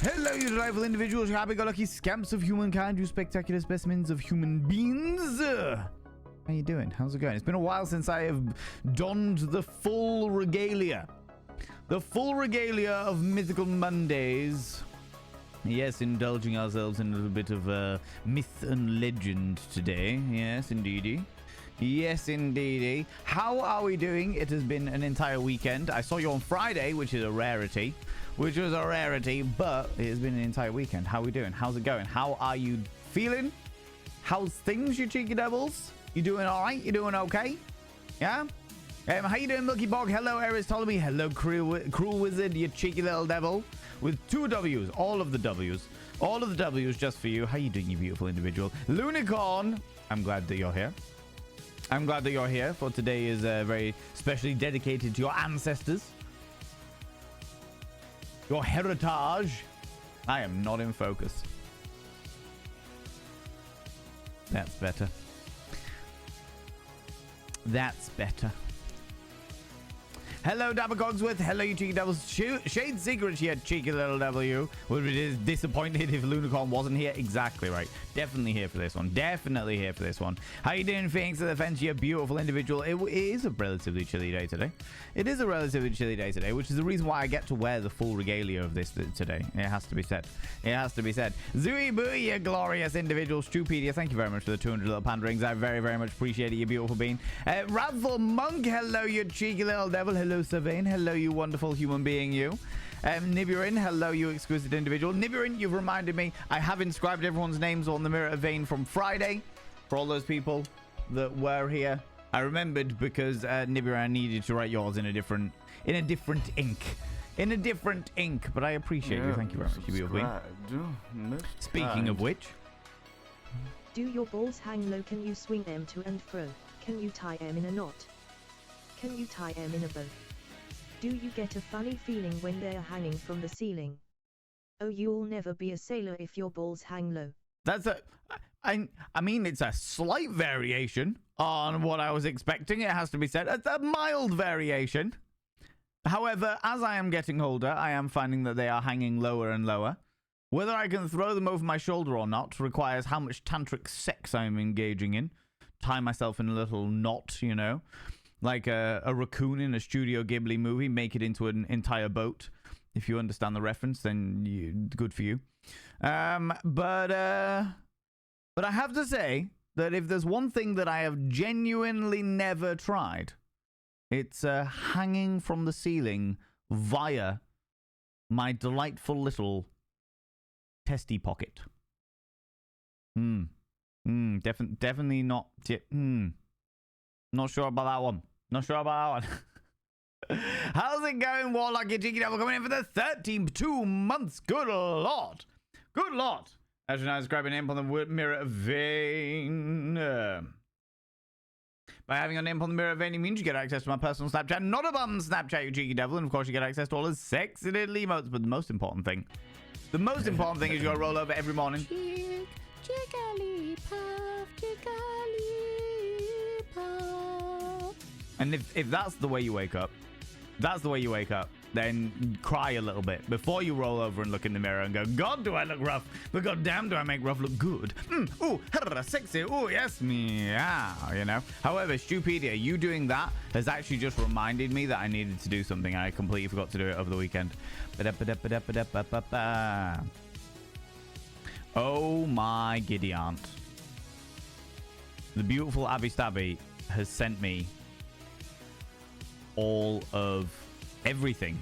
Hello, you delightful individuals, you happy-go-lucky scamps of humankind, you spectacular specimens of human beings. How you doing? How's it going? It's been a while since I have donned the full regalia. The full regalia of Mythical Mondays. Yes, indulging ourselves in a little bit of myth and legend today. Yes, indeedy. Yes, indeedy. How are we doing? It has been an entire weekend. I saw you on Friday, which is a rarity. But it has been an entire weekend. How are we doing? How's it going? How are you feeling? How's things, you cheeky devils? You doing all right? You doing okay? Yeah? How you doing, Milky Bog? Hello, Eris Ptolemy. Hello, Cruel Wizard, you cheeky little devil. With 2 W's. All of the W's. All of the W's just for you. How you doing, you beautiful individual? Lunicorn. I'm glad that you're here. I'm glad that you're here, for today is very specially dedicated to your ancestors. Your heritage. I am not in focus. That's better. That's better. Hello, Dabba Cogsworth. Hello, you cheeky devils. Shade Secrets, you cheeky little devil, you. Would be disappointed if Lunicorn wasn't here. Exactly right. Definitely here for this one. Definitely here for this one. How you doing, Phoenix of the Fence, you beautiful individual? It is a relatively chilly day today. It is a relatively chilly day today, which is the reason why I get to wear the full regalia of this today. It has to be said. It has to be said. Zooey Booey, you glorious individual. Stupedia, thank you very much for the 200 little panderings. I very, very much appreciate it, you beautiful being. Radful Monk, hello, you cheeky little devil. Hello, Sylvain. Hello, you wonderful human being, you. Nibirin, hello, you exquisite individual. Nibirin, you've reminded me. I have inscribed everyone's names on the Mirror of Vein from Friday. For all those people that were here. I remembered because Nibirin, I needed to write yours in a different ink. In a different ink. But I appreciate you. Thank you very much, you beautiful being. Speaking of which. Do your balls hang low? Can you swing them to and fro? Can you tie them in a knot? Can you tie them in a bow? Do you get a funny feeling when they're hanging from the ceiling? Oh, you'll never be a sailor if your balls hang low. That's I mean, it's a slight variation on what I was expecting, it has to be said. It's a mild variation. However, as I am getting older, I am finding that they are hanging lower and lower. Whether I can throw them over my shoulder or not requires how much tantric sex I'm engaging in. Tie myself in a little knot, you know. Like a raccoon in a Studio Ghibli movie, make it into an entire boat. If you understand the reference, then good for you. But I have to say that if there's one thing that I have genuinely never tried, it's hanging from the ceiling via my delightful little testy pocket. Definitely not. Not sure about that one. Not sure about that one. How's it going, Warlock? You cheeky devil coming in for the 13th 2 months. Good lord. Good lord. Actually, I was grabbing an imp on the Mirror of Vein. By having an imp on the Mirror of Vein, it means you get access to my personal Snapchat. Not a bum Snapchat, you cheeky devil. And of course, you get access to all the sexy little emotes. But the most important thing is you got to roll over every morning. And if that's the way you wake up, then cry a little bit before you roll over and look in the mirror and go, God, do I look rough? But goddamn, do I make rough look good? Ooh, sexy. Ooh, yes, meow, you know. However, Stupedia, you doing that has actually just reminded me that I needed to do something. I completely forgot to do it over the weekend. Oh my giddy aunt. The beautiful Abby Stabby has sent me all of everything.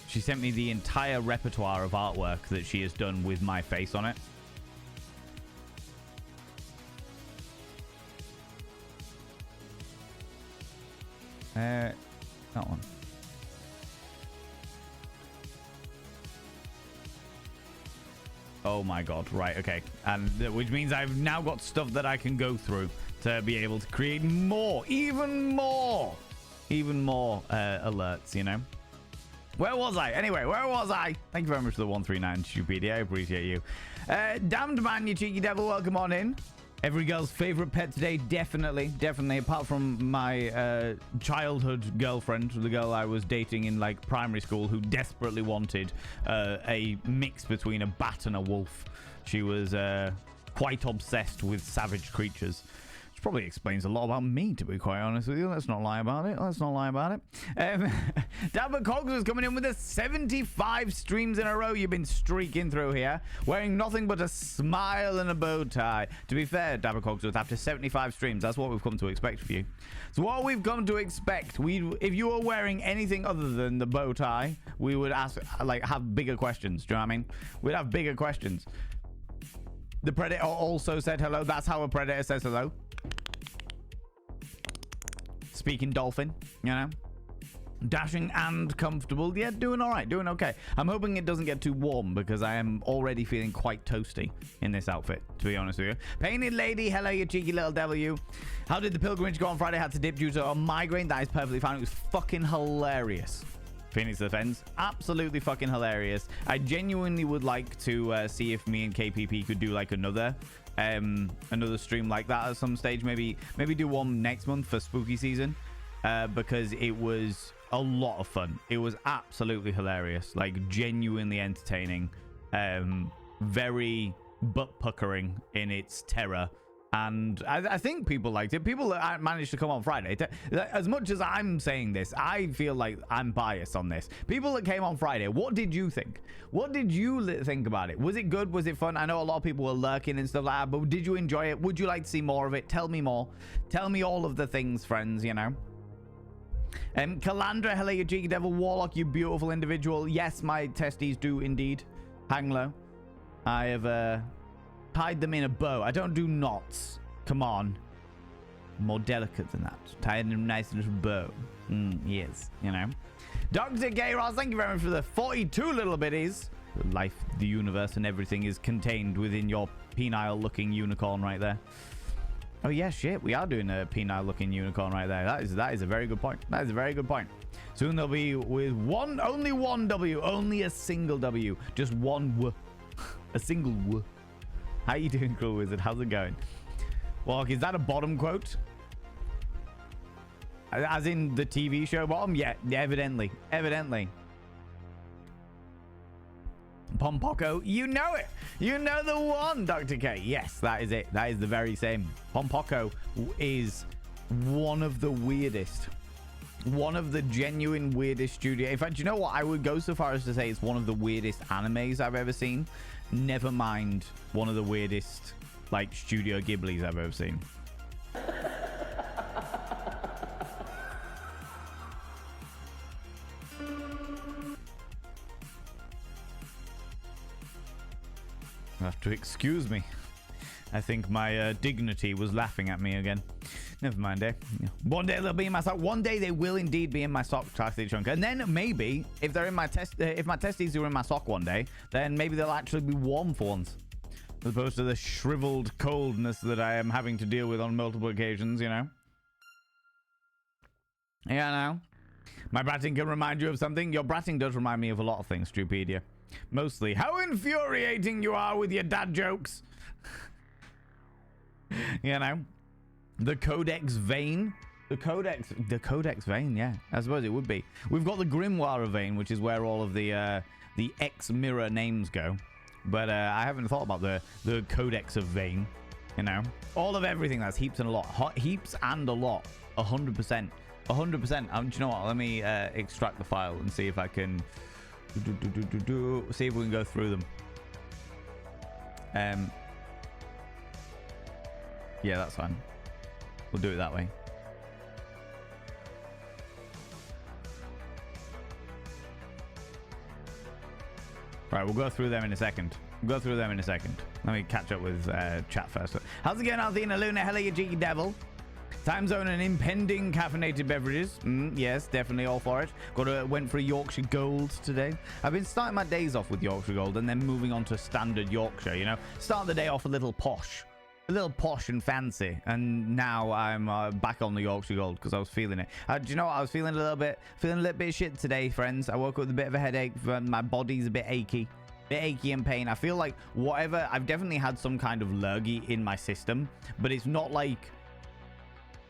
She sent me the entire repertoire of artwork that she has done with my face on it. That one. Oh my god, right, okay. And which means I've now got stuff that I can go through to be able to create even more alerts, you know. Where was I? Anyway, where was I? Thank you very much for the 139, Stupedia. I appreciate you. Damned man, you cheeky devil, welcome on in. Every girl's favorite pet today, definitely, apart from my childhood girlfriend, the girl I was dating in like primary school, who desperately wanted a mix between a bat and a wolf. She was quite obsessed with savage creatures. Which probably explains a lot about me, to be quite honest with you. Let's not lie about it. Dabba Cogs is coming in with a 75 streams in a row you've been streaking through here, wearing nothing but a smile and a bow tie. To be fair, Dabba Cogs, after 75 streams, that's what we've come to expect for you. So what we've come to expect, if you were wearing anything other than the bow tie, we would have bigger questions. Do you know what I mean? We'd have bigger questions. The Predator also said hello. That's how a Predator says hello. Speaking dolphin, you know. Dashing and comfortable. Yeah, doing all right. Doing okay. I'm hoping it doesn't get too warm because I am already feeling quite toasty in this outfit, to be honest with you. Painted Lady, hello, you cheeky little devil, you. How did the pilgrimage go on Friday? Had to dip due to a migraine. That is perfectly fine. It was fucking hilarious. Phoenix Defense, absolutely fucking hilarious. I genuinely would like to see if me and KPP could do like another stream like that at some stage. Maybe do one next month for spooky season, because it was a lot of fun. It was absolutely hilarious, like genuinely entertaining, very butt puckering in its terror. And I think people liked it. People that managed to come on Friday. As much as I'm saying this, I feel like I'm biased on this. People that came on Friday, what did you think? What did you think about it? Was it good? Was it fun? I know a lot of people were lurking and stuff like that, but did you enjoy it? Would you like to see more of it? Tell me more. Tell me all of the things, friends, you know. Calandra, hello, you cheeky devil. Warlock, you beautiful individual. Yes, my testes do indeed hang low. I have tied them in a bow. I don't do knots. Come on. More delicate than that. Tied in a nice little bow. Yes, you know. Dr. Gayros, thank you very much for the 42 little bitties. Life, the universe, and everything is contained within your penile-looking unicorn right there. Oh, yeah, shit. We are doing a penile-looking unicorn right there. That is a very good point. That is a very good point. Soon they'll be with only one W. Only a single W. Just one W. A single W. How you doing, Cruel Wizard? How's it going? Well, is that a bottom quote? As in the TV show bottom? Yeah, evidently. Evidently. Pompoco, you know it. You know the one, Dr. K. Yes, that is it. That is the very same. Pompoco is one of the weirdest. One of the genuine weirdest studio. In fact, you know what? I would go so far as to say it's one of the weirdest animes I've ever seen. Never mind one of the weirdest, like, Studio Ghiblis I've ever seen. You have to excuse me. I think my dignity was laughing at me again. Never mind, eh? One day they'll be in my sock. One day they will indeed be in my sock, Classic Chunk. And then maybe, if they're in my if my testes are in my sock one day, then maybe they'll actually be warm for once, as opposed to the shriveled coldness that I am having to deal with on multiple occasions. You know. Yeah, now. My bratting can remind you of something. Your bratting does remind me of a lot of things, Stupedia. Mostly how infuriating you are with your dad jokes. You know. The Codex vein. The Codex vein, yeah. I suppose it would be. We've got the Grimoire vein, which is where all of the X-Mirror names go. But I haven't thought about the Codex of vein. You know. All of everything. That's heaps and a lot. Heaps and a lot. 100%. 100%. Do you know what? Let me extract the file and see if I can... See if we can go through them. Yeah, that's fine. We'll do it that way. Right, we'll go through them in a second. Let me catch up with chat first. How's it going, Althena Luna? Hello, you cheeky devil. Time zone and impending caffeinated beverages. Yes, definitely all for it. Went for a Yorkshire Gold today. I've been starting my days off with Yorkshire Gold and then moving on to standard Yorkshire, you know. Start the day off a little posh and fancy. And now I'm back on the Yorkshire Gold because I was feeling it. Do you know what? I was feeling a little bit shit today, friends. I woke up with a bit of a headache. My body's a bit achy. Bit achy and pain. I feel like whatever, I've definitely had some kind of lurgy in my system, but it's not like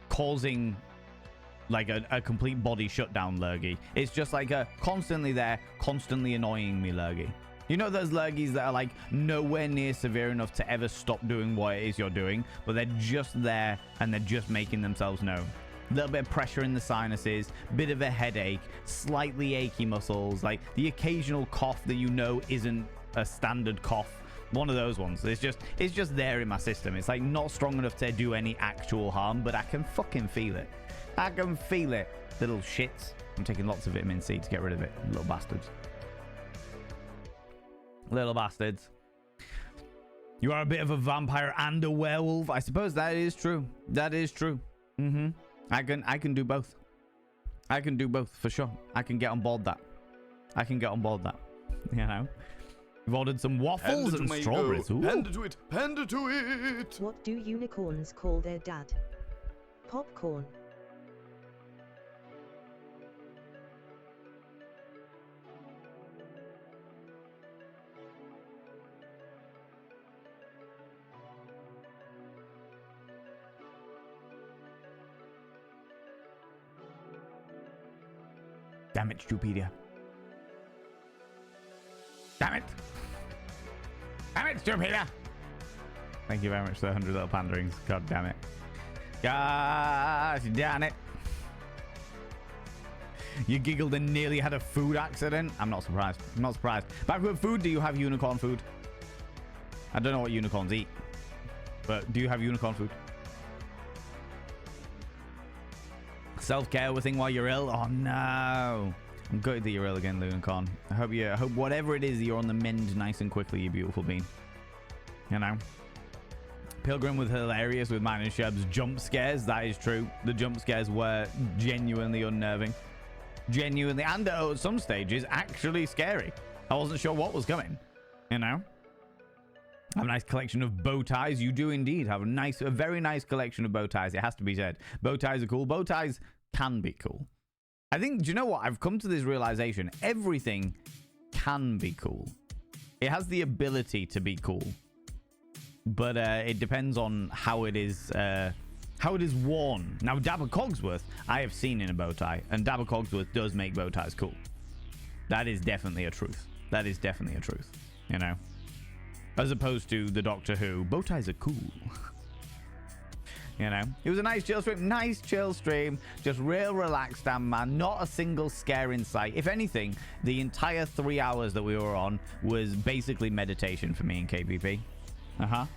causing like a complete body shutdown lurgy. It's just like a constantly there, constantly annoying me lurgy. You know those lurgies that are like nowhere near severe enough to ever stop doing what it is you're doing, but they're just there and they're just making themselves known. A little bit of pressure in the sinuses, bit of a headache, slightly achy muscles, like the occasional cough that you know isn't a standard cough. One of those ones. It's just there in my system. It's like not strong enough to do any actual harm, but I can fucking feel it. I can feel it. Little shits. I'm taking lots of vitamin C to get rid of it. Little bastards. Little bastards. You are a bit of a vampire and a werewolf. I suppose that is true. That is true. I can do both. I can do both for sure. I can get on board that. I can get on board that. You know? We've ordered some waffles and strawberries. Panda to it. Panda to it. What do unicorns call their dad? Popcorn. Damn it, Stupedia. Damn it. Damn it, Stupedia. Thank you very much for the 100 little panderings. God damn it. Gosh damn it. You giggled and nearly had a food accident. I'm not surprised. I'm not surprised. Back with food, do you have unicorn food? I don't know what unicorns eat, but do you have unicorn food? Self-care with thing while you're ill? Oh no. I'm gutted that you're ill again, Lunicon. I hope whatever it is, you're on the mend nice and quickly, you beautiful bean. You know? Pilgrim was hilarious with mine and Sheb's jump scares. That is true. The jump scares were genuinely unnerving. Genuinely, and at some stages, actually scary. I wasn't sure what was coming. You know? I have a nice collection of bow ties. You do indeed have a very nice collection of bow ties. It has to be said. Bow ties are cool. Bow ties can be cool. I think, do you know what? I've come to this realization. Everything can be cool. It has the ability to be cool. But it depends on how it is worn. Now, Dabba Cogsworth, I have seen in a bow tie. And Dabba Cogsworth does make bow ties cool. That is definitely a truth. That is definitely a truth. You know? As opposed to the Doctor Who, bow ties are cool. You know, it was a nice chill stream. Nice chill stream. Just real relaxed, damn man. Not a single scare in sight. If anything, the entire 3 hours that we were on was basically meditation for me and KPP. But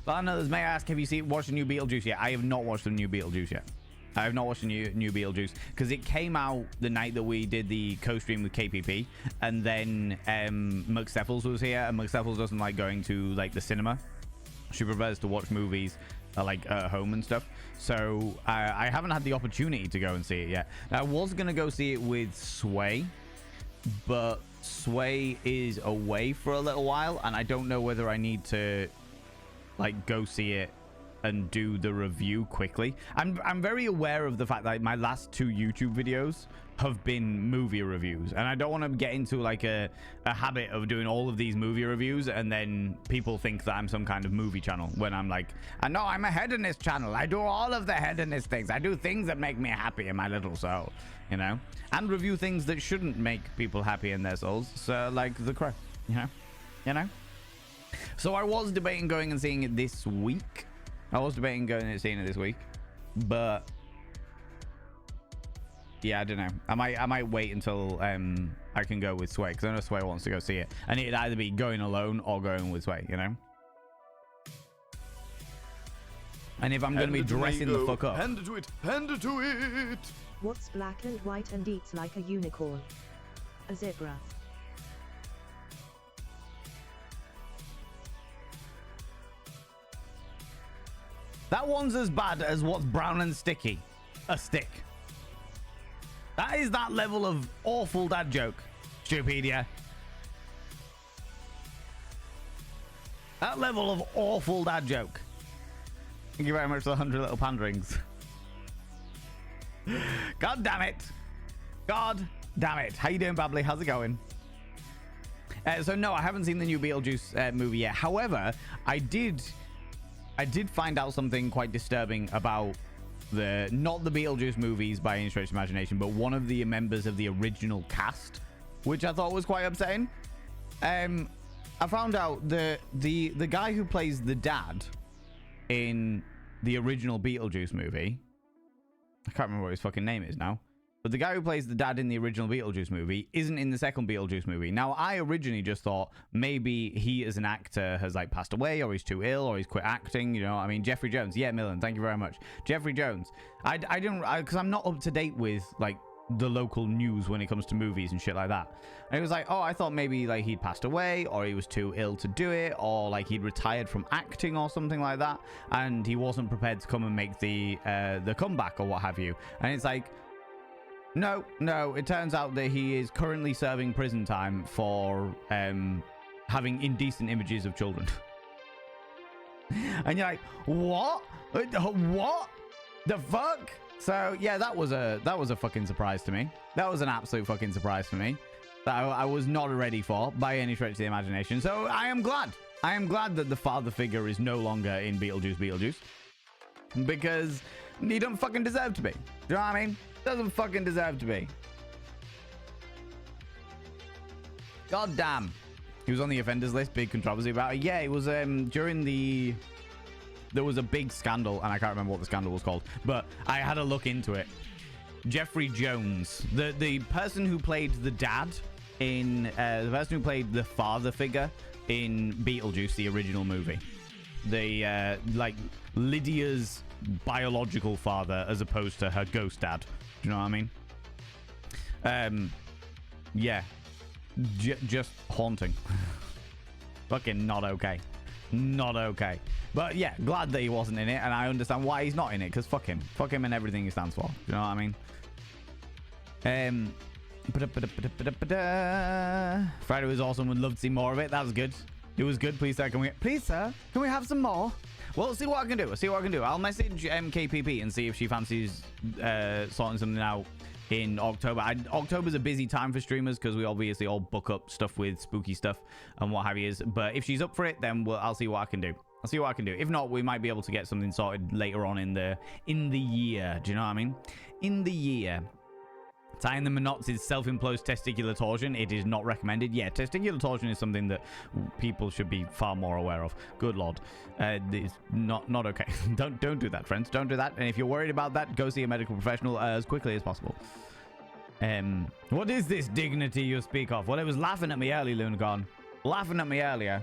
I know, may I ask, have you watched the new Beetlejuice yet? I have not watched the new Beetlejuice yet. I have not watched the new Beetlejuice because it came out the night that we did the co-stream with KPP, and then McSteffels was here, and McSteffels doesn't like going to like the cinema. She prefers to watch movies like at home and stuff. So I haven't had the opportunity to go and see it yet. I was gonna go see it with Sway, but Sway is away for a little while, and I don't know whether I need to like go see it and do the review quickly. I'm very aware of the fact that my last 2 YouTube videos have been movie reviews, and I don't want to get into like a habit of doing all of these movie reviews and then people think that I'm some kind of movie channel when I'm like, no, I'm a hedonist channel. I do all of the hedonist things. I do things that make me happy in my little soul, you know, and review things that shouldn't make people happy in their souls. So like The Crow, you know. So I was debating going and seeing it this week. But yeah, I don't know. I might wait until I can go with Sway, because I know Sway wants to go see it, and it'd either be going alone or going with Sway, you know. And if I'm going to be dressing the fuck up, panda to it, panda to it. What's black and white and eats like a unicorn? A zebra. that one's as bad as what's brown and sticky. A stick. That is that level of awful dad joke, Stupedia. That level of awful dad joke. Thank you very much for the 100 little panderings. God damn it. God Damn it. How you doing, Babbly? How's it going? So no, I haven't seen the new Beetlejuice movie yet. However, I did find out something quite disturbing about not the Beetlejuice movies by any stretch of imagination, but one of the members of the original cast, which I thought was quite upsetting. I found out the guy who plays the dad in the original Beetlejuice movie, I can't remember what his fucking name is now, but the guy who plays the dad in the original Beetlejuice movie isn't in the second Beetlejuice movie. Now, I originally just thought maybe he as an actor has like passed away, or he's too ill, or he's quit acting, you know. I mean, Jeffrey Jones. Yeah, Millen, thank you very much. Jeffrey Jones. I didn't, because I'm not up to date with like the local news when it comes to movies and shit like that. And it was like, oh, I thought maybe like he'd passed away, or he was too ill to do it, or like he'd retired from acting or something like that, and he wasn't prepared to come and make the comeback or what have you. And it's like, no, it turns out that he is currently serving prison time for having indecent images of children. And you're like, what? What the fuck? So yeah, that was a fucking surprise to me. That was an absolute fucking surprise for me that I was not ready for by any stretch of the imagination. So I am glad that the father figure is no longer in Beetlejuice, because he don't fucking deserve to be. Do you know what I mean? Doesn't fucking deserve to be. God damn. He was on the offenders list. Big controversy about it. Yeah, it was during there was a big scandal, and I can't remember what the scandal was called, but I had a look into it. Jeffrey Jones, the person who played the dad in the person who played the father figure in Beetlejuice, the original movie, the like Lydia's biological father as opposed to her ghost dad. Do you know what I mean? Yeah, just haunting. Fucking not okay. Not okay. But yeah, glad that he wasn't in it, and I understand why he's not in it, because fuck him and everything he stands for. You know what I mean? Friday was awesome. Would love to see more of it. That was good. It was good. Please sir, can we have some more? Well, let's see what I can do. I'll message KPP and see if she fancies sorting something out in October. October's a busy time for streamers because we obviously all book up stuff with spooky stuff and what have you. But if she's up for it, then I'll see what I can do. If not, we might be able to get something sorted later on in the year. Do you know what I mean? In the year. Tying the knots is self-imposed testicular torsion. It is not recommended. Yeah, testicular torsion is something that people should be far more aware of. Good lord. It's not okay. Don't do that, friends. Don't do that. And if you're worried about that, go see a medical professional as quickly as possible. What is this dignity you speak of? Well, it was laughing at me early, Lunagon. Laughing at me earlier.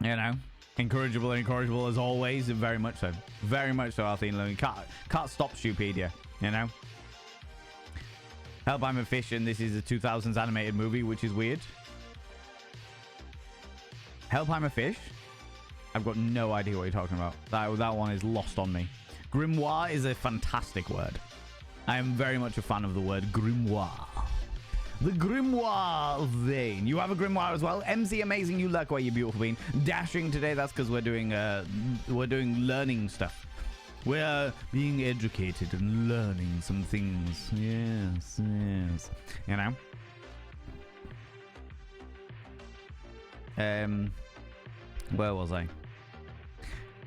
You know, incorrigible as always. Very much so. Very much so, Arthene Loon. Can't stop Stupedia, you know? Help, I'm a Fish, and this is a 2000s animated movie, which is weird. Help, I'm a Fish? I've got no idea what you're talking about. That one is lost on me. Grimoire is a fantastic word. I am very much a fan of the word grimoire. The grimoire vein. You have a grimoire as well. MC Amazing, you luck away, you beautiful bean. Dashing today, that's because we're doing learning stuff. We're being educated and learning some things. Yes. You know? Where was I?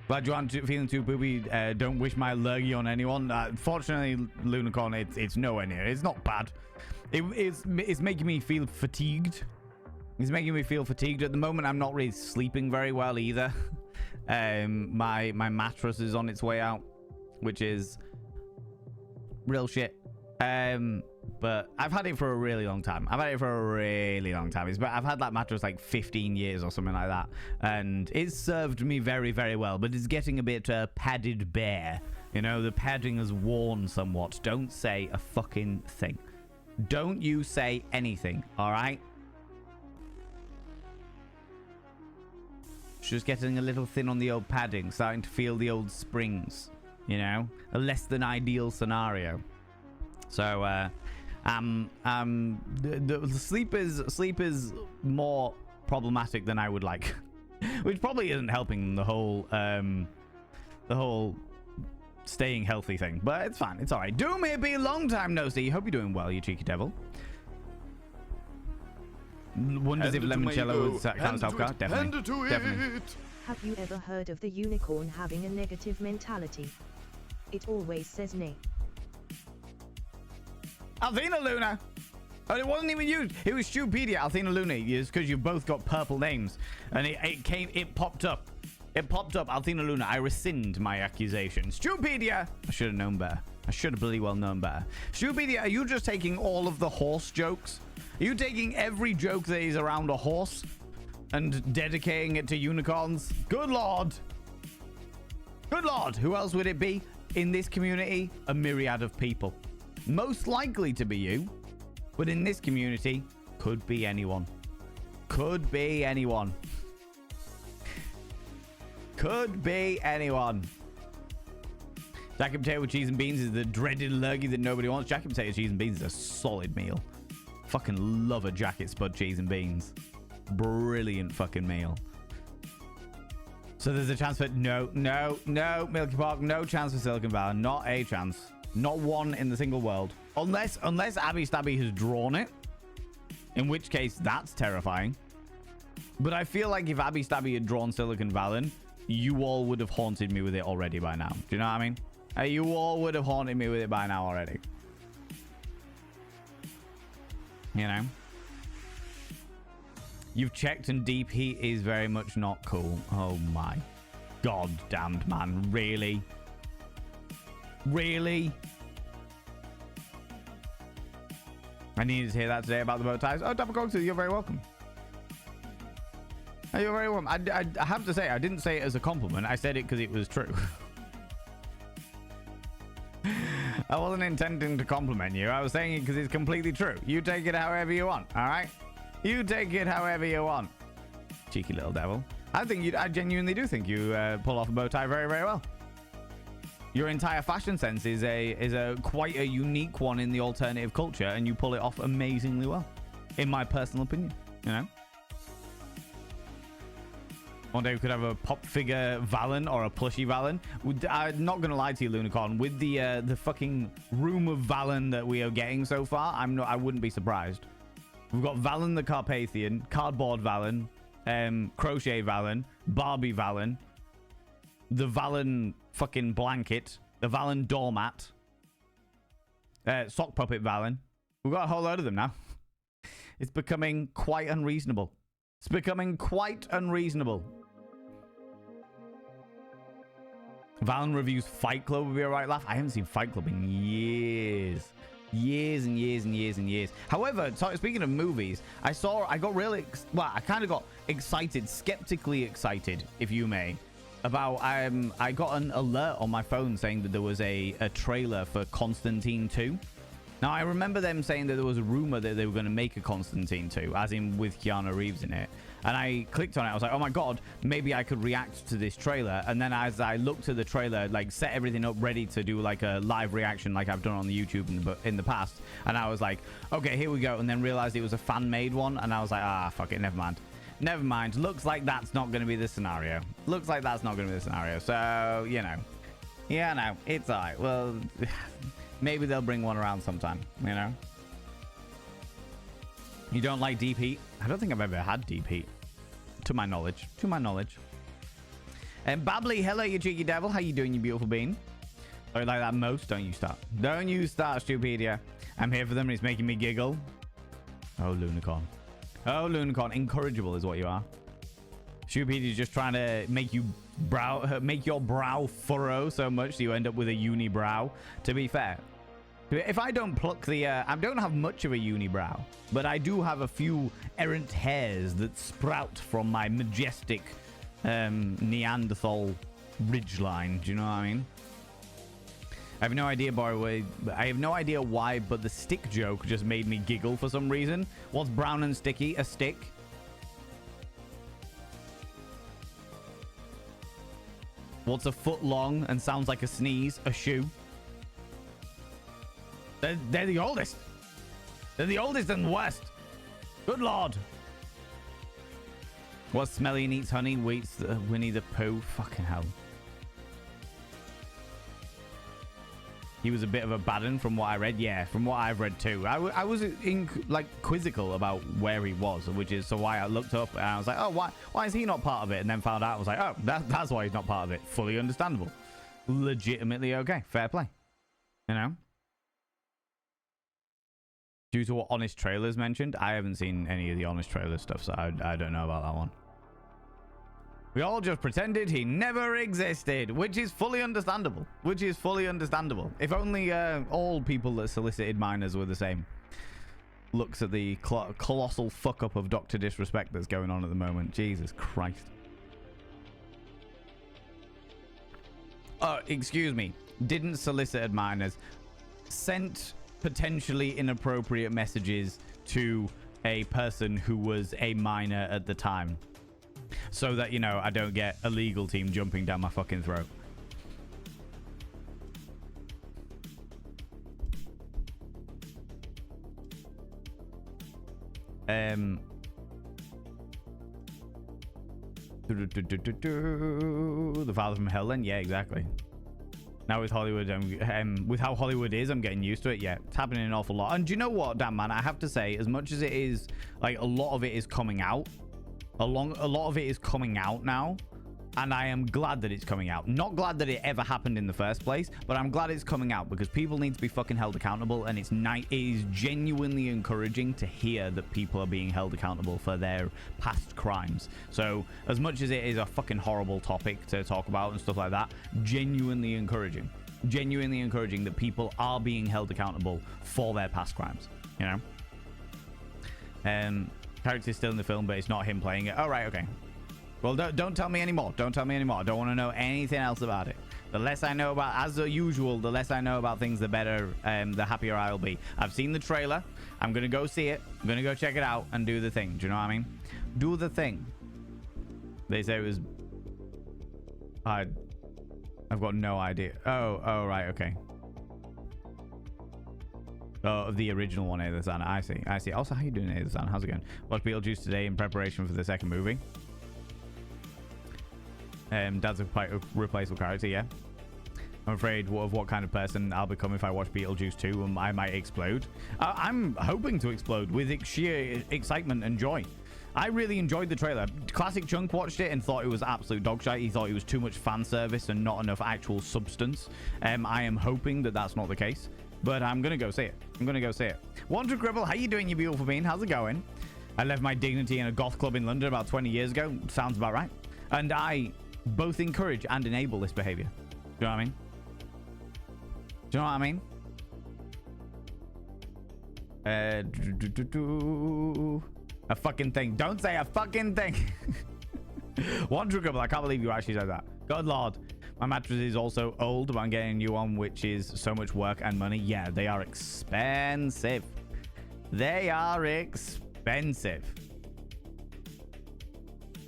Glad you aren't feeling too poopy. Don't wish my lurgy on anyone. Fortunately, Lunacorn, it's nowhere near. It's not bad. It's making me feel fatigued. It's making me feel fatigued. At the moment, I'm not really sleeping very well either. My mattress is on its way out, which is real shit. But I've had it for a really long time. I've had that mattress like 15 years or something like that. And it's served me very, very well. But it's getting a bit padded bare. You know, the padding has worn somewhat. Don't say a fucking thing. Don't you say anything, all right? Just getting a little thin on the old padding, starting to feel the old springs, you know? A less than ideal scenario. So, the sleep is more problematic than I would like, which probably isn't helping the whole staying healthy thing. But it's fine. It's all right. Doom here be long time no see. Hope you're doing well, you cheeky devil. Wonders if limoncello would count as alcohol. Definitely. Definitely. Have you ever heard of the unicorn having a negative mentality? It always says nay. Althena Luna. Oh, it wasn't even you. It was Stupedia, Althena Luna. It's because you both got purple names. And it popped up. It popped up, Althena Luna. I rescind my accusation. Stupedia. I should have known better. I should have bloody well known better. Stupedia, are you just taking all of the horse jokes? Are you taking every joke that is around a horse and dedicating it to unicorns? Good lord. Good lord. Who else would it be in this community? A myriad of people. Most likely to be you. But in this community, could be anyone. Could be anyone. Could be anyone. Jacket potato with cheese and beans is the dreaded lurgy that nobody wants. Jacket potato, cheese and beans is a solid meal. Fucking love a jacket spud cheese and beans. Brilliant fucking meal. So there's a chance for... No, Milky Park. No chance for Silicon Valley. Not a chance. Not one in the single world. Unless Abby Stabby has drawn it. In which case, that's terrifying. But I feel like if Abby Stabby had drawn Silicon Valley, you all would have haunted me with it already by now. Do you know what I mean? You all would have haunted me with it by now already. You know? You've checked and deep heat is very much not cool. Oh my god damned man. Really? Really? I needed to hear that today about the bow ties. Oh, Dapper Cogsu, you're very welcome. Oh, you're very welcome. I have to say, I didn't say it as a compliment. I said it because it was true. I wasn't intending to compliment you. I was saying it because it's completely true. You take it however you want, all right? You take it however you want. Cheeky little devil. I genuinely do think you pull off a bow tie very, very well. Your entire fashion sense is a quite a unique one in the alternative culture, and you pull it off amazingly well, in my personal opinion. You know, one day we could have a pop figure Valen or a plushie Valen. I'm not gonna lie to you, Lunicorn. With the fucking room of Valen that we are getting so far, I wouldn't be surprised. We've got Valen the Carpathian, Cardboard Valen, Crochet Valen, Barbie Valen, the Valen fucking blanket, the Valen doormat, sock puppet Valen. We've got a whole load of them now. It's becoming quite unreasonable. It's becoming quite unreasonable. Valen reviews Fight Club would be a right laugh. I haven't seen Fight Club in years. Years and years and years and years. However, speaking of movies, I got really, I kind of got excited, skeptically excited, if you may, about I got an alert on my phone saying that there was a trailer for Constantine 2. Now, I remember them saying that there was a rumor that they were going to make a Constantine 2, as in with Keanu Reeves in it. And I clicked on it. I was like, oh my god, maybe I could react to this trailer. And then as I looked at the trailer, like set everything up ready to do like a live reaction like I've done on the YouTube in the past. And I was like, okay, here we go. And then realized it was a fan-made one. And I was like, fuck it, never mind. Never mind. Looks like that's not going to be the scenario. Looks like that's not going to be the scenario. So, you know. Yeah, no, it's all right. Well, maybe they'll bring one around sometime, you know? You don't like deep heat? I don't think I've ever had deep heat. To my knowledge. To my knowledge. And Babbly, hello, you cheeky devil. How you doing, you beautiful bean? Oh, you like that most? Don't you start. Don't you start, Stupedia. I'm here for them and it's making me giggle. Oh, Lunicorn. Oh, Lunicorn. Incorrigible is what you are. Stupedia's just trying to make your brow furrow so much so you end up with a unibrow. To be fair, if I don't pluck I don't have much of a unibrow, but I do have a few errant hairs that sprout from my majestic Neanderthal ridgeline. Do you know what I mean? I have no idea, why, but the stick joke just made me giggle for some reason. What's brown and sticky? A stick. What's a foot long and sounds like a sneeze? A shoe. They're the oldest. They're the oldest and worst. Good lord. What's smelly and eats honey? Waits Winnie the Pooh. Fucking hell. he was a bit of a bad one from what I read. Yeah, from what I've read too. I was like quizzical about where he was, which is so why I looked up and I was like, oh, why is he not part of it? And then found out, I was like, oh, that's why he's not part of it. Fully understandable. Legitimately okay. Fair play. You know? Due to what Honest Trailers mentioned, I haven't seen any of the Honest Trailers stuff, so I don't know about that one. We all just pretended he never existed, which is fully understandable. Which is fully understandable. If only all people that solicited minors were the same. Looks at the colossal fuck up of Dr. Disrespect that's going on at the moment. Jesus Christ. Oh, excuse me. Didn't solicit minors. Sent potentially inappropriate messages to a person who was a minor at the time. So that, you know, I don't get a legal team jumping down my fucking throat. The Father from Hell then? Yeah, exactly. Now with Hollywood, with how Hollywood is, I'm getting used to it. Yeah, it's happening an awful lot. And do you know what, damn man, I have to say, as much as it is, like, a lot of it is coming out, a lot of it is coming out now, and I am glad that it's coming out. Not glad that it ever happened in the first place, but I'm glad it's coming out because people need to be fucking held accountable, and it is genuinely encouraging to hear that people are being held accountable for their past crimes. So as much as it is a fucking horrible topic to talk about and stuff like that, genuinely encouraging that people are being held accountable for their past crimes, you know. Character's still in the film, but it's not him playing it. Oh, right, okay. Well, don't tell me anymore. Don't tell me anymore. I don't want to know anything else about it. The less I know about, as usual, the less I know about things, the better, the happier I'll be. I've seen the trailer. I'm going to go see it. I'm going to go check it out and do the thing. Do you know what I mean? Do the thing. They say it was... I've got no idea. Oh, right, okay. Oh, the original one, Aether-san. I see. Also, how you doing, Aether-san? How's it going? Watched Beetlejuice today in preparation for the second movie. Dad's a quite replaceable character, yeah. I'm afraid of what kind of person I'll become if I watch Beetlejuice 2. I might explode. I'm hoping to explode with sheer excitement and joy. I really enjoyed the trailer. Classic Chunk watched it and thought it was absolute dog shite. He thought it was too much fan service and not enough actual substance. I am hoping that that's not the case. But I'm going to go see it. Wander Gribble, how you doing, you beautiful bean? How's it going? I left my dignity in a goth club in London about 20 years ago. Sounds about right. And I both encourage and enable this behavior. Do you know what I mean? A fucking thing. Don't say a fucking thing. Wander Gribble, I can't believe you actually said that. Good lord. My mattress is also old, but I'm getting a new one, which is so much work and money. Yeah, they are expensive. They are expensive.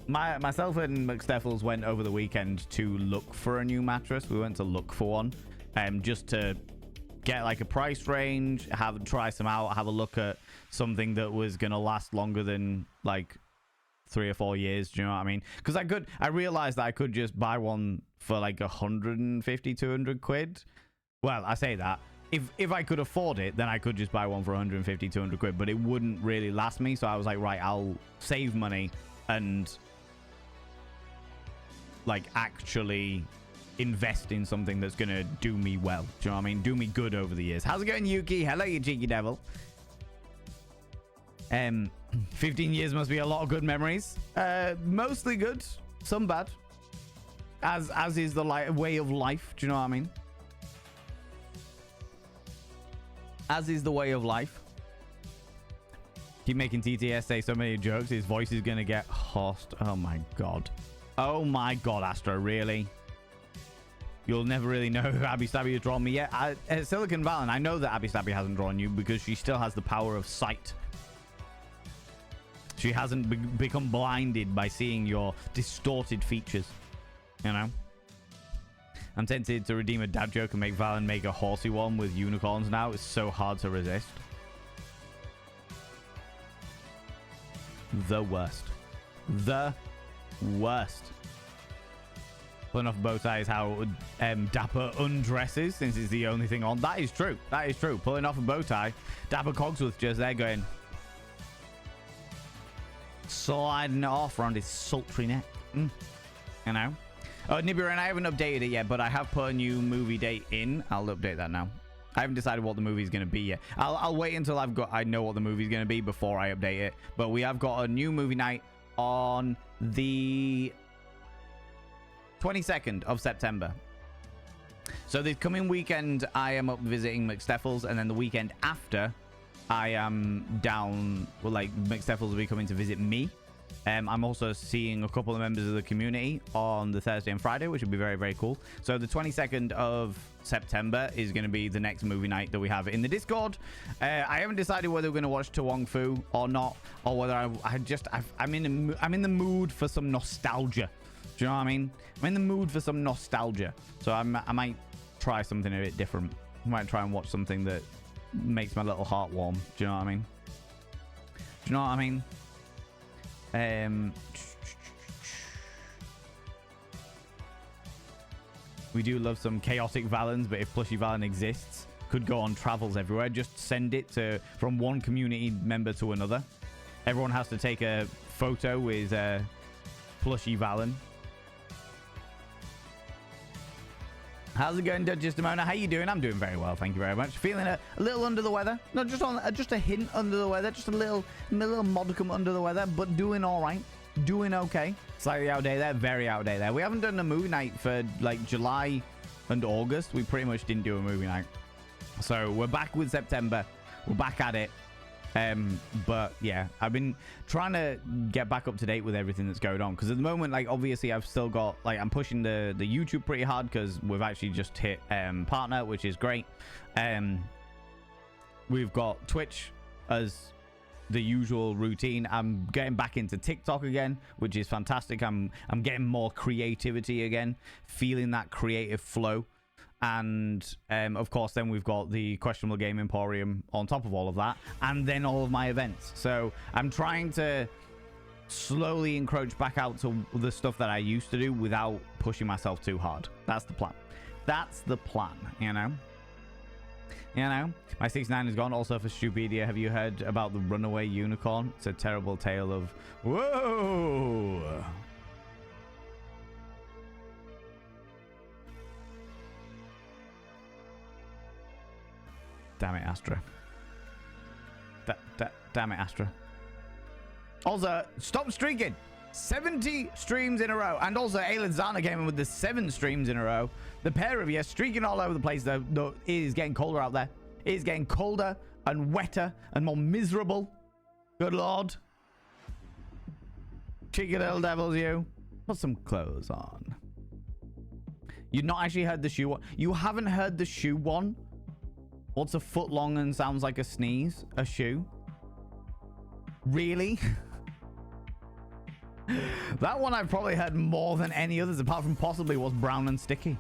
Myself and McSteffels went over the weekend to look for a new mattress. We went to look for one, just to get like a price range, try some out, have a look at something that was gonna last longer than like 3 or 4 years. Do you know what I mean? Because I realized that I could just buy one for like 150, 200 quid. Well, I say that. If I could afford it, then I could just buy one for 150, 200 quid, but it wouldn't really last me. So I was like, right, I'll save money and like actually invest in something that's going to do me well. Do you know what I mean? Do me good over the years. How's it going, Yuki? Hello, you cheeky devil. 15 years must be a lot of good memories. Mostly good, some bad. As is the way of life. Do you know what I mean? As is the way of life. Keep making TTS say so many jokes. His voice is gonna get hoarse. Oh my god. Oh my god, Astro, really? You'll never really know if Abby Stabby has drawn me yet. Silicon Valley, I know that Abby Stabby hasn't drawn you because she still has the power of sight. She hasn't become blinded by seeing your distorted features. You know? I'm tempted to redeem a dad joke and make Valen make a horsey one with unicorns now. It's so hard to resist. The worst. The worst. pulling off a bow tie is how Dapper undresses, since it's the only thing on. That is true. That is true. Pulling off a bow tie. Dapper Cogsworth just there going, sliding it off around his sultry neck. You know? Nibiru, and I haven't updated it yet, but I have put a new movie date in. I'll update that now. I haven't decided what the movie's going to be yet. I'll wait until I know what the movie's going to be before I update it. But we have got a new movie night on the 22nd of September. So this coming weekend, I am up visiting McSteffels, and then the weekend after, I am down. Well, like, McSteffels will be coming to visit me. I'm also seeing a couple of members of the community on the Thursday and Friday, which would be very, very cool. So the 22nd of September is going to be the next movie night that we have in the Discord. I haven't decided whether we're going to watch To Wong Fu or not, or whether I'm in the mood for some nostalgia. Do you know what I mean? I'm in the mood for some nostalgia. So I might try something a bit different. I might try and watch something that makes my little heart warm. Do you know what I mean? Do you know what I mean? We do love some chaotic Valens, but if Plushy Valen exists, could go on travels everywhere. Just send it from one community member to another. Everyone has to take a photo with Plushy Valen. How's it going, Desdemona? How you doing? I'm doing very well, thank you very much. Feeling a little under the weather. Not just a hint under the weather, just a little modicum under the weather, but doing all right. Doing okay. Slightly out of date there, very out of date there. We haven't done a movie night for like July and August. We pretty much didn't do a movie night. So we're back with September. We're back at it. But yeah, I've been trying to get back up to date with everything that's going on, because at the moment, like, obviously I've still got, like, I'm pushing the YouTube pretty hard because we've actually just hit partner, which is great. We've got Twitch as the usual routine. I'm getting back into TikTok again, which is fantastic. I'm getting more creativity again, feeling that creative flow. And of course, then we've got the Questionable Game Emporium on top of all of that, and then all of my events. So I'm trying to slowly encroach back out to the stuff that I used to do without pushing myself too hard. That's the plan. That's the plan, you know? You know? My 6ix9ine is gone. Also for Stupedia, have you heard about the runaway unicorn? It's a terrible tale of... Whoa! Damn it, Astra. Damn it, Astra. Also, stop streaking. 70 streams in a row. And also, Aylin Zana came in with the 7 streams in a row. The pair of you streaking all over the place, though. It is getting colder out there. It is getting colder and wetter and more miserable. Good Lord. Cheeky little devils, you. Put some clothes on. You've not actually heard the shoe one. You haven't heard the shoe one? What's a foot long and sounds like a sneeze? A shoe? Really? That one I've probably heard more than any others, apart from possibly what's brown and sticky.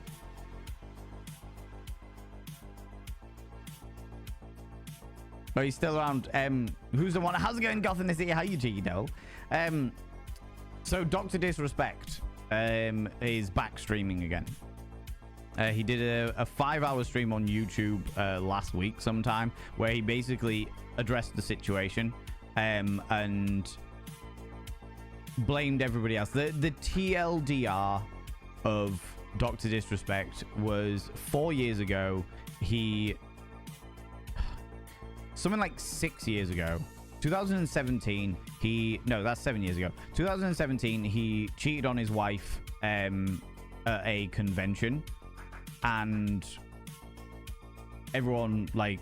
Oh, he's still around. Who's the one? How's it going, Gotham this year? How you cheeky devil? So Dr. Disrespect is back streaming again. He did a 5-hour stream on YouTube last week sometime, where he basically addressed the situation and blamed everybody else. The TLDR of Dr. Disrespect was 4 years ago. Something like 6 years ago, 2017, no, that's 7 years ago. 2017, he cheated on his wife at a convention. And everyone, like,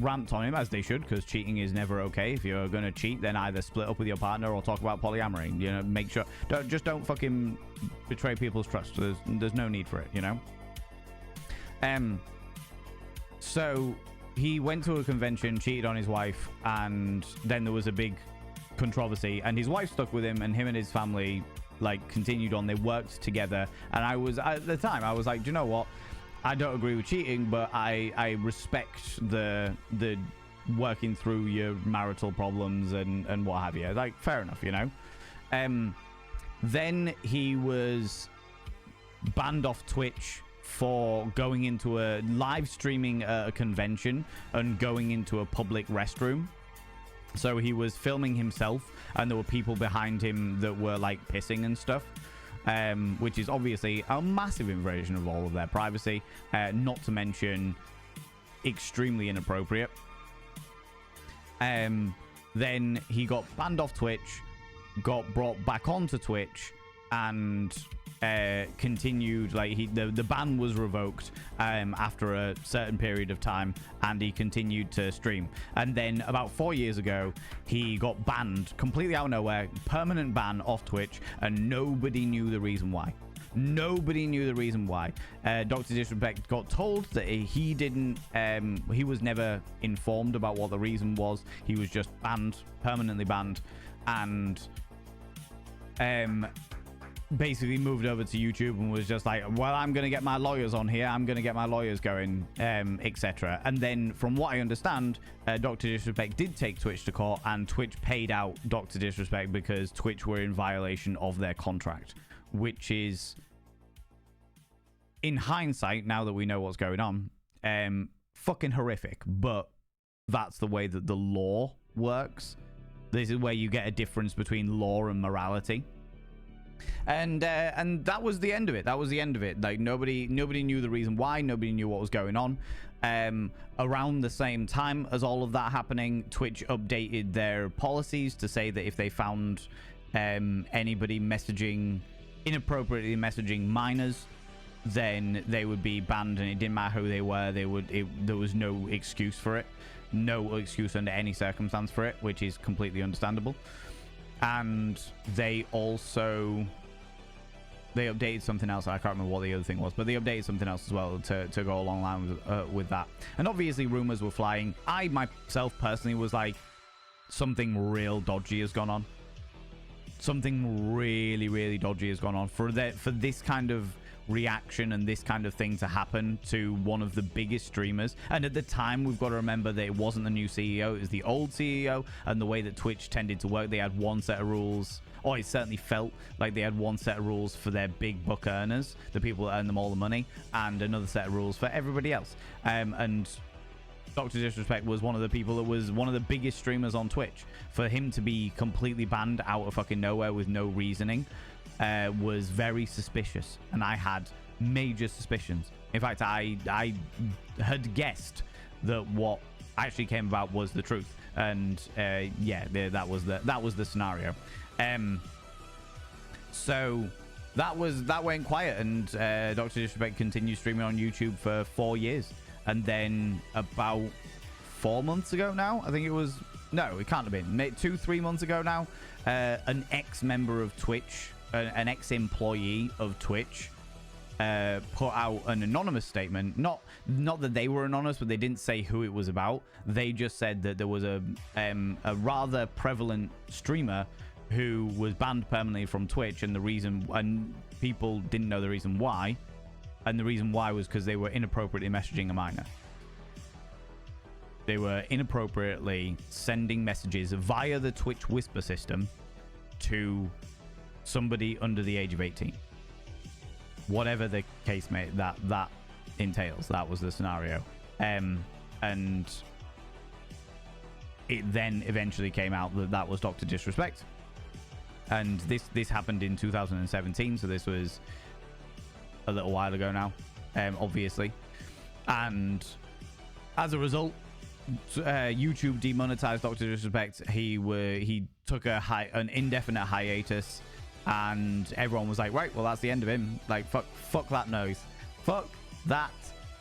ramped on him, as they should, because cheating is never okay. If you're going to cheat, then either split up with your partner or talk about polyamory. You know, make sure... Don't fucking betray people's trust. There's no need for it, you know? So he went to a convention, cheated on his wife, and then there was a big controversy, and his wife stuck with him, and him and his family... like continued on. They worked together, and I was at the time I was like, do you know what, I don't agree with cheating, but I respect the working through your marital problems and what have you. Like, fair enough, you know. Then he was banned off Twitch for going into a live streaming a convention and going into a public restroom. So he was filming himself, and there were people behind him that were like pissing and stuff, which is obviously a massive invasion of all of their privacy, not to mention extremely inappropriate. Then he got banned off Twitch, got brought back onto Twitch, and continued. Like the ban was revoked after a certain period of time, and he continued to stream. And then about 4 years ago, he got banned completely out of nowhere, permanent ban off Twitch, and nobody knew the reason why. Nobody knew the reason why. Dr. Disrespect got told that he didn't, he was never informed about what the reason was. He was just banned, permanently banned, and basically moved over to YouTube and was just like, well, I'm going to get my lawyers on here. I'm going to get my lawyers going, etc. And then from what I understand, Dr. Disrespect did take Twitch to court, and Twitch paid out Dr. Disrespect because Twitch were in violation of their contract, which is, in hindsight, now that we know what's going on, fucking horrific. But that's the way that the law works. This is where you get a difference between law and morality. And that was the end of it. That was the end of it. Like nobody knew the reason why. Nobody knew what was going on. Around the same time as all of that happening, Twitch updated their policies to say that if they found anybody inappropriately messaging minors, then they would be banned, and it didn't matter who they were. There was no excuse for it. No excuse under any circumstance for it, which is completely understandable. And they updated something else. I can't remember what the other thing was, but they updated something else as well to go along line with that. And obviously rumors were flying. I myself personally was like, something real dodgy has gone on. Something really, really dodgy has gone on for this kind of reaction and this kind of thing to happen to one of the biggest streamers. And at the time, we've got to remember that it wasn't the new CEO, it was the old CEO. And the way that Twitch tended to work, they had one set of rules, or it certainly felt like they had one set of rules for their big buck earners, the people that earn them all the money, and another set of rules for everybody else. And Dr. Disrespect was one of the people that was one of the biggest streamers on Twitch. For him to be completely banned out of fucking nowhere with no reasoning was very suspicious, and I had major suspicions. In fact, I had guessed that what actually came about was the truth, and yeah, that was the scenario. So that went quiet, and Dr. Disrespect continued streaming on YouTube for 4 years, and then about 4 months ago now, I think it was, no, it can't have been, 2-3 months ago now, an ex-member of Twitch, an ex-employee of Twitch, put out an anonymous statement. Not that they were anonymous, but they didn't say who it was about. They just said that there was a rather prevalent streamer who was banned permanently from Twitch, and people didn't know the reason why, and the reason why was because they were inappropriately messaging a minor. They were inappropriately sending messages via the Twitch whisper system to somebody under the age of 18. Whatever the case may that entails, that was the scenario. And it then eventually came out that was Dr. Disrespect. And this happened in 2017, so this was a little while ago now, obviously. And as a result, YouTube demonetized Dr. Disrespect. He took an indefinite hiatus, and everyone was like, right, well, that's the end of him. Like, fuck that noise. Fuck that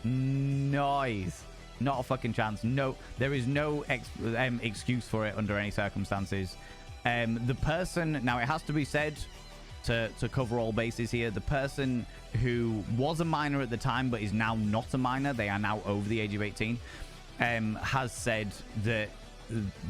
noise. Not a fucking chance. No, there is no excuse for it under any circumstances. The person, now it has to be said, to cover all bases here, the person who was a minor at the time but is now not a minor, they are now over the age of 18, has said that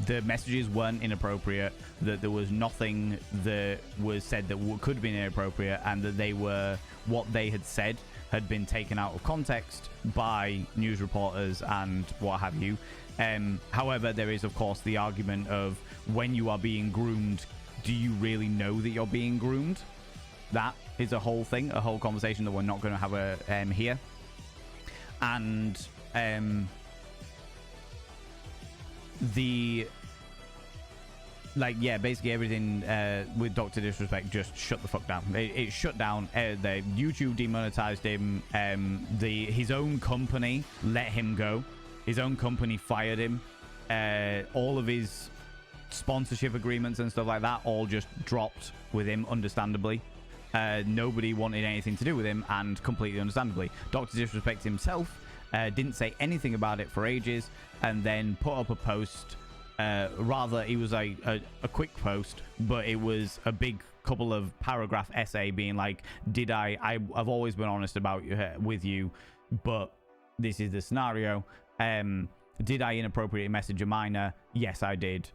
the messages weren't inappropriate, that there was nothing that was said that could have been inappropriate, and that what they had said had been taken out of context by news reporters and what have you. However, there is, of course, the argument of when you are being groomed, do you really know that you're being groomed? That is a whole thing, a whole conversation that we're not going to have here. And basically everything with Dr. Disrespect just shut the fuck down. It shut down. The YouTube demonetized him. His own company let him go. His own company fired him. All of his sponsorship agreements and stuff like that all just dropped with him, understandably. Nobody wanted anything to do with him, and completely understandably. Dr. Disrespect himself didn't say anything about it for ages, and then put up a post. Rather, it was a quick post, but it was a big couple of paragraph essay being like, I've always been honest about with you, but this is the scenario. Did I inappropriately message a minor? Yes, I did.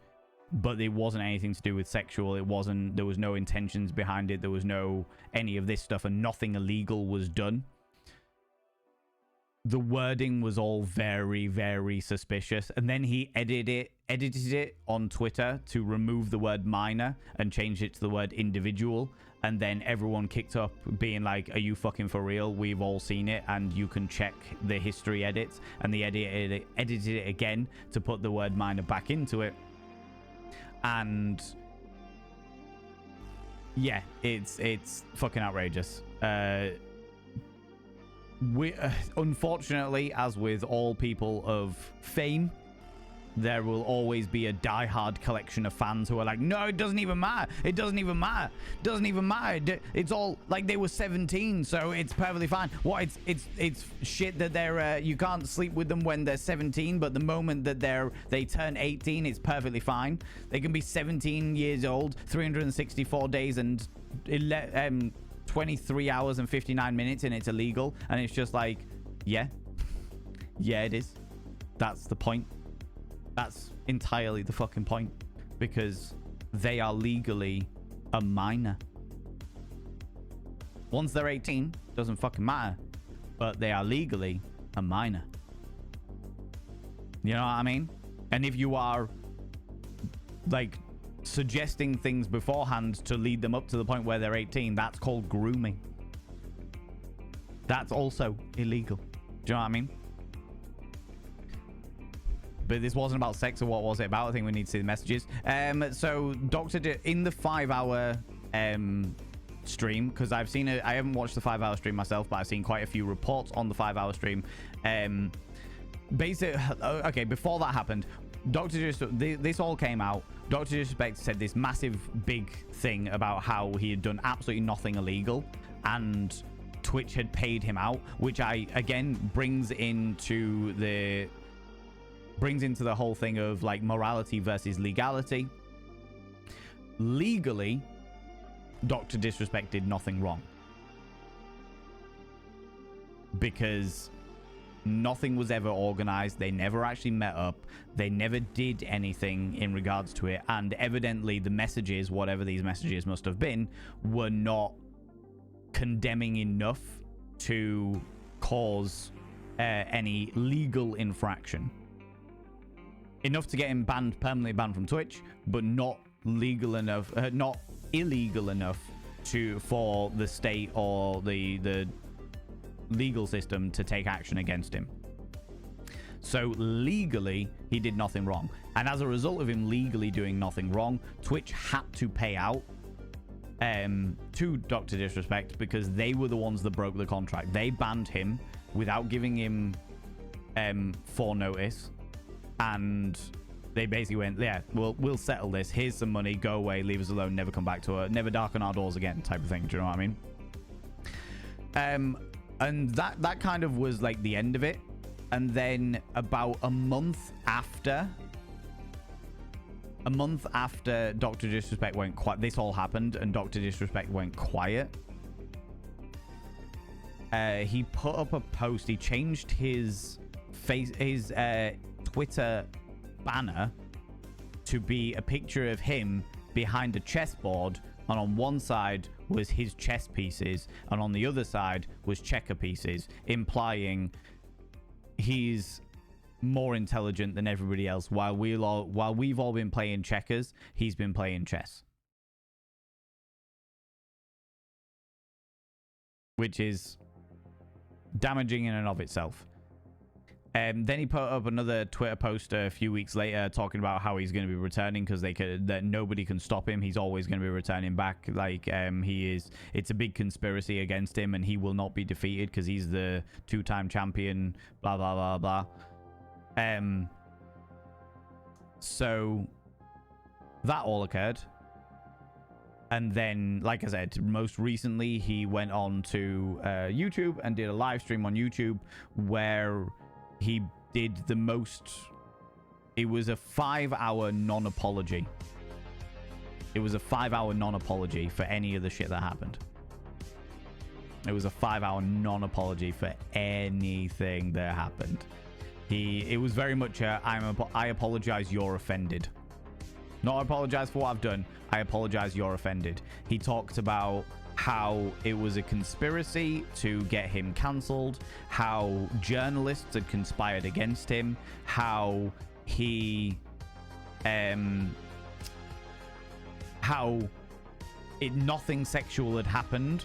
But it wasn't anything to do with sexual. There was no intentions behind it. There was no any of this stuff, and nothing illegal was done. The wording was all very, very suspicious. And then he edited it on Twitter to remove the word minor and change it to the word individual. And then everyone kicked up being like, are you fucking for real? We've all seen it, and you can check the history edits. And they edited it again to put the word minor back into it. And yeah, it's fucking outrageous. Unfortunately, as with all people of fame, there will always be a diehard collection of fans who are like, no, it doesn't even matter. It doesn't even matter. Doesn't even matter. It's all like they were 17, so it's perfectly fine. What? It's shit that they're you can't sleep with them when they're 17, but the moment that they turn 18, it's perfectly fine. They can be 17 years old, 364 days and 23 hours and 59 minutes, and it's illegal. And it's just like, yeah, it is. That's the point. That's entirely the fucking point, because they are legally a minor. Once they're 18, doesn't fucking matter, but they are legally a minor. You know what I mean? And if you are like suggesting things beforehand to lead them up to the point where they're 18, that's called grooming. That's also illegal. Do you know what I mean? But this wasn't about sex, or what was it about? I think we need to see the messages. So in the 5-hour stream, because I've seen it, I haven't watched the 5-hour stream myself, but I've seen quite a few reports on the 5-hour stream. Okay, before that happened, this all came out. Dr. Disrespect said this massive big thing about how he had done absolutely nothing illegal, and Twitch had paid him out, which again brings into the whole thing of like morality versus legality. Legally, Dr. Disrespect did nothing wrong, because nothing was ever organized. They never actually met up. They never did anything in regards to it. And evidently the messages, whatever these messages must have been, were not condemning enough to cause any legal infraction. Enough to get him permanently banned from Twitch, but not legal enough, not illegal enough for the state or the legal system to take action against him. So legally, he did nothing wrong. And as a result of him legally doing nothing wrong, Twitch had to pay out to Dr. Disrespect, because they were the ones that broke the contract. They banned him without giving him foreknotice. And they basically went, yeah, we'll settle this. Here's some money. Go away. Leave us alone. Never come back to her. Never darken our doors again, type of thing. Do you know what I mean? And that kind of was like the end of it. And then about a month after Dr. Disrespect went quiet, this all happened, and Dr. Disrespect went quiet. He put up a post. He changed his Twitter banner to be a picture of him behind a chessboard, and on one side was his chess pieces, and on the other side was checker pieces, implying he's more intelligent than everybody else. While we've all been playing checkers, he's been playing chess. which is damaging in and of itself. Then he put up another Twitter post a few weeks later talking about how he's going to be returning because that nobody can stop him. He's always going to be returning back. Like it's a big conspiracy against him, and he will not be defeated because he's the 2-time champion. Blah blah blah blah. So that all occurred. And then, like I said, most recently, he went on to YouTube and did a live stream on YouTube where he did the most... It was a 5-hour non-apology. It was a 5-hour non-apology for any of the shit that happened. It was a 5-hour non-apology for anything that happened. It was very much I apologize, you're offended. Not apologize for what I've done. I apologize, you're offended. He talked about how it was a conspiracy to get him cancelled, how journalists had conspired against him, how nothing sexual had happened,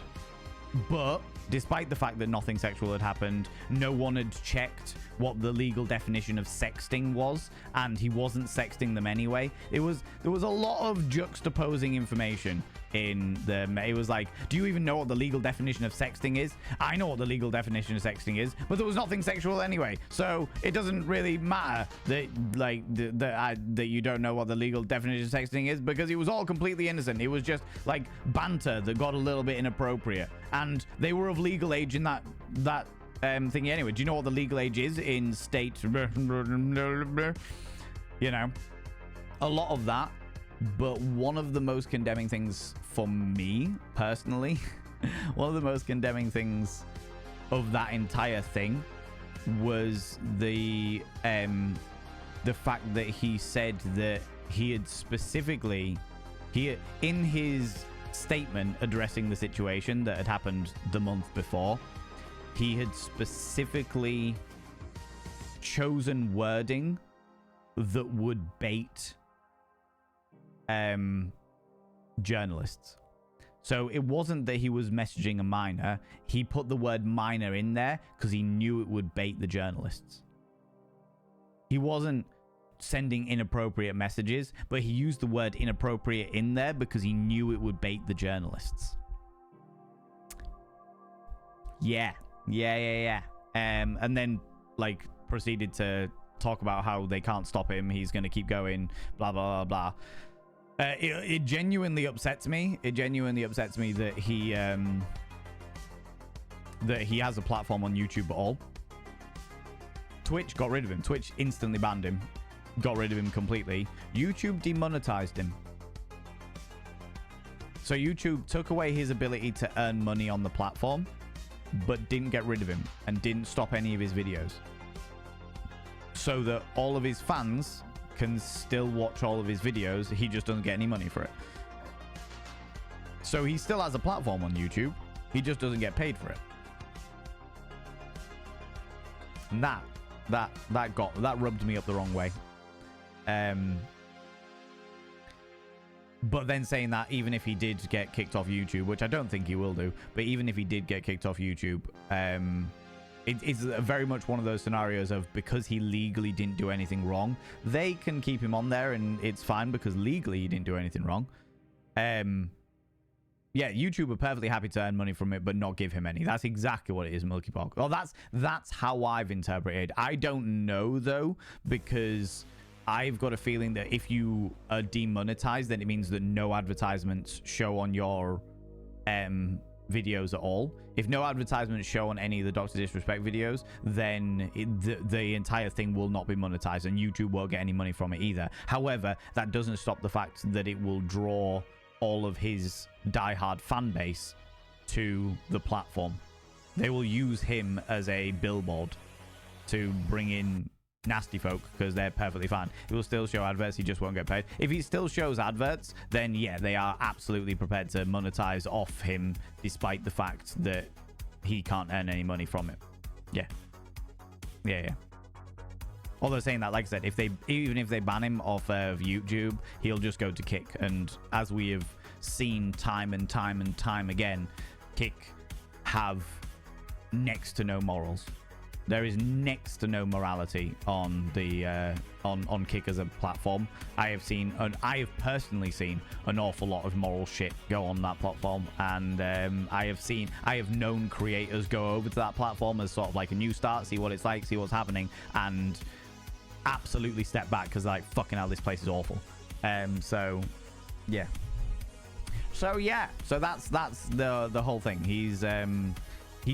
but despite the fact that nothing sexual had happened, no one had checked what the legal definition of sexting was, and he wasn't sexting them anyway. There was a lot of juxtaposing information in the... It was like, do you even know what the legal definition of sexting is? I know what the legal definition of sexting is, but there was nothing sexual anyway, so it doesn't really matter that you don't know what the legal definition of sexting is, because it was all completely innocent. It was just like banter that got a little bit inappropriate, and they were of legal age in that thingy anyway. Do you know what the legal age is in state? You know, a lot of that. But one of the most condemning things for me personally, one of the most condemning things of that entire thing was the fact that he said that he had specifically, in his statement addressing the situation that had happened the month before, he had specifically chosen wording that would bait journalists. So it wasn't that he was messaging a minor. He put the word minor in there because he knew it would bait the journalists. He wasn't sending inappropriate messages, but he used the word inappropriate in there because he knew it would bait the journalists. Yeah. And then like proceeded to talk about how they can't stop him. He's going to keep going, blah, blah, blah, blah. It genuinely upsets me. It genuinely upsets me that he has a platform on YouTube at all. Twitch got rid of him. Twitch instantly banned him. Got rid of him completely. YouTube demonetized him. So YouTube took away his ability to earn money on the platform, but didn't get rid of him and didn't stop any of his videos. So that all of his fans can still watch all of his videos. He just doesn't get any money for it. So he still has a platform on YouTube. He just doesn't get paid for it. And that rubbed me up the wrong way. But then saying that even if he did get kicked off YouTube, which I don't think he will do, but even if he did get kicked off YouTube, it's very much one of those scenarios of, because he legally didn't do anything wrong, they can keep him on there and it's fine because legally he didn't do anything wrong. Yeah, YouTube are perfectly happy to earn money from it, but not give him any. That's exactly what it is, Milky Pog. Well, that's how I've interpreted. I don't know though, because I've got a feeling that if you are demonetized, then it means that no advertisements show on your videos at all. If no advertisements show on any of the Dr. Disrespect videos, then the entire thing will not be monetized and YouTube won't get any money from it either. However, that doesn't stop the fact that it will draw all of his diehard fan base to the platform. They will use him as a billboard to bring in nasty folk because they're perfectly fine. He will still show adverts, he just won't get paid. If he still shows adverts, then yeah, they are absolutely prepared to monetize off him despite the fact that he can't earn any money from it. Yeah. Although saying that, like I said, even if they ban him off of YouTube, he'll just go to Kick, and as we have seen time and time and time again, Kick have next to no morals. There is next to no morality on the on Kick as a platform. I have personally seen an awful lot of moral shit go on that platform, and I have known creators go over to that platform as sort of like a new start, see what it's like, see what's happening, and absolutely step back because like, fucking hell, this place is awful. So yeah. So that's the whole thing. He's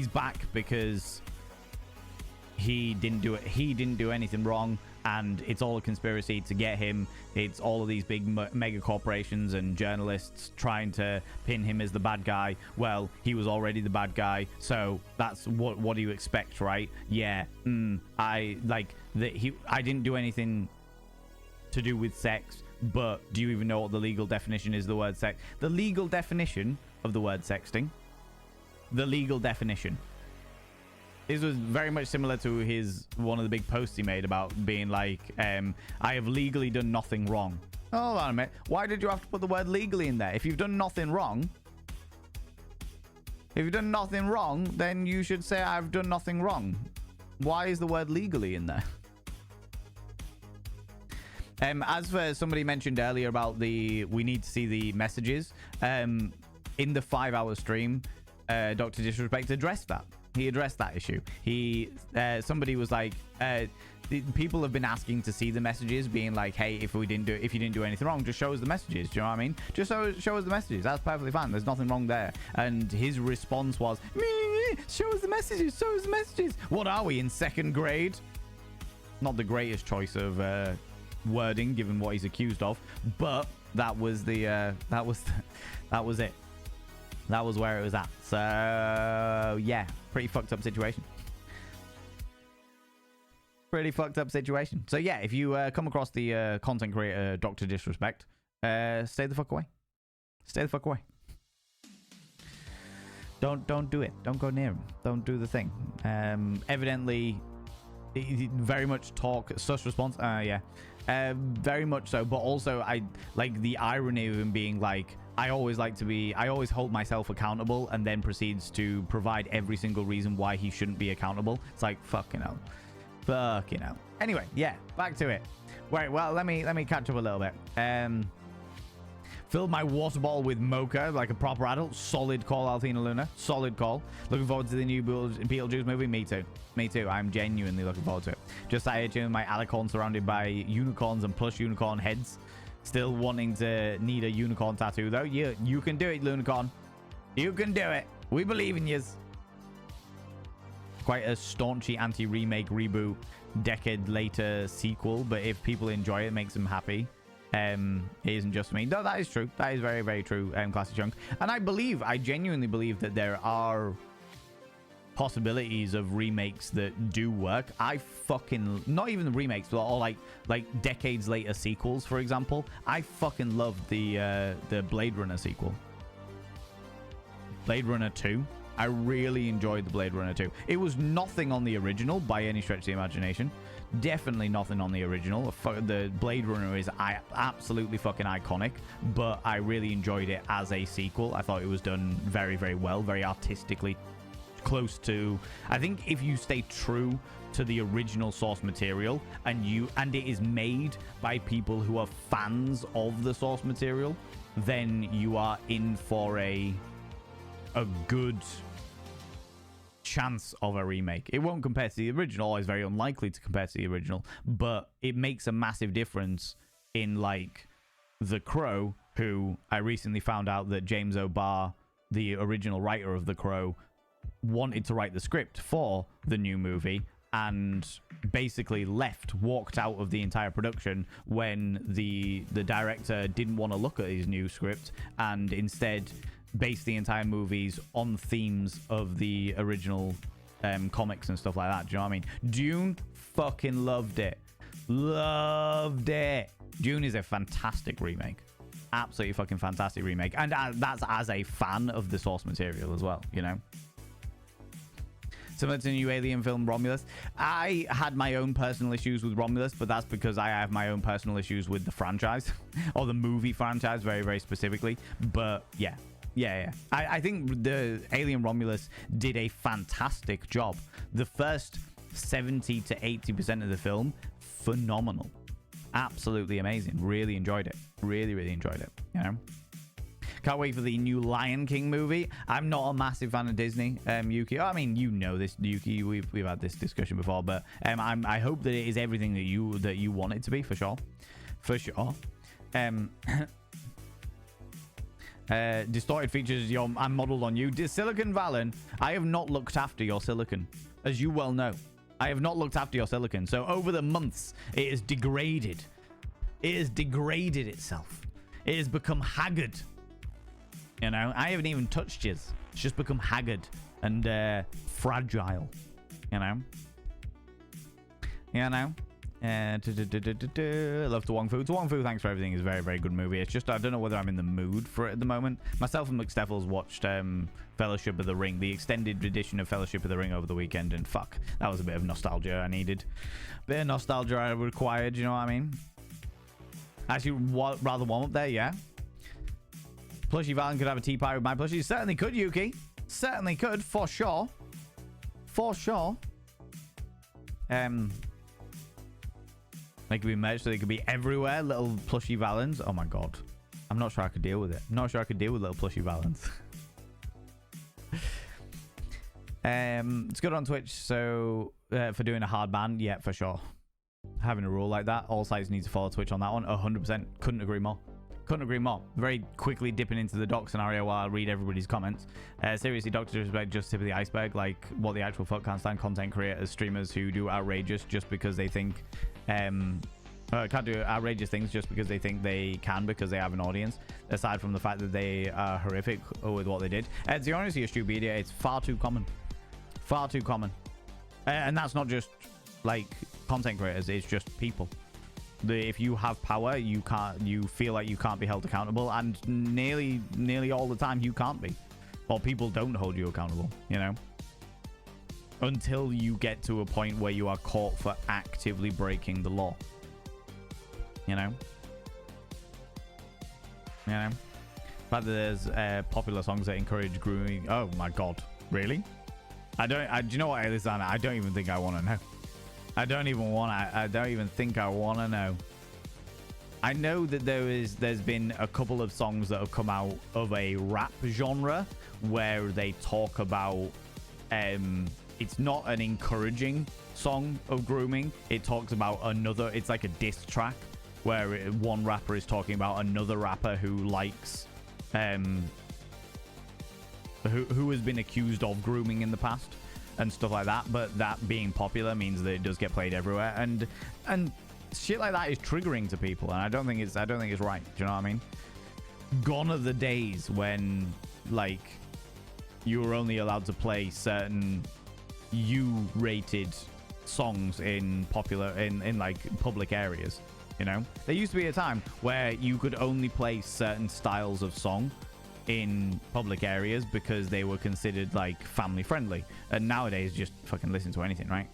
back because he didn't do anything wrong, and it's all a conspiracy to get him. It's all of these big mega corporations and journalists trying to pin him as the bad guy. Well, he was already the bad guy, so that's what do you expect, right? Yeah. I didn't do anything to do with sex, but do you even know what the legal definition is of the word sex? The legal definition of the word sexting. The legal definition. This was very much similar to one of the big posts he made about being like, I have legally done nothing wrong. Hold on a minute. Why did you have to put the word legally in there? If you've done nothing wrong, then you should say I've done nothing wrong. Why is the word legally in there? As for somebody mentioned earlier about we need to see the messages, in the 5-hour stream, Dr. Disrespect addressed that. He addressed that issue. Somebody was like, people have been asking to see the messages, being like, hey, if you didn't do anything wrong, just show us the messages. Do you know what I mean? Just show us the messages. That's perfectly fine. There's nothing wrong there. And his response was, show us the messages. Show us the messages. What are we, in 2nd grade? Not the greatest choice of wording given what he's accused of, but that was it. That was where it was at. So yeah, pretty fucked up situation. So yeah, if you come across the content creator Dr. Disrespect, stay the fuck away. Don't do it. Don't go near him. Don't do the thing. Evidently, he very much sus response. Yeah. Very much so, but also I like the irony of him being like, I always hold myself accountable, and then proceeds to provide every single reason why he shouldn't be accountable. It's like, fucking hell. Anyway, yeah, back to it. Right, well, let me catch up a little bit. Filled my water bottle with mocha like a proper adult. Solid call, Althena Luna. Solid call. Looking forward to the new Beetlejuice movie. Me too. I'm genuinely looking forward to it. Just sat here chilling my alicorn surrounded by unicorns and plush unicorn heads. Still wanting to need a unicorn tattoo though. You can do it, Lunicorn. You can do it. We believe in yous. Quite a staunchy anti-remake reboot, decade later sequel, but if people enjoy it, it makes them happy. It isn't just me. No, that is true. That is very, very true, Classic Chunk. And I genuinely believe that there are possibilities of remakes that do work. I fucking, not even the remakes, but all like decades later sequels, for example. I fucking love the Blade Runner sequel. Blade Runner 2. I really enjoyed the Blade Runner 2. It was nothing on the original by any stretch of the imagination. Definitely nothing on the original. The Blade Runner is absolutely fucking iconic, but I really enjoyed it as a sequel. I thought it was done very, very well, very artistically close to, I think if you stay true to the original source material and it is made by people who are fans of the source material, then you are in for a good chance of a remake. It won't compare to the original, it's very unlikely to compare to the original, but it makes a massive difference in like The Crow, who I recently found out that James O'Barr, the original writer of The Crow, wanted to write the script for the new movie and basically walked out of the entire production when the director didn't want to look at his new script and instead based the entire movies on themes of the original comics and stuff like that. Do you know what I mean? Dune, fucking loved it. Dune is a fantastic remake. Absolutely fucking fantastic remake. And that's as a fan of the source material as well, you know? Similar to the new Alien film Romulus. I had my own personal issues with Romulus, but that's because I have my own personal issues with the franchise or the movie franchise very, very specifically. But yeah, Yeah. I think the Alien Romulus did a fantastic job. The first 70 to 80% of the film, phenomenal. Absolutely amazing. Really enjoyed it. Really enjoyed it. You know? Can't wait for the new Lion King movie. I'm not a massive fan of Disney, Yuki. I mean, you know this, Yuki. We've had this discussion before, but I hope that it is everything that you want it to be, for sure. For sure. Distorted features, I'm modeled on you. Silicon Valen, I have not looked after your silicon, as you well know. I have not looked after your silicon. So over the months, it has degraded. It has degraded itself. It has become haggard. You know, I haven't even touched yours. It's just become haggard and fragile. You know. Love To Wong Fu. To Wong Fu, thanks for everything. It's a very good movie. It's just I don't know whether I'm in the mood for it at the moment. Myself and McSteffels watched Fellowship of the Ring, the extended edition of Fellowship of the Ring over the weekend, and fuck, that was a bit of nostalgia I needed. Bit of nostalgia I required, you know what I mean? Actually, rather warm up there, yeah. Plushie Valen could have a tea pie with my plushie. Certainly could, Yuki. Certainly could, for sure. For sure. They could be merged so they could be everywhere. Little plushie Valens. Oh my god. I'm not sure I could deal with it. I'm not sure I could deal with little plushie Valens. It's good on Twitch, so for doing a hard ban, yeah, for sure. Having a rule like that, all sites need to follow Twitch on that one. 100%. Couldn't agree more. Couldn't agree more. Very quickly dipping into the doc scenario while I read everybody's comments. Seriously, Dr. Disrespect, just tip of the iceberg. Like, what the actual fuck? Can't stand content creators, streamers who do outrageous just because they think can't do outrageous things just because they think they can because they have an audience, aside from the fact that they are horrific with what they did. To be honest, your stupidity, it's far too common. Far too common. And that's not just like content creators, it's just people. If you have power, you feel like you can't be held accountable, and nearly all the time you can't be, or people don't hold you accountable, you know, until you get to a point where you are caught for actively breaking the law, you know. The fact that there's popular songs that encourage grooming. Oh my god, really? Do you know what, Elisana? I don't even think I want to know. I don't even think I want to know. I know that there's been a couple of songs that have come out of a rap genre where they talk about it's not an encouraging song of grooming. It talks about another, it's like a diss track where one rapper is talking about another rapper who likes who has been accused of grooming in the past and stuff like that, but that being popular means that it does get played everywhere, and shit like that is triggering to people, and I don't think it's right. Do you know what I mean? Gone are the days when like you were only allowed to play certain U-rated songs in like public areas. You know, there used to be a time where you could only play certain styles of song in public areas because they were considered like family friendly, and nowadays just fucking listen to anything, right?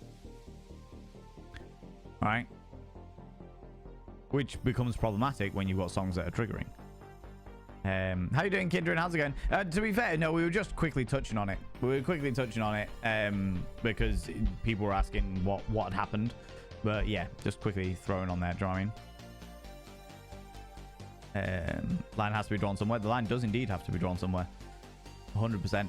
Which becomes problematic when you've got songs that are triggering. How you doing, Kindred? How's it going? To be fair, no, we were just quickly touching on it. Because people were asking what had happened, but yeah, just quickly throwing on there. Do you know what I mean? Line has to be drawn somewhere. The line does indeed have to be drawn somewhere. 100%.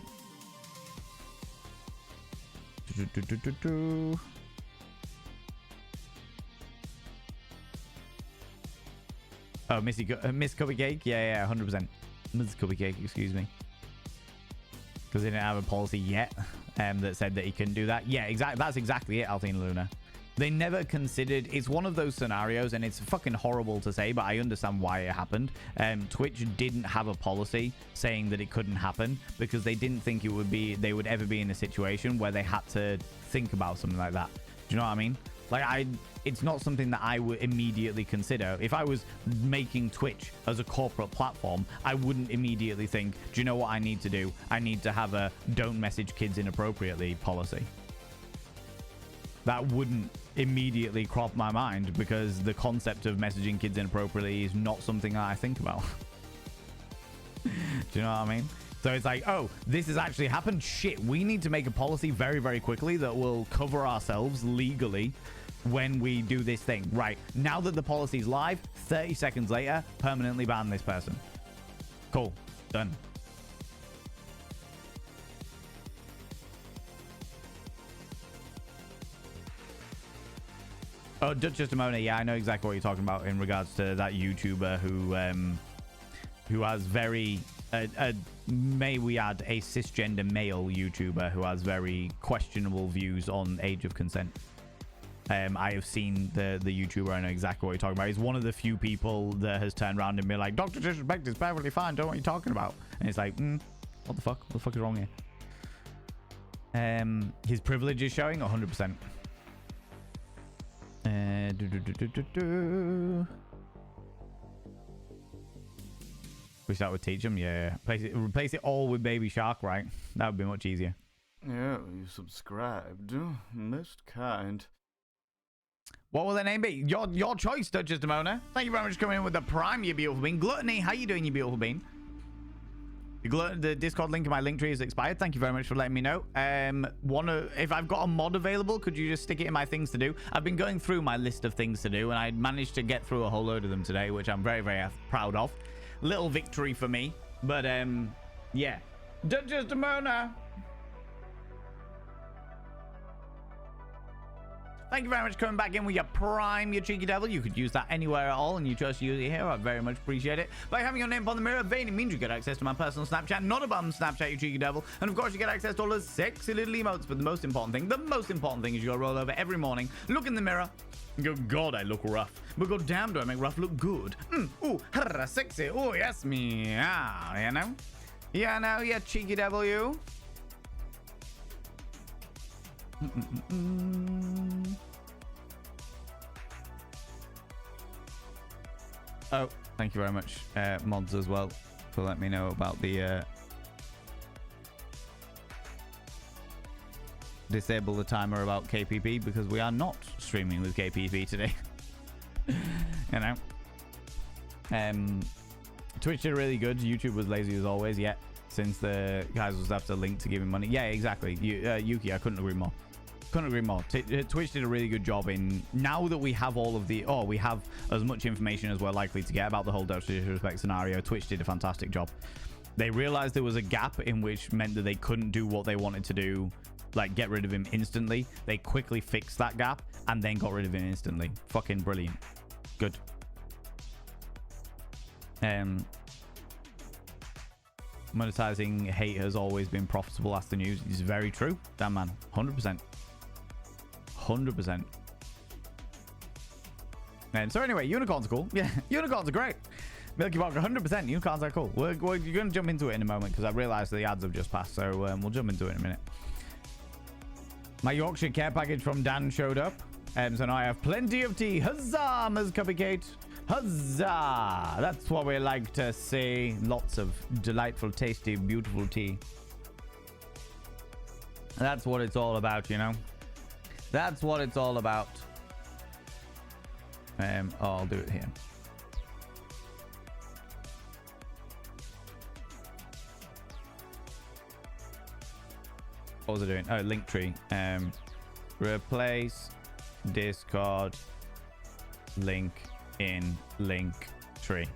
Oh, Miss Cupcake? Yeah, 100%. Miss Cupcake, excuse me. Because they didn't have a policy yet that said that he couldn't do that. Yeah, exactly. That's exactly it, Althina Luna. They never considered. It's one of those scenarios, and it's fucking horrible to say, but I understand why it happened. Twitch didn't have a policy saying that it couldn't happen because they didn't think they would ever be in a situation where they had to think about something like that. Do you know what I mean? Like, it's not something that I would immediately consider. If I was making Twitch as a corporate platform, I wouldn't immediately think, do you know what I need to do? I need to have a don't message kids inappropriately policy. That wouldn't immediately crop my mind because the concept of messaging kids inappropriately is not something that I think about. Do you know what I mean? So it's like, oh, this has actually happened. Shit, we need to make a policy very, very quickly that will cover ourselves legally when we do this thing. Right, now that the policy's live, 30 seconds later, permanently ban this person. Cool, done. Oh, Dutch Justimona, yeah, I know exactly what you're talking about in regards to that YouTuber who has very, may we add, a cisgender male YouTuber who has very questionable views on age of consent. I have seen the YouTuber. I know exactly what you're talking about. He's one of the few people that has turned around and been like, Dr. Disrespect is perfectly fine. Don't know what you're talking about. And it's like, what the fuck? What the fuck is wrong here? His privilege is showing 100%. We start with teach him, yeah. Replace it all with Baby Shark, right? That would be much easier. Yeah, you subscribed. Most kind. What will the name be? Your choice, Dutch Justimona. Thank you very much for coming in with the prime, you beautiful bean. Gluttony, how you doing, you beautiful bean? The Discord link in my link tree is expired. Thank you very much for letting me know. If I've got a mod available, could you just stick it in my things to do? I've been going through my list of things to do, and I managed to get through a whole load of them today, which I'm very, very proud of. Little victory for me, but yeah. Dutch Justimona. Thank you very much for coming back in with your prime, you cheeky devil. You could use that anywhere at all, and you just use it here. I very much appreciate it. By having your name upon the mirror, Vane, it means you get access to my personal Snapchat, not a bum Snapchat, you cheeky devil. And of course, you get access to all those sexy little emotes. But the most important thing is you go roll over every morning, look in the mirror, and go, God, I look rough. But go, damn, do I make rough look good? Ooh, sexy. Oh, yes, me. Ah, you know? Yeah, now, you cheeky devil, you. Oh, thank you very much, mods, as well, for letting me know about the disable the timer about KPP, because we are not streaming with KPP today. You know, Twitch did really good. YouTube was lazy as always, yet since the guys was after link to give him money. Yeah, exactly. Yuki, I couldn't agree more. Twitch did a really good job in, now that we have all of the, we have as much information as we're likely to get about the whole Dutch Disrespect scenario. Twitch did a fantastic job. They realized there was a gap in which meant that they couldn't do what they wanted to do, like get rid of him instantly. They quickly fixed that gap and then got rid of him instantly. Fucking brilliant. Good. Monetizing hate has always been profitable. That's the news. It's very true. Damn, man. 100%. 100%. And so anyway, unicorns are cool. Yeah, unicorns are great. Milky Box, 100%. Unicorns are cool. You're going to jump into it in a moment because I realized the ads have just passed. So we'll jump into it in a minute. My Yorkshire care package from Dan showed up. So now I have plenty of tea. Huzzah, Ms. Cupcake. Huzzah. That's what we like to see. Lots of delightful, tasty, beautiful tea. That's what it's all about, you know. That's what it's all about. I'll do it here. What was I doing? Oh, link tree. Replace Discord link in link tree.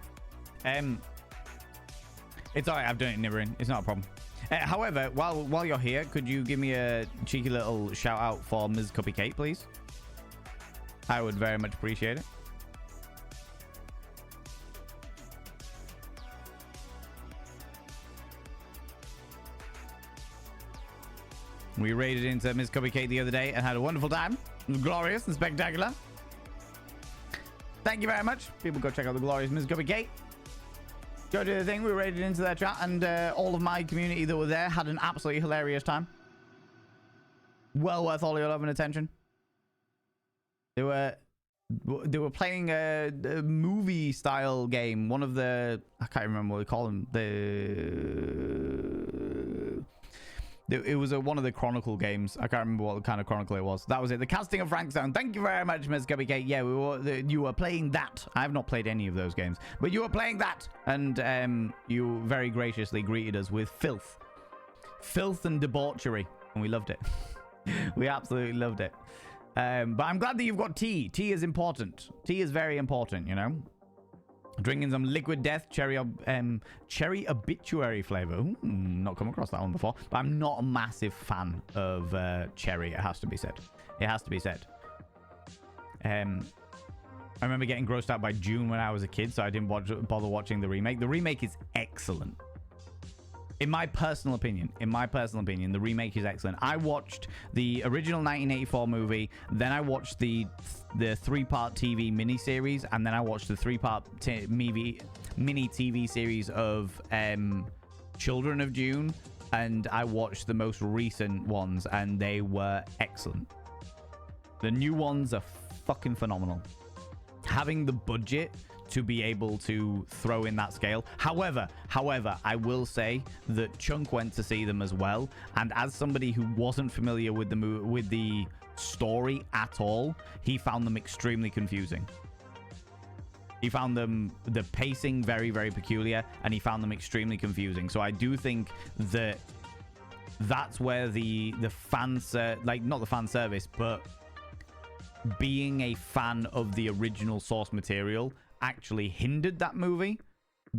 It's alright. I've done it in Nibirin. It's not a problem. However, while you're here, could you give me a cheeky little shout out for Ms. Cupcake, please? I would very much appreciate it. We raided into Ms. Cupcake the other day and had a wonderful time. It was glorious and spectacular. Thank you very much. People go check out the glorious Ms. Cupcake. Go do the thing. We raided into their chat, and all of my community that were there had an absolutely hilarious time. Well worth all your love and attention. They were playing a movie style game. One of the, I can't remember what we call them. It was one of the Chronicle games. I can't remember what kind of Chronicle it was. That was it. The casting of Frankstone. Thank you very much, Ms. Gubby K. Yeah, you were playing that. I have not played any of those games, but you were playing that, and you very graciously greeted us with filth and debauchery, and we loved it. We absolutely loved it. But I'm glad that you've got tea. Tea is important. Tea is very important, you know. Drinking some Liquid Death cherry obituary flavor. Ooh, not come across that one before. But I'm not a massive fan of cherry. It has to be said. It has to be said. I remember getting grossed out by June when I was a kid, so I didn't bother watching the remake. The remake is excellent. In my personal opinion, the remake is excellent. I watched the original 1984 movie, then I watched the 3-part TV miniseries, and then I watched the 3-part mini TV series of Children of Dune, and I watched the most recent ones, and they were excellent. The new ones are fucking phenomenal. Having the budget to be able to throw in that scale. However, I will say that Chunk went to see them as well, and as somebody who wasn't familiar with the story at all, he found them extremely confusing. He found the pacing very, very peculiar, and he found them extremely confusing. So I do think that that's where the fan not the fan service, but being a fan of the original source material actually hindered that movie,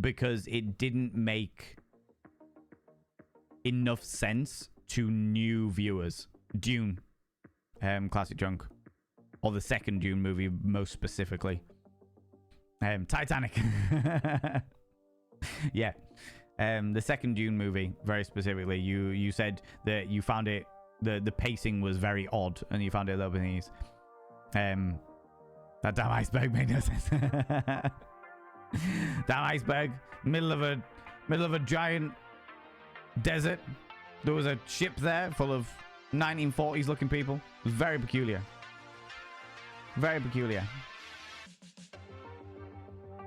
because it didn't make enough sense to new viewers. Dune, classic Chunk, or the second Dune movie most specifically. Titanic. Yeah. The second Dune movie very specifically. You said that you found it, the pacing was very odd, and you found it a little bit easy. That damn iceberg made no sense. Damn iceberg, middle of a giant desert. There was a ship there full of 1940s looking people. It was very peculiar. Very peculiar.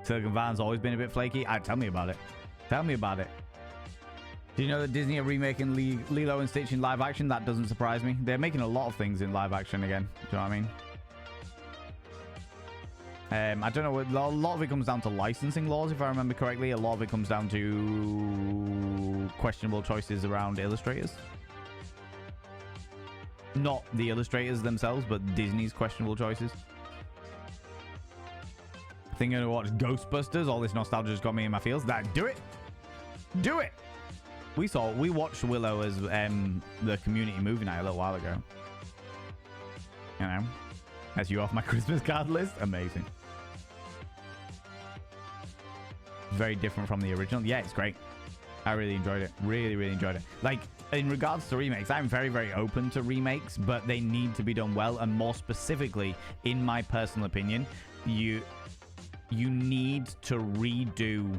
Silicon Valley's always been a bit flaky. Tell me about it. Tell me about it. Do you know that Disney are remaking Lilo and Stitch in live action? That doesn't surprise me. They're making a lot of things in live action again. Do you know what I mean? I don't know. A lot of it comes down to licensing laws, if I remember correctly. A lot of it comes down to questionable choices around illustrators. Not the illustrators themselves, but Disney's questionable choices. I think I'm going to watch Ghostbusters. All this nostalgia just got me in my feels. Do it. Do it. We watched Willow as the community movie night a little while ago. You know, that's you off my Christmas card list. Amazing. Very different from the original. Yeah, it's great. I really enjoyed it. Really, really enjoyed it. Like, in regards to remakes, I'm very, very open to remakes, but they need to be done well. And more specifically, in my personal opinion, you need to redo.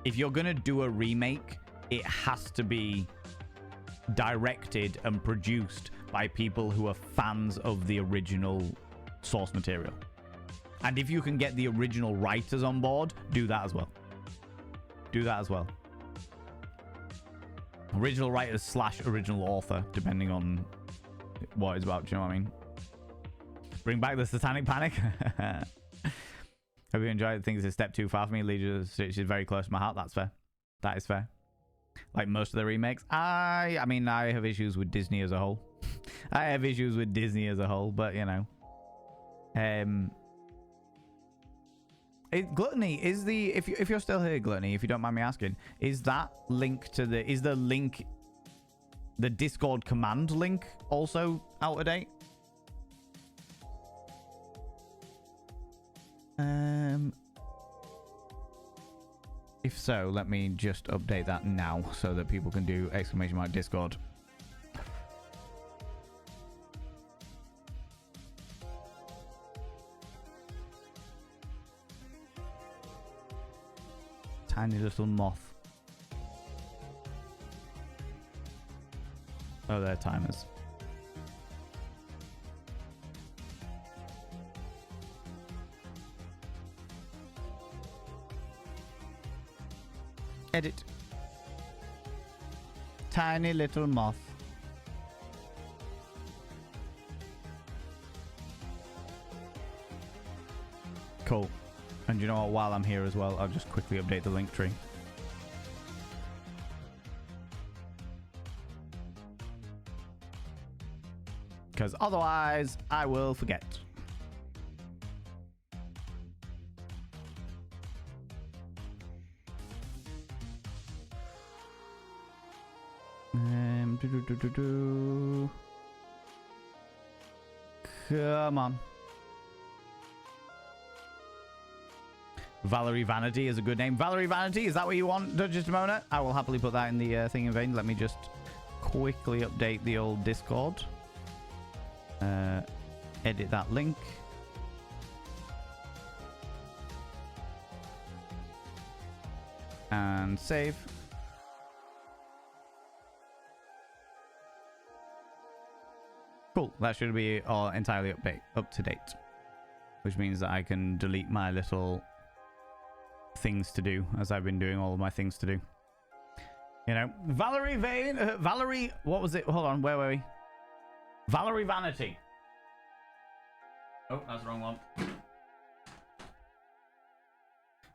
If you're going to do a remake, it has to be directed and produced by people who are fans of the original source material. And if you can get the original writers on board, do that as well. Do that as well. Original writers / original author, depending on what it's about. Do you know what I mean? Bring back the Satanic Panic. Hope you enjoyed. Things a step too far for me. Legion is very close to my heart. That's fair. That is fair. Like most of the remakes. I mean, I have issues with Disney as a whole. I have issues with Disney as a whole, but you know. Gluttony is the if you're still here, Gluttony, if you don't mind me asking, is that link to the Discord command link also out of date? If so, let me just update that now so that people can do ! Discord. Tiny little moth. Oh, they're timers. Edit. tiny little moth. Cool. And you know what? While I'm here as well, I'll just quickly update the link tree. Because otherwise, I will forget. Come on. Valerie Vanity is a good name. Valerie Vanity, is that what you want, Desdemona? I will happily put that in the thing in vain. Let me just quickly update the old Discord. Edit that link. And save. Cool. That should be all entirely up to date. Which means that I can delete my little things to do, as I've been doing all of my things to do. You know, Valerie Valerie, what was it? Hold on, where were we? Valerie Vanity. Oh, that's the wrong one.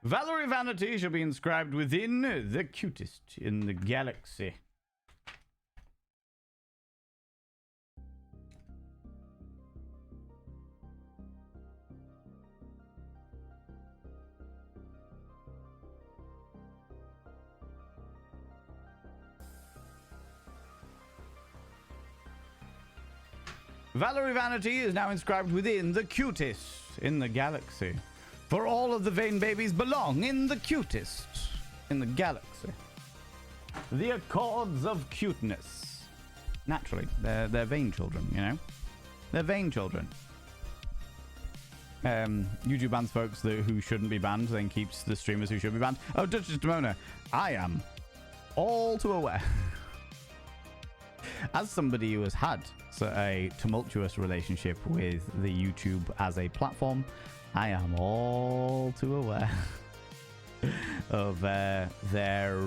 Valerie Vanity shall be inscribed within the cutest in the galaxy. Valerie Vanity is now inscribed within the cutest in the galaxy. For all of the Vane babies belong in the cutest in the galaxy. The Accords of Cuteness. Naturally, they're Vane children, you know? They're Vane children. YouTube bans folks who shouldn't be banned, then keeps the streamers who should be banned. Oh, Desdemona, I am all too aware. As somebody who has had a tumultuous relationship with the YouTube as a platform, I am all too aware of their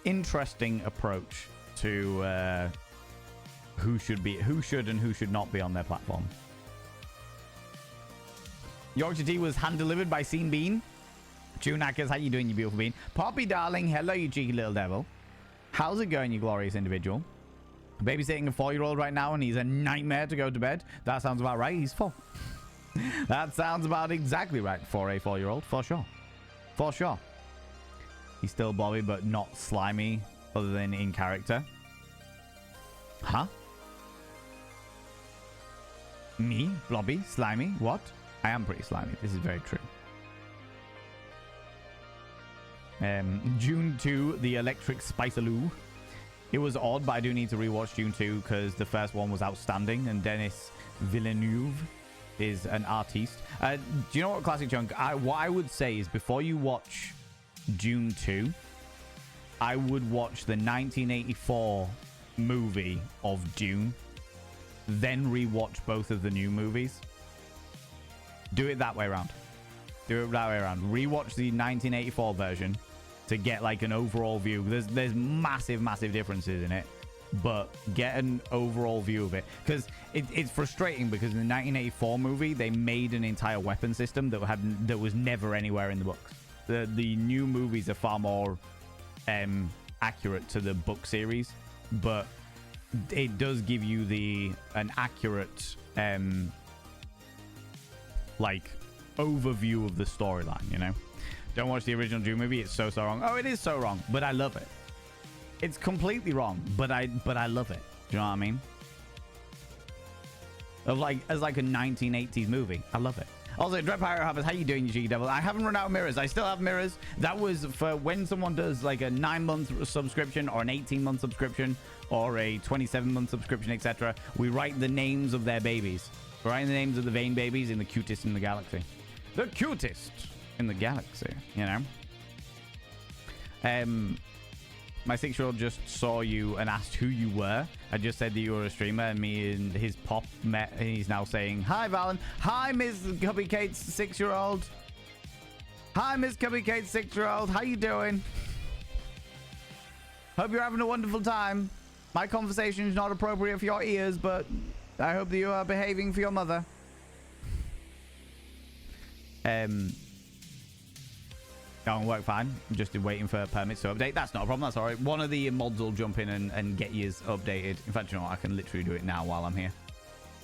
interesting approach to who should and who should not be on their platform. Yorkshire tea was hand delivered by Scene Bean. Tunackers, how you doing, you beautiful bean? Poppy darling, hello, you cheeky little devil. How's it going, you glorious individual? Babysitting a 4-year-old right now, and he's a nightmare to go to bed. That sounds about right. He's 4. That sounds about exactly right for a 4-year-old, for sure. For sure. He's still Bobby, but not slimy, other than in character. Huh? Me? Blobby? Slimy? What? I am pretty slimy. This is very true. June 2, the Electric Spitaloo. It was odd, but I do need to rewatch June 2 because the first one was outstanding, and Denis Villeneuve is an artiste. Do you know what, Classic Chunk? What I would say is before you watch June 2, I would watch the 1984 movie of Dune, then rewatch both of the new movies. Do it that way around. Do it that way around. Rewatch the 1984 version to get like an overall view. There's massive differences in it, but get an overall view of it, because it's frustrating because in the 1984 movie they made an entire weapon system that was never anywhere in the books. The new movies are far more accurate to the book series, but it does give you an accurate like overview of the storyline, you know. Don't watch the original Dune movie. It's so wrong. Oh, it is so wrong, but I love it. It's completely wrong, but I love it. Do you know what I mean? As like a 1980s movie. I love it. Also, Dread Pirate Harvest, how you doing, you cheeky devil? I haven't run out of mirrors. I still have mirrors. That was for when someone does like a 9-month subscription or an 18-month subscription or a 27-month subscription, etc. We write the names of their babies. We're writing the names of the Vane babies in the cutest in the galaxy. The cutest in the galaxy, you know. My 6-year-old just saw you and asked who you were. I just said that you were a streamer, and me and his pop met, and he's now saying, hi, Valen. Hi, Miss Cubby Kate's 6-year-old. Hi, Miss Cubby Kate's 6-year-old. How you doing? Hope you're having a wonderful time. My conversation is not appropriate for your ears, but I hope that you are behaving for your mother. Going work fine. I'm just waiting for permits to update. That's not a problem. That's all right. One of the mods will jump in and get yours updated. In fact, you know what? I can literally do it now while I'm here.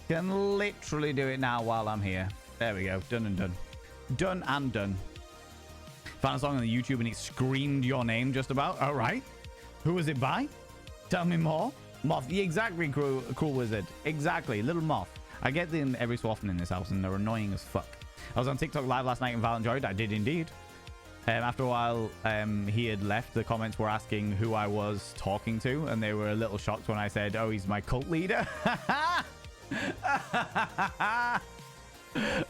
Can literally do it now while I'm here. There we go. Done and done. Done and done. Found a song on the YouTube and it screamed your name just about. All right. Who was it by? Tell me more. Moth. Yeah, exactly, cool wizard. Exactly. Little moth. I get them every so often in this house and they're annoying as fuck. I was on TikTok live last night and Val enjoyed. I did indeed. After a while, he had left. The comments were asking who I was talking to, and they were a little shocked when I said, "Oh, he's my cult leader."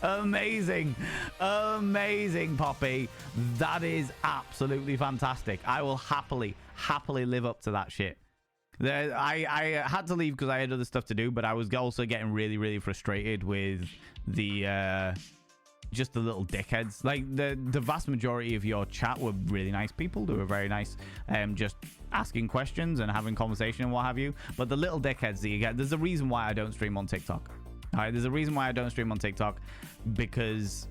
Amazing, amazing, Poppy. That is absolutely fantastic. I will happily live up to that shit. I had to leave because I had other stuff to do, but I was also getting really frustrated with the just the little dickheads. Like the vast majority of your chat were really nice people. They were very nice, just asking questions and having conversation and what have you. But the little dickheads that you get, there's a reason why I don't stream on TikTok. All right, there's a reason why I don't stream on TikTok, because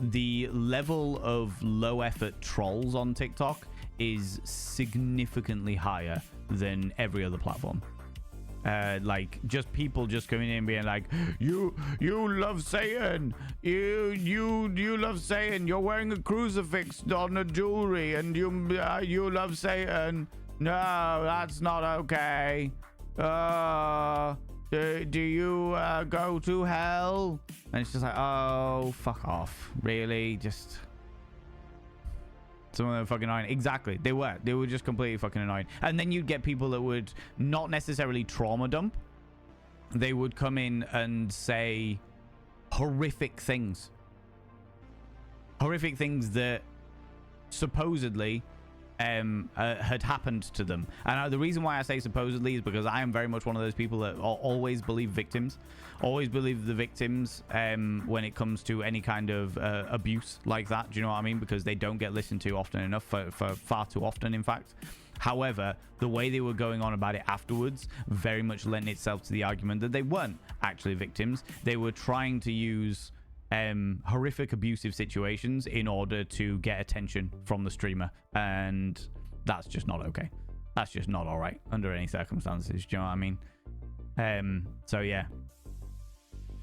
the level of low effort trolls on TikTok is significantly higher than every other platform. Like just people just coming in and being like, you love Satan, you love Satan, you're wearing a crucifix on the jewelry, and you love Satan. No, that's not okay. Do you go to hell? And it's just like, oh, fuck off. Really? Just some of them fucking annoying. Exactly. They were just completely fucking annoying. And then you'd get people that would not necessarily trauma dump. They would come in and say horrific things. Horrific things that supposedly had happened to them. And the reason why I say supposedly is because I am very much one of those people that always believe victims, always believe the victims when it comes to any kind of abuse like that. Do you know what I mean? Because they don't get listened to often enough, for far too often, in fact. However, the way they were going on about it afterwards very much lent itself to the argument that they weren't actually victims. They were trying to use horrific abusive situations in order to get attention from the streamer, and that's just not okay. That's just not all right under any circumstances. Do you know what I mean? So yeah,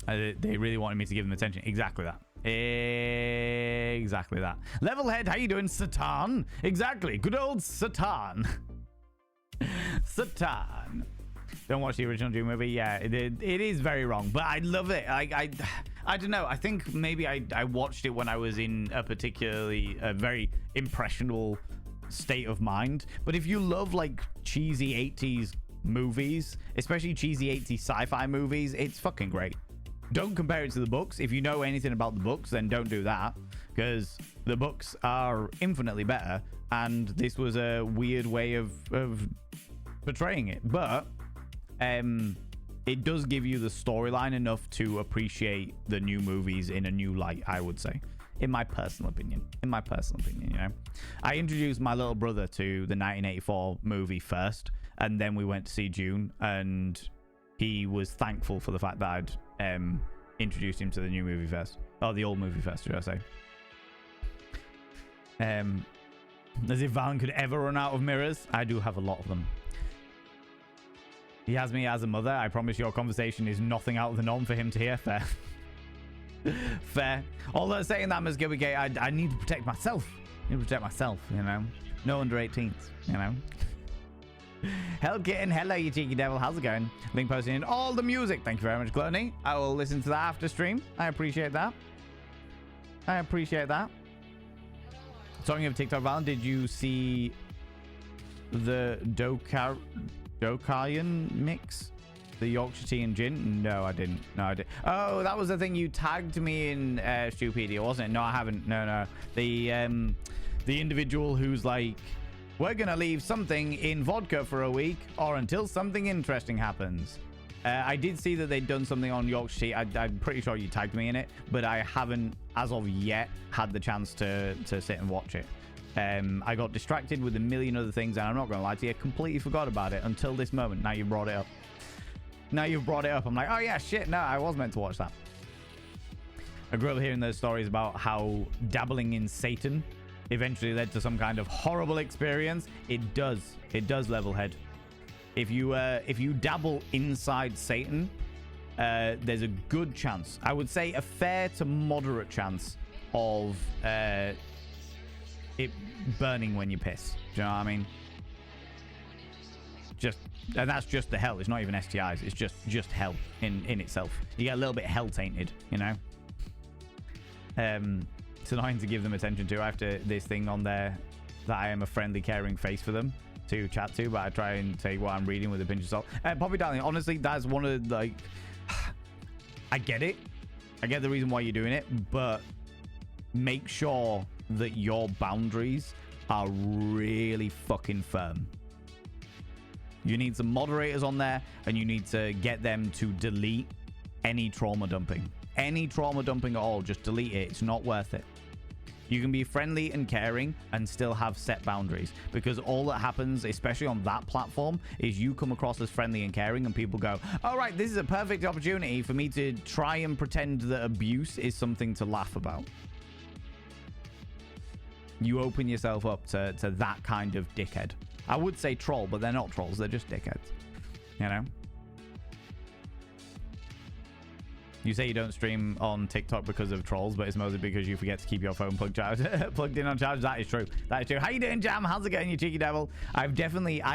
they really wanted me to give them attention. Exactly that. Exactly that. Levelhead, how you doing, Satan? Exactly. Good old Satan. Satan. Don't watch the original Doom movie. Yeah, it is very wrong, but I love it. I don't know. I think maybe I watched it when I was in a particularly very impressionable state of mind. But if you love like cheesy 80s movies, especially cheesy 80s sci-fi movies, it's fucking great. Don't compare it to the books. If you know anything about the books, then don't do that, because the books are infinitely better, and this was a weird way of portraying it. But it does give you the storyline enough to appreciate the new movies in a new light, I would say, in my personal opinion. You know, I introduced my little brother to the 1984 movie first, and then we went to see Dune, and he was thankful for the fact that I'd introduced him to the new movie first, or the old movie first, should I say. As if Valen could ever run out of mirrors. I do have a lot of them. He has me as a mother. I promise your conversation is nothing out of the norm for him to hear. Fair. Fair. Although saying that, Ms. Gibby Gate, I need to protect myself. I need to protect myself, you know. No under 18s, you know. Hell Kitten, hello you cheeky devil, how's it going? Link posting in all the music. Thank you very much, Gluttony. I will listen to that after stream. I appreciate that. I appreciate that. Talking of TikTok, Valen, did you see the Dokayan mix? The Yorkshire tea and gin? No, I didn't. No, I didn't. Oh, that was the thing you tagged me in Stupedia, wasn't it? No, I haven't. No. The individual who's like, we're gonna leave something in vodka for a week or until something interesting happens. I did see that they'd done something on Yorkshire tea. I'm pretty sure you tagged me in it, but I haven't, as of yet, had the chance to sit and watch it. I got distracted with a million other things, and I'm not going to lie to you, I completely forgot about it until this moment. Now you brought it up. Now you've brought it up. I'm like, oh yeah, shit, no, I was meant to watch that. I grew up hearing those stories about how dabbling in Satan eventually led to some kind of horrible experience. It does level head. If you dabble inside Satan, there's a good chance, I would say a fair to moderate chance of it burning when you piss. Do you know what I mean? And that's just the hell. It's not even STIs. It's just hell in itself. You get a little bit hell tainted, you know. It's annoying to give them attention to. I have this thing on there that I am a friendly, caring face for them to chat to, but I try and take what I'm reading with a pinch of salt. Poppy Darling, honestly, that's one of the, like, I get it. I get the reason why you're doing it, but make sure that your boundaries are really fucking firm. You need some moderators on there, and you need to get them to delete any trauma dumping. Any trauma dumping at all, just delete it. It's not worth it. You can be friendly and caring and still have set boundaries, because all that happens, especially on that platform, is you come across as friendly and caring and people go, all right, this is a perfect opportunity for me to try and pretend that abuse is something to laugh about. You open yourself up to that kind of dickhead. I would say troll, but they're not trolls. They're just dickheads. You know? You say you don't stream on TikTok because of trolls, but it's mostly because you forget to keep your phone plugged in on charge. That is true. That is true. How you doing, Jam? How's it going, you cheeky devil? I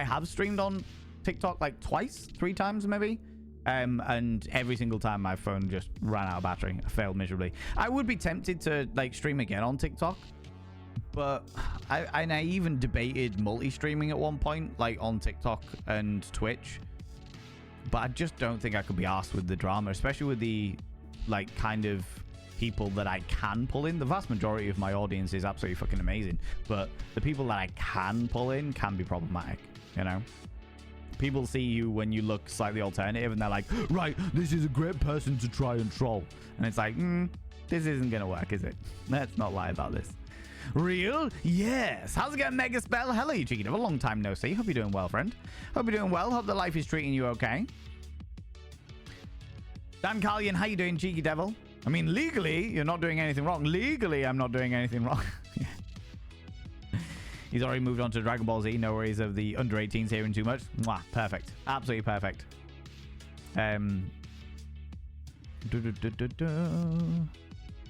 have streamed on TikTok like 3 times maybe. And every single time my phone just ran out of battery. I failed miserably. I would be tempted to like stream again on TikTok, but I even debated multi-streaming at one point, like on TikTok and Twitch. But I just don't think I could be arsed with the drama, especially with the like kind of people that I can pull in. The vast majority of my audience is absolutely fucking amazing, but the people that I can pull in can be problematic, you know? People see you when you look slightly alternative and they're like, right, this is a great person to try and troll. And it's like, this isn't gonna work, is it? Let's not lie about this. Real? Yes. How's it going, Mega Spell? Hello, you cheeky devil. Long time no see. Hope you're doing well, friend. Hope you're doing well. Hope that life is treating you okay. Dan Carlian, how you doing, cheeky devil? I mean, legally, you're not doing anything wrong. Legally, I'm not doing anything wrong. He's already moved on to Dragon Ball Z. No worries of the under 18s hearing too much. Mwah, perfect. Absolutely perfect.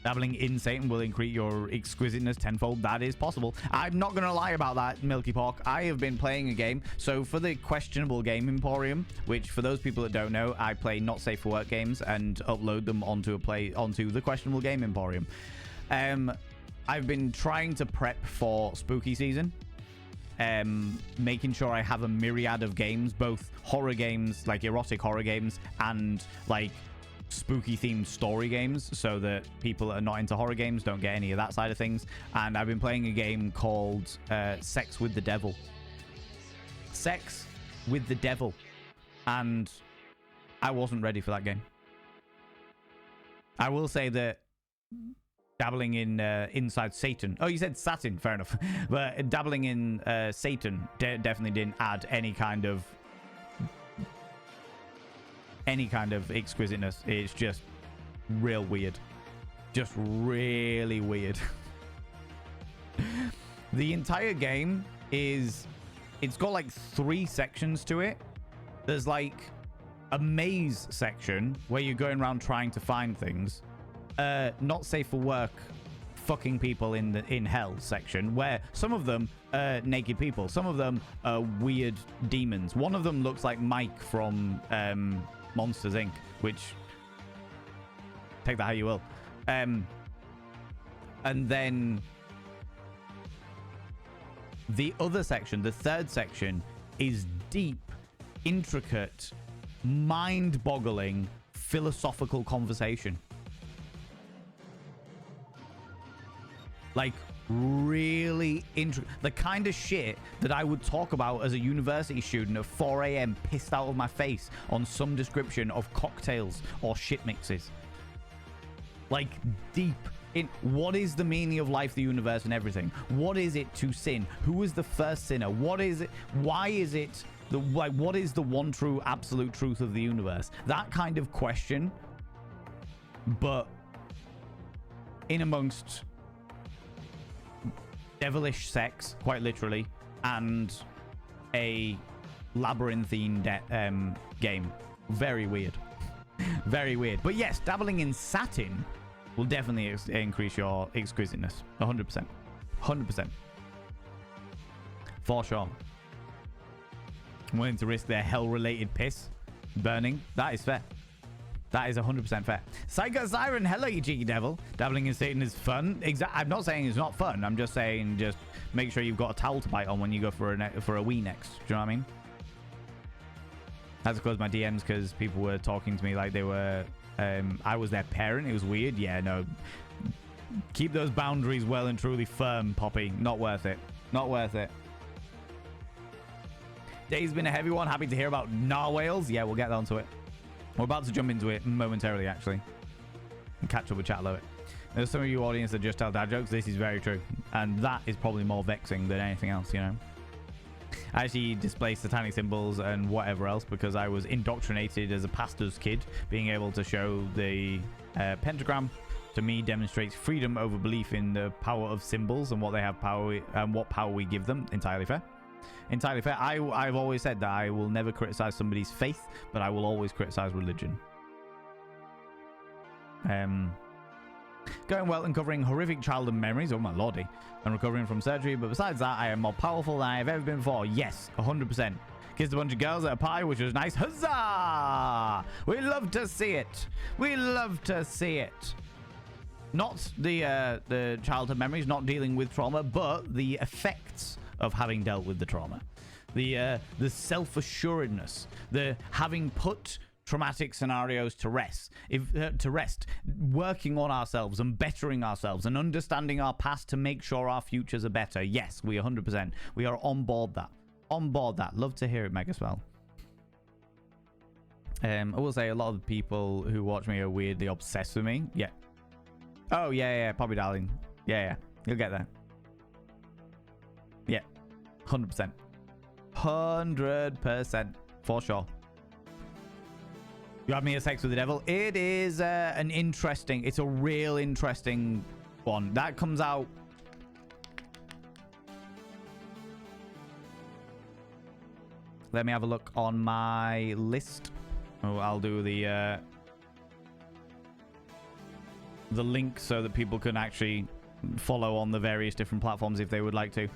Dabbling in Satan will increase your exquisiteness tenfold. That is possible. I'm not going to lie about that, Milky Pork. I have been playing a game. So for the Questionable Game Emporium, which for those people that don't know, I play not safe for work games and upload them onto the Questionable Game Emporium. I've been trying to prep for spooky season. Making sure I have a myriad of games, both horror games, like erotic horror games, and like spooky themed story games, so that people that are not into horror games don't get any of that side of things. And I've been playing a game called Sex with the Devil. Sex with the Devil. And I wasn't ready for that game. I will say that dabbling in inside Satan. Oh, you said Satin, fair enough. But dabbling in Satan definitely didn't add any kind of exquisiteness. It's just real weird. Just really weird. The entire game it's got like 3 sections to it. There's like a maze section where you're going around trying to find things. Not safe for work fucking people in hell section, where some of them are naked people, some of them are weird demons. One of them looks like Mike from Monsters Inc., which take that how you will. And then the other section, the 3rd section, is deep, intricate, mind-boggling philosophical conversation. Like, really the kind of shit that I would talk about as a university student at 4 a.m. pissed out of my face on some description of cocktails or shit mixes. Like, deep. what is the meaning of life, the universe, and everything? What is it to sin? Who was the first sinner? What is it? Why is it? What is the one true absolute truth of the universe? That kind of question, but in amongst devilish sex, quite literally, and a labyrinthine game. Very weird. Very weird. But yes, dabbling in satin will definitely increase your exquisiteness. 100%. 100%. For sure. Willing to risk their hell-related piss burning. That is fair. That is 100% fair. Psycho Siren, hello, you cheeky devil. Dabbling in Satan is fun. I'm not saying it's not fun. I'm just saying just make sure you've got a towel to bite on when you go for a wee next. Do you know what I mean? I had to close my DMs because people were talking to me like they were... I was their parent. It was weird. Yeah, no. Keep those boundaries well and truly firm, Poppy. Not worth it. Not worth it. Day's been a heavy one. Happy to hear about narwhales. Yeah, we'll get onto it. We're about to jump into it momentarily, actually. And catch up with chat a little bit. There's some of you audience that just tell dad jokes. This is very true. And that is probably more vexing than anything else, you know. I actually display satanic symbols and whatever else because I was indoctrinated as a pastor's kid. Being able to show the pentagram to me demonstrates freedom over belief in the power of symbols and what they have power and what power we give them. Entirely fair. Entirely fair. I've always said that I will never criticize somebody's faith, but I will always criticize religion. Going well and covering horrific childhood memories, oh my lordy, and recovering from surgery. But besides that, I am more powerful than I have ever been before. Yes, 100%. Kissed a bunch of girls at a party, which was nice. Huzzah! We love to see it. We love to see it. Not the childhood memories, not dealing with trauma, but the effects of having dealt with the trauma. The self-assuredness, the having put traumatic scenarios to rest, working on ourselves and bettering ourselves and understanding our past to make sure our futures are better. Yes, we 100%. We are on board that. On board that. Love to hear it, Megaswell. I will say a lot of the people who watch me are weirdly obsessed with me. Yeah. Oh, yeah, Poppy darling. Yeah. You'll get there. Yeah. 100%. 100%. For sure. You have me a sex with the devil. It is it's a real interesting one. That comes out. Let me have a look on my list. Oh, I'll do the link so that people can actually follow on the various different platforms if they would like to.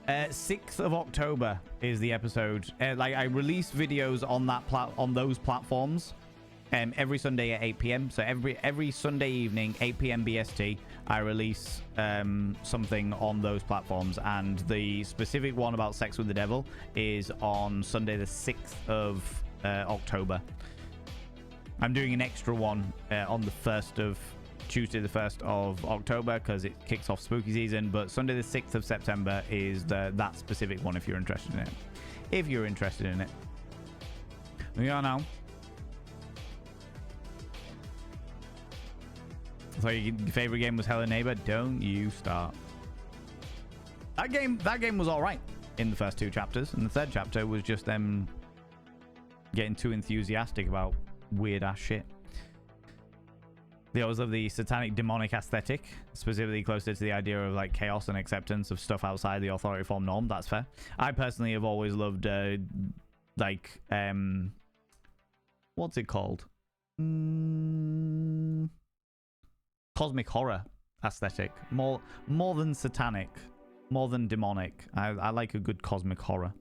6th of October is the episode. I release videos on on those platforms every Sunday at 8 p.m. So every Sunday evening, 8 p.m. BST, I release something on those platforms. And the specific one about Sex with the Devil is on Sunday the 6th of October. I'm doing an extra one on Tuesday the 1st of October because it kicks off spooky season, but Sunday the 6th of September is that specific one if you're interested in it. If you're interested in it. We are now. I thought your favorite game was Hello Neighbor. Don't you start. That game was alright in the first 2 chapters, and the 3rd chapter was just them getting too enthusiastic about weird ass shit. They always love the satanic demonic aesthetic, specifically closer to the idea of like chaos and acceptance of stuff outside the authority form norm. That's fair. I personally have always loved what's it called? Cosmic horror aesthetic. More than satanic, more than demonic. I like a good cosmic horror.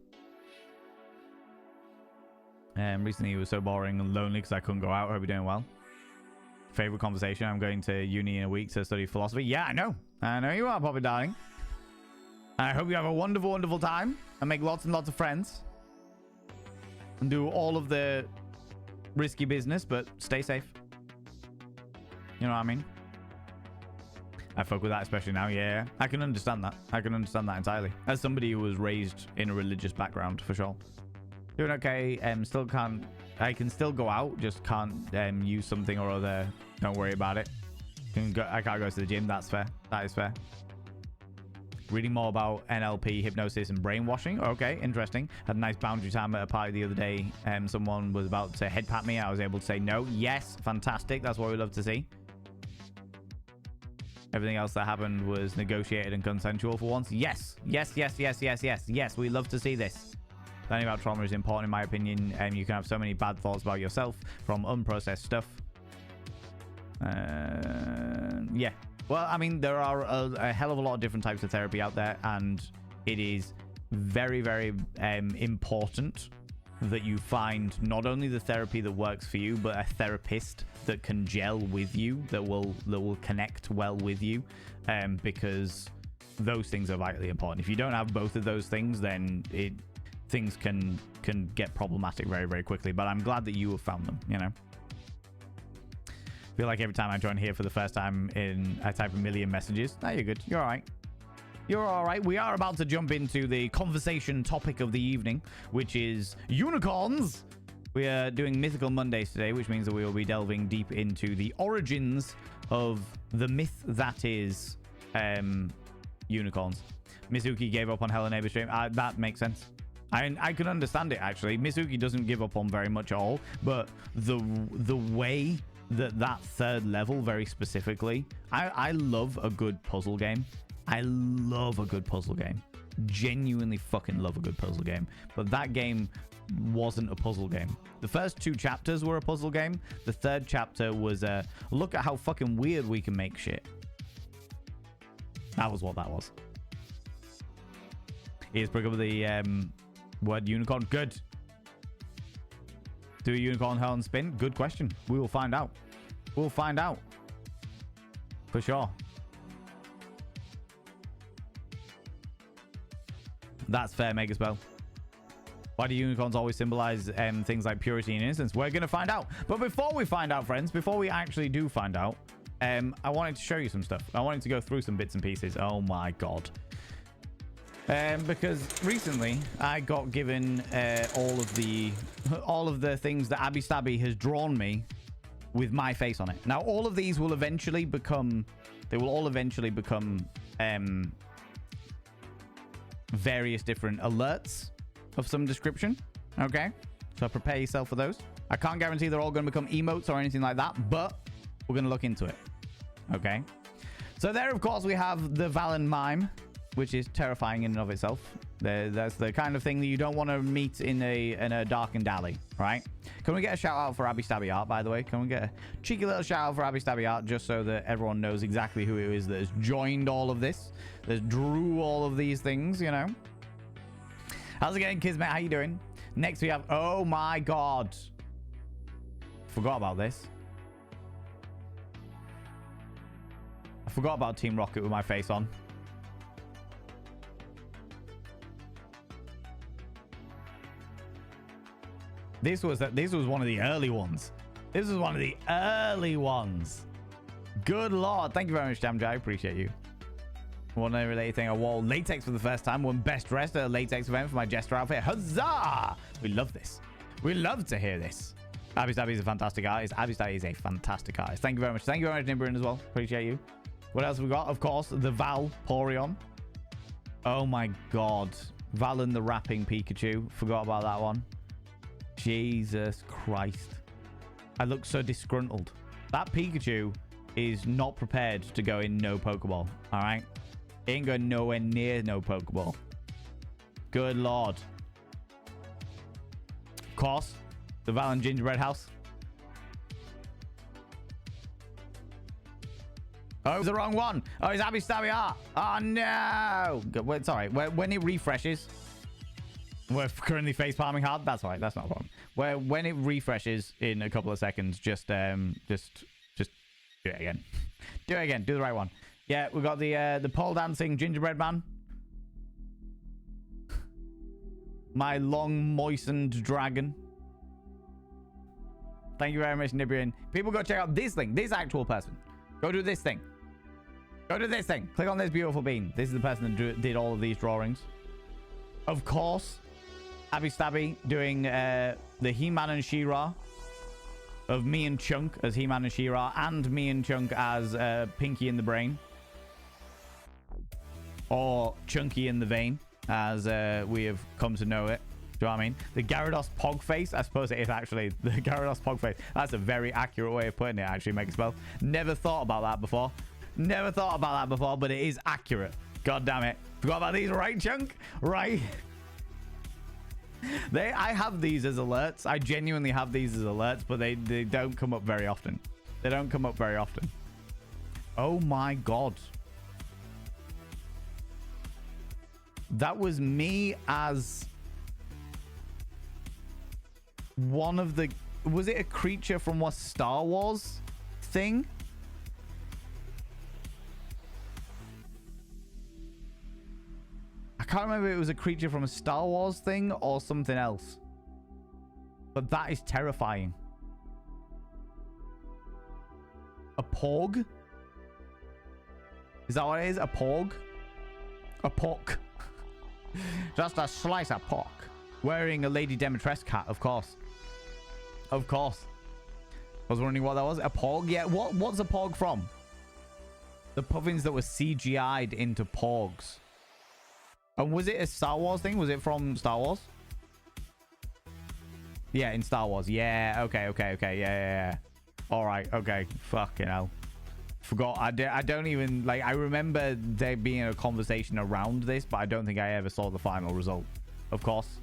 Recently it was so boring and lonely because I couldn't go out. I hope you're doing well. Favorite conversation? I'm going to uni in a week to study philosophy. Yeah, I know you are, Poppy darling. I hope you have a wonderful, wonderful time and make lots and lots of friends and do all of the risky business, but stay safe. You know what I mean? I fuck with that, especially now. Yeah, I can understand that. I can understand that entirely. As somebody who was raised in a religious background, for sure. Doing okay. Still can't. I can still go out. Just can't use something or other. Don't worry about it. I can't go to the gym. That's fair. That is fair. Reading more about NLP, hypnosis, and brainwashing. Okay, interesting. Had a nice boundary time at a party the other day. Someone was about to head pat me. I was able to say no. Yes, fantastic. That's what we love to see. Everything else that happened was negotiated and consensual for once. Yes. Yes, yes, yes, yes, yes. Yes, we love to see this. Learning about trauma is important, in my opinion. You can have so many bad thoughts about yourself from unprocessed stuff. Yeah. Well, I mean, there are a hell of a lot of different types of therapy out there, and it is very, very important that you find not only the therapy that works for you, but a therapist that can gel with you, that will connect well with you, because those things are vitally important. If you don't have both of those things, then things can get problematic very, very quickly. But I'm glad that you have found them, you know. I feel like every time I join here for the first time I type a million messages. No, you're good. You're all right. You're all right. We are about to jump into the conversation topic of the evening, which is unicorns. We are doing Mythical Mondays today, which means that we will be delving deep into the origins of the myth that is unicorns. Mizuki gave up on Hella Neighbor stream. That makes sense. I can understand it, actually. Mizuki doesn't give up on very much at all, but the way that third level very specifically, I love a good puzzle game. I love a good puzzle game. Genuinely fucking love a good puzzle game. But that game wasn't a puzzle game. The first 2 chapters were a puzzle game. The third chapter was a look at how fucking weird we can make shit. That was what that was. Here's bring up the word unicorn. Good. Do a unicorn hurl and spin? Good question. We will find out. We'll find out. For sure. That's fair, Megaspell. Why do unicorns always symbolize things like purity and innocence? We're going to find out. But before we find out, friends, before we actually do find out, I wanted to show you some stuff. I wanted to go through some bits and pieces. Oh my god. Because recently I got given all of the things that Abby Stabby has drawn me with my face on it. Now all of these will eventually become various different alerts of some description. Okay, so prepare yourself for those. I can't guarantee they're all going to become emotes or anything like that, but we're going to look into it. Okay, so there of course we have the Valen mime, which is terrifying in and of itself. That's the kind of thing that you don't want to meet in a darkened alley, right? Can we get a shout out for Abby Stabby Art, by the way? Can we get a cheeky little shout out for Abby Stabby Art, just so that everyone knows exactly who it is that has joined all of this, that drew all of these things, you know? How's it going, Kismet? How you doing? Next we have, oh my god, forgot about this. I forgot about Team Rocket with my face on. This was one of the early ones. This was one of the early ones. Good lord. Thank you very much, Jamjai. I appreciate you. One related thing, I wore latex for the first time. Won best dressed at a latex event for my jester outfit. Huzzah! We love this. We love to hear this. Abby Stabby is a fantastic artist. Abby Stabby is a fantastic artist. Thank you very much. Thank you very much, Nimberin, as well. Appreciate you. What else have we got? Of course, the Valporion. Oh my god. Valen the rapping Pikachu. Forgot about that one. Jesus Christ. I look so disgruntled. That Pikachu is not prepared to go in no Pokeball. Alright? It ain't going nowhere near no Pokeball. Good lord. Of course, the Valen Gingerbread House. Oh, it was the wrong one. Oh, it's Abby Stabby Art. Oh, no. Wait, sorry. When it refreshes... We're currently face palming hard. That's right. That's not a problem. When it refreshes in a couple of seconds, just do it again. Do it again. Do the right one. Yeah, we got the pole dancing gingerbread man. My long moistened dragon. Thank you very much, Nibrian. People go check out this thing. This actual person. Go do this thing. Go do this thing. Click on this beautiful bean. This is the person that did all of these drawings. Of course. Abby Stabby doing the He-Man and She-Ra. of me and Chunk as He-Man and She-Ra, and me and Chunk as Pinky in the Brain. Or Chunky in the Vein, as we have come to know it. Do you know what I mean? The Gyarados Pog face. I suppose it is actually the Gyarados Pog face. That's a very accurate way of putting it, actually, Mega Spell. Never thought about that before. Never thought about that before, but it is accurate. God damn it. Forgot about these, right, Chunk? Right. I have these as alerts. I genuinely have these as alerts, but they don't come up very often. They don't come up very often. Oh my god. That was me as one of the... Was it a creature from what Star Wars thing? I can't remember if it was a creature from a Star Wars thing or something else. But that is terrifying. A Porg? Is that what it is? A Porg? A pork. Just a slice of pork. Wearing a Lady Demetress hat, of course. Of course. I was wondering what that was. A Porg? Yeah, what's a Porg from? The puffins that were CGI'd into Porgs. And was it a Star Wars thing? Was it from Star Wars? Yeah, in Star Wars. Yeah, okay. Yeah. All right, okay. Fucking hell. Forgot. I don't even... Like, I remember there being a conversation around this, but I don't think I ever saw the final result. Of course.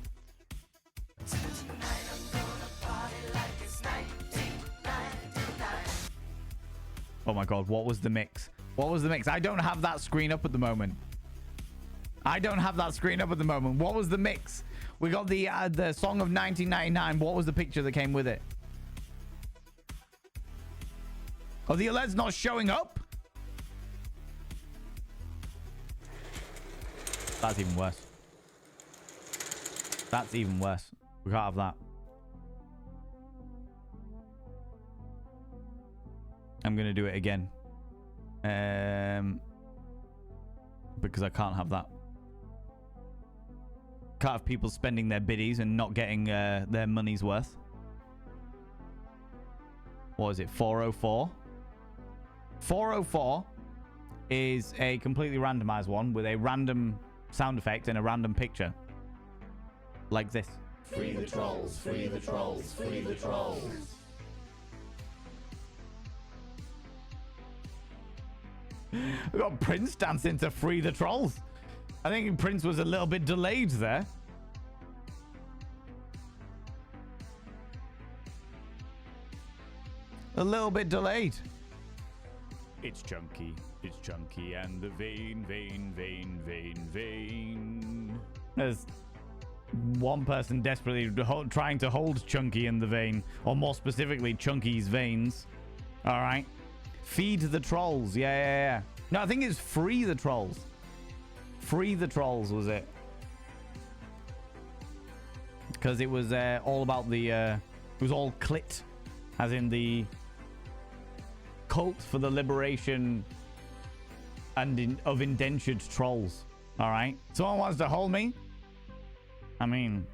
Oh my god, what was the mix? What was the mix? I don't have that screen up at the moment. I don't have that screen up at the moment. What was the mix? We got the song of 1999. What was the picture that came with it? Oh, the alert's not showing up? That's even worse. That's even worse. We can't have that. I'm going to do it again. Because I can't have that. Can't have people spending their biddies and not getting their money's worth. What is it? 404? 404 is a completely randomized one with a random sound effect and a random picture. Like this. Free the trolls, free the trolls, free the trolls. We got Prince dancing to Free the Trolls. I think Prince was a little bit delayed there. A little bit delayed. It's Chunky and the vein. There's one person desperately trying to hold Chunky in the vein, or more specifically, Chunky's veins. All right. Feed the trolls. Yeah. No, I think it's Free the Trolls. Free the Trolls was it. Because it was all about the... it was all clit. As in the... cult for the liberation of indentured trolls. All right. Someone wants to hold me. I mean,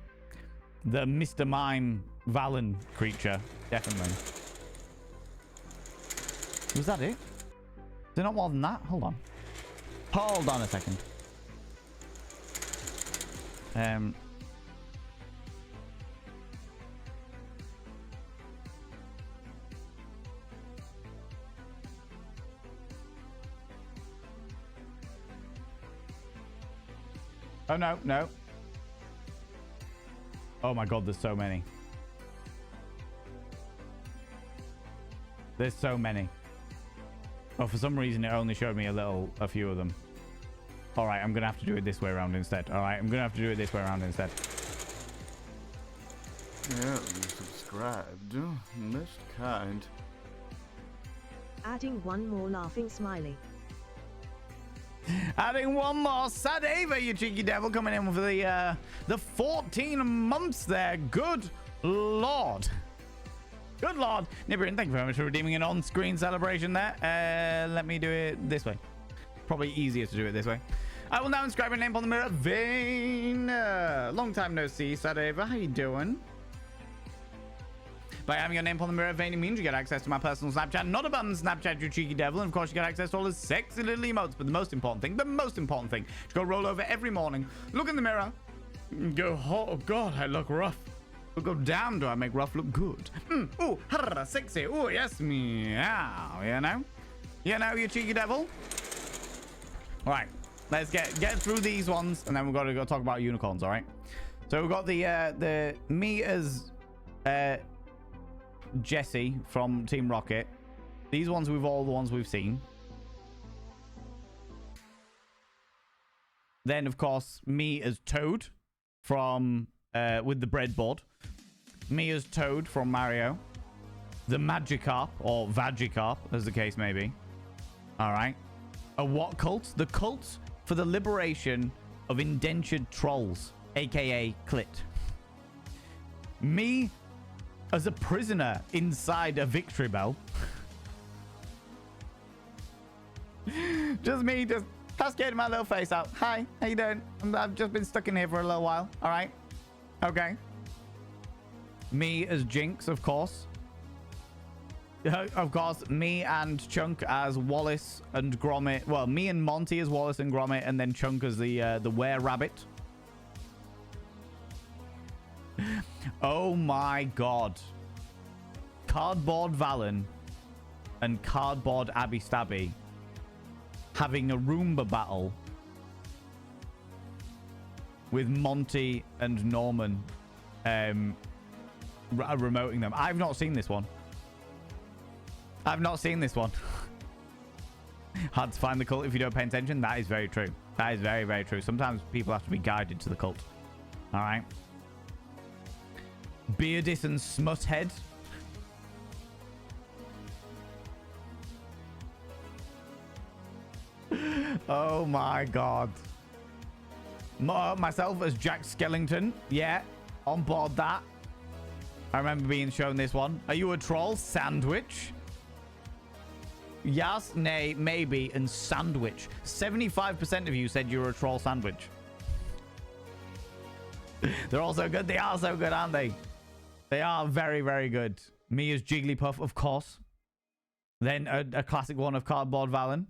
the Mr. Mime Valen creature. Definitely. Was that it? Is there not more than that? Hold on. Hold on a second. Oh, no. Oh my god, there's so many. There's so many. Oh, for some reason, it only showed me a few of them. All right, I'm going to have to do it this way around instead. All right, I'm going to have to do it this way around instead. Yeah, you subscribed. Most kind. Adding one more laughing smiley. Adding one more. Sadava, you cheeky devil, coming in for the 14 months there. Good lord. Good lord. Nibirin, thank you very much for redeeming an on-screen celebration there. Let me do it this way. Probably easier to do it this way. I will now inscribe your name on the mirror. Vane. Long time no see, Sadava. How you doing? By having your name on the mirror of any means, you get access to my personal Snapchat. Not a bum Snapchat, you cheeky devil. And of course, you get access to all his sexy little emotes. But the most important thing, is go roll over every morning, look in the mirror, and go, oh God, I look rough. Go down, do I make rough look good? Ooh, sexy. Ooh, yes, meow. You know, you cheeky devil. All right, let's get through these ones, and then we've got to go talk about unicorns. All right. So we've got the me as Jesse from Team Rocket. These ones with all the ones we've seen. Then of course me as Toad from with the breadboard. Me as Toad from Mario. The Magikarp or Vagikarp, as the case may be. All right. A what cult? The cult for the liberation of indentured trolls, aka Clit. Me as a prisoner inside a victory bell. Just me, just cascading my little face out. Hi, how you doing? I've just been stuck in here for a little while. All right. Okay. Me as Jinx, of course. Of course, me and Chunk as Wallace and Gromit. Well, me and Monty as Wallace and Gromit, and then Chunk as the were-rabbit. Oh my God. Cardboard Valen and Cardboard Abby Stabby having a Roomba battle with Monty and Norman remoting them. I've not seen this one. Hard to find the cult if you don't pay attention. That is very true. That is very, very true. Sometimes people have to be guided to the cult. All right. Beardis and Smuthead. Oh my God. Myself as Jack Skellington. Yeah, on board that. I remember being shown this one. Are you a troll? Sandwich. Yes, nay, maybe, and sandwich. 75% of you said you were a troll sandwich. They're all so good. They are so good, aren't they? They are very, very good. Me as Jigglypuff, of course. Then a classic one of Cardboard Valen.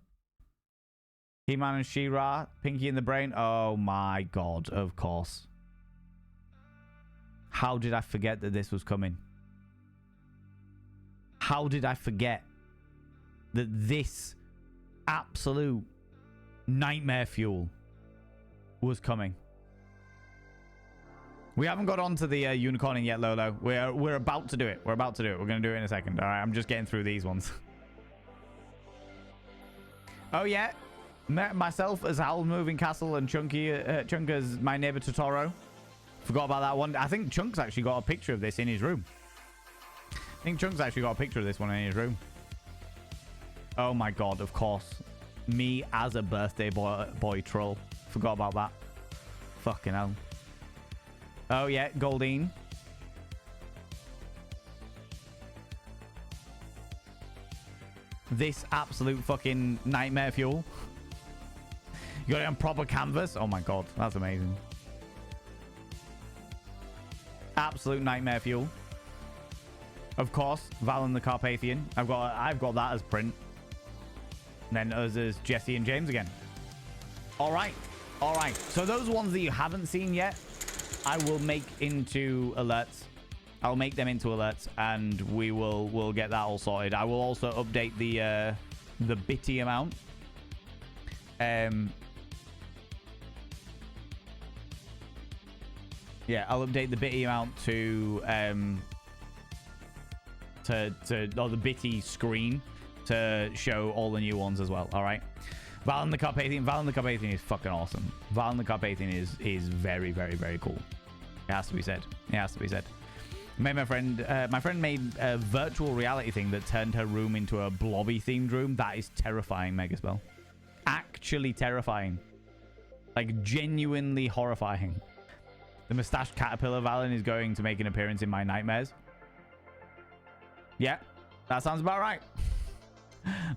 He-Man and She-Ra. Pinky in the Brain. Oh my God, of course. How did I forget that this was coming? How did I forget that this absolute nightmare fuel was coming? We haven't got onto the unicorning yet, Lolo. We're about to do it. We're about to do it. We're going to do it in a second. All right, I'm just getting through these ones. Oh, yeah. Myself as Howl Moving Castle and Chunk as my neighbor Totoro. Forgot about that one. I think Chunk's actually got a picture of this in his room. Oh my God, of course. Me as a birthday boy troll. Forgot about that. Fucking hell. Oh yeah, Goldine. This absolute fucking nightmare fuel. You got it on proper canvas. Oh my God, that's amazing. Absolute nightmare fuel. Of course, Valen the Carpathian. I've got that as print. And then us as Jesse and James again. All right. So those ones that you haven't seen yet, I will make into alerts. I'll make them into alerts, and we'll get that all sorted. I will also update the bitty amount. Yeah, I'll update the bitty amount to the bitty screen to show all the new ones as well. All right. Valen the Carpathian is fucking awesome. Valen the Carpathian is very, very, very cool. It has to be said. My friend made a virtual reality thing that turned her room into a blobby themed room. That is terrifying, Megaspell. Actually terrifying. Like genuinely horrifying. The mustached caterpillar Valen is going to make an appearance in my nightmares. Yeah, that sounds about right.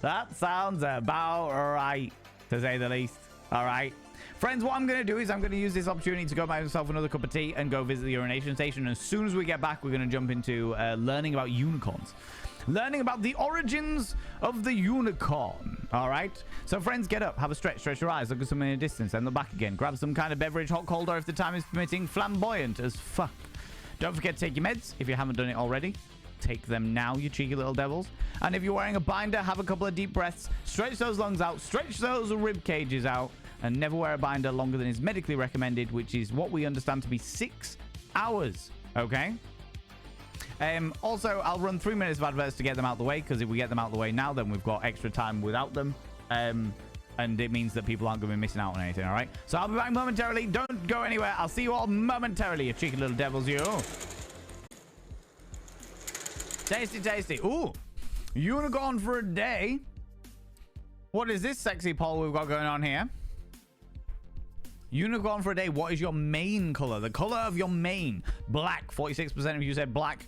That sounds about right, to say the least. All right. Friends, what I'm going to do is I'm going to use this opportunity to go buy myself another cup of tea and go visit the urination station. And as soon as we get back, we're going to jump into learning about unicorns. Learning about the origins of the unicorn. All right? So, friends, get up, have a stretch your eyes, look at something in the distance, and look back again. Grab some kind of beverage, hot, cold, or if the time is permitting, flamboyant as fuck. Don't forget to take your meds if you haven't done it already. Take them now, you cheeky little devils. And if you're wearing a binder, have a couple of deep breaths. Stretch those lungs out. Stretch those rib cages out. And never wear a binder longer than is medically recommended, which is what we understand to be 6 hours. Okay? Also, I'll run 3 minutes of adverts to get them out the way, because if we get them out the way now, then we've got extra time without them. And it means that people aren't going to be missing out on anything, all right? So I'll be back momentarily. Don't go anywhere. I'll see you all momentarily, you cheeky little devils, you. Tasty, tasty. Ooh. Unicorn for a day. What is this sexy poll we've got going on here? Unicorn for a day. What is your main color? The color of your main. Black. 46% of you said black.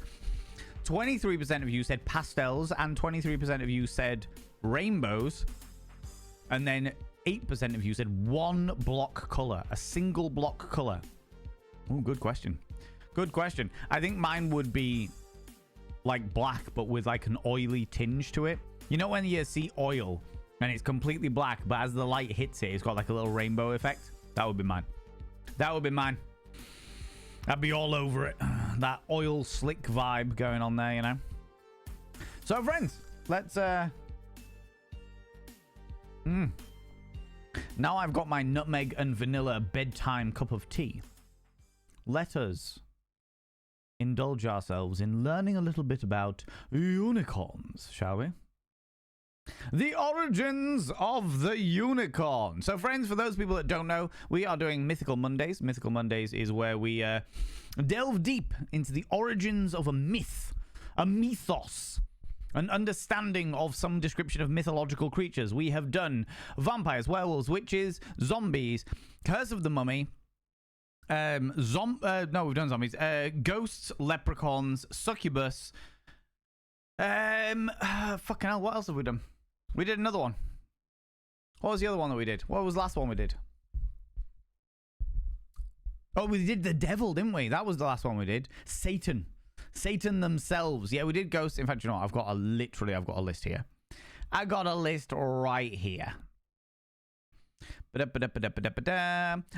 23% of you said pastels. And 23% of you said rainbows. And then 8% of you said one block color. A single block color. Oh, good question. Good question. I think mine would be like black, but with like an oily tinge to it. You know when you see oil and it's completely black, but as the light hits it, it's got like a little rainbow effect? That would be mine. That would be mine. I'd be all over it. That oil slick vibe going on there, you know? So, friends, let's... Now I've got my nutmeg and vanilla bedtime cup of tea. Let us indulge ourselves in learning a little bit about unicorns, shall we? The origins of the unicorn. So, friends, for those people that don't know, we are doing Mythical Mondays. Mythical Mondays is where we delve deep into the origins of a myth, a mythos, an understanding of some description of mythological creatures. We have done vampires, werewolves, witches, zombies, Curse of the Mummy, no, we've done zombies, ghosts, leprechauns, succubus. Fucking hell, what else have we done? We did another one. What was the other one that we did? What was the last one we did? Oh, we did the devil, didn't we? That was the last one we did. Satan themselves. Yeah, we did ghosts. In fact, you know what? I've got a list here. I got a list right here.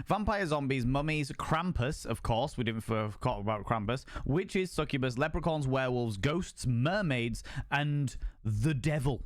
Vampire, zombies, mummies, Krampus, of course. We didn't forget about Krampus. Witches, succubus, leprechauns, werewolves, ghosts, mermaids, and the devil.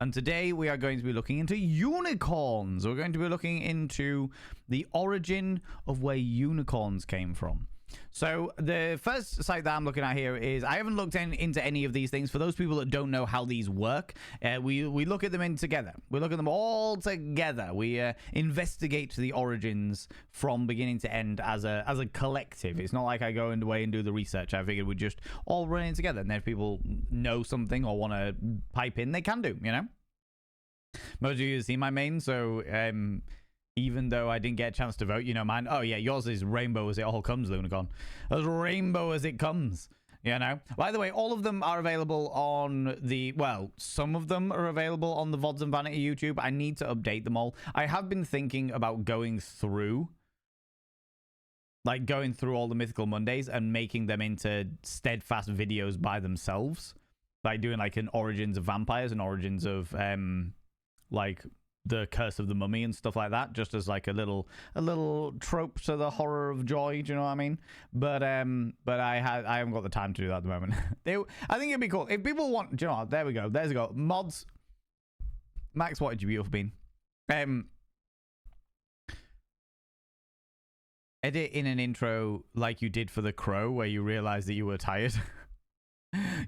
And today we are going to be looking into unicorns. We're going to be looking into the origin of where unicorns came from. So the first site that I'm looking at here is, I haven't looked into any of these things. For those people that don't know how these work, we look at them in together. We look at them all together. We investigate the origins from beginning to end as a collective. It's not like I go away and do the research. I figured we'd just all run in together, and then if people know something or want to pipe in, they can do, you know? Most of you have seen my main, so even though I didn't get a chance to vote, you know, mine. Oh, yeah, yours is rainbow as it all comes, Lunicon. As rainbow as it comes, you know. By the way, all of them are available on the... Well, some of them are available on the VODs and Vanity YouTube. I need to update them all. I have been thinking about going through all the Mythical Mondays and making them into steadfast videos by themselves. Like doing like an origins of vampires and origins of like the Curse of the Mummy and stuff like that, just as like a little trope to the horror of joy. Do you know what I mean? But I haven't got the time to do that at the moment. I think it'd be cool if people want. Do you know what? There we go. There's a go. Mods. Max, what did you beautiful bean? Edit in an intro like you did for The Crow, where you realized that you were tired.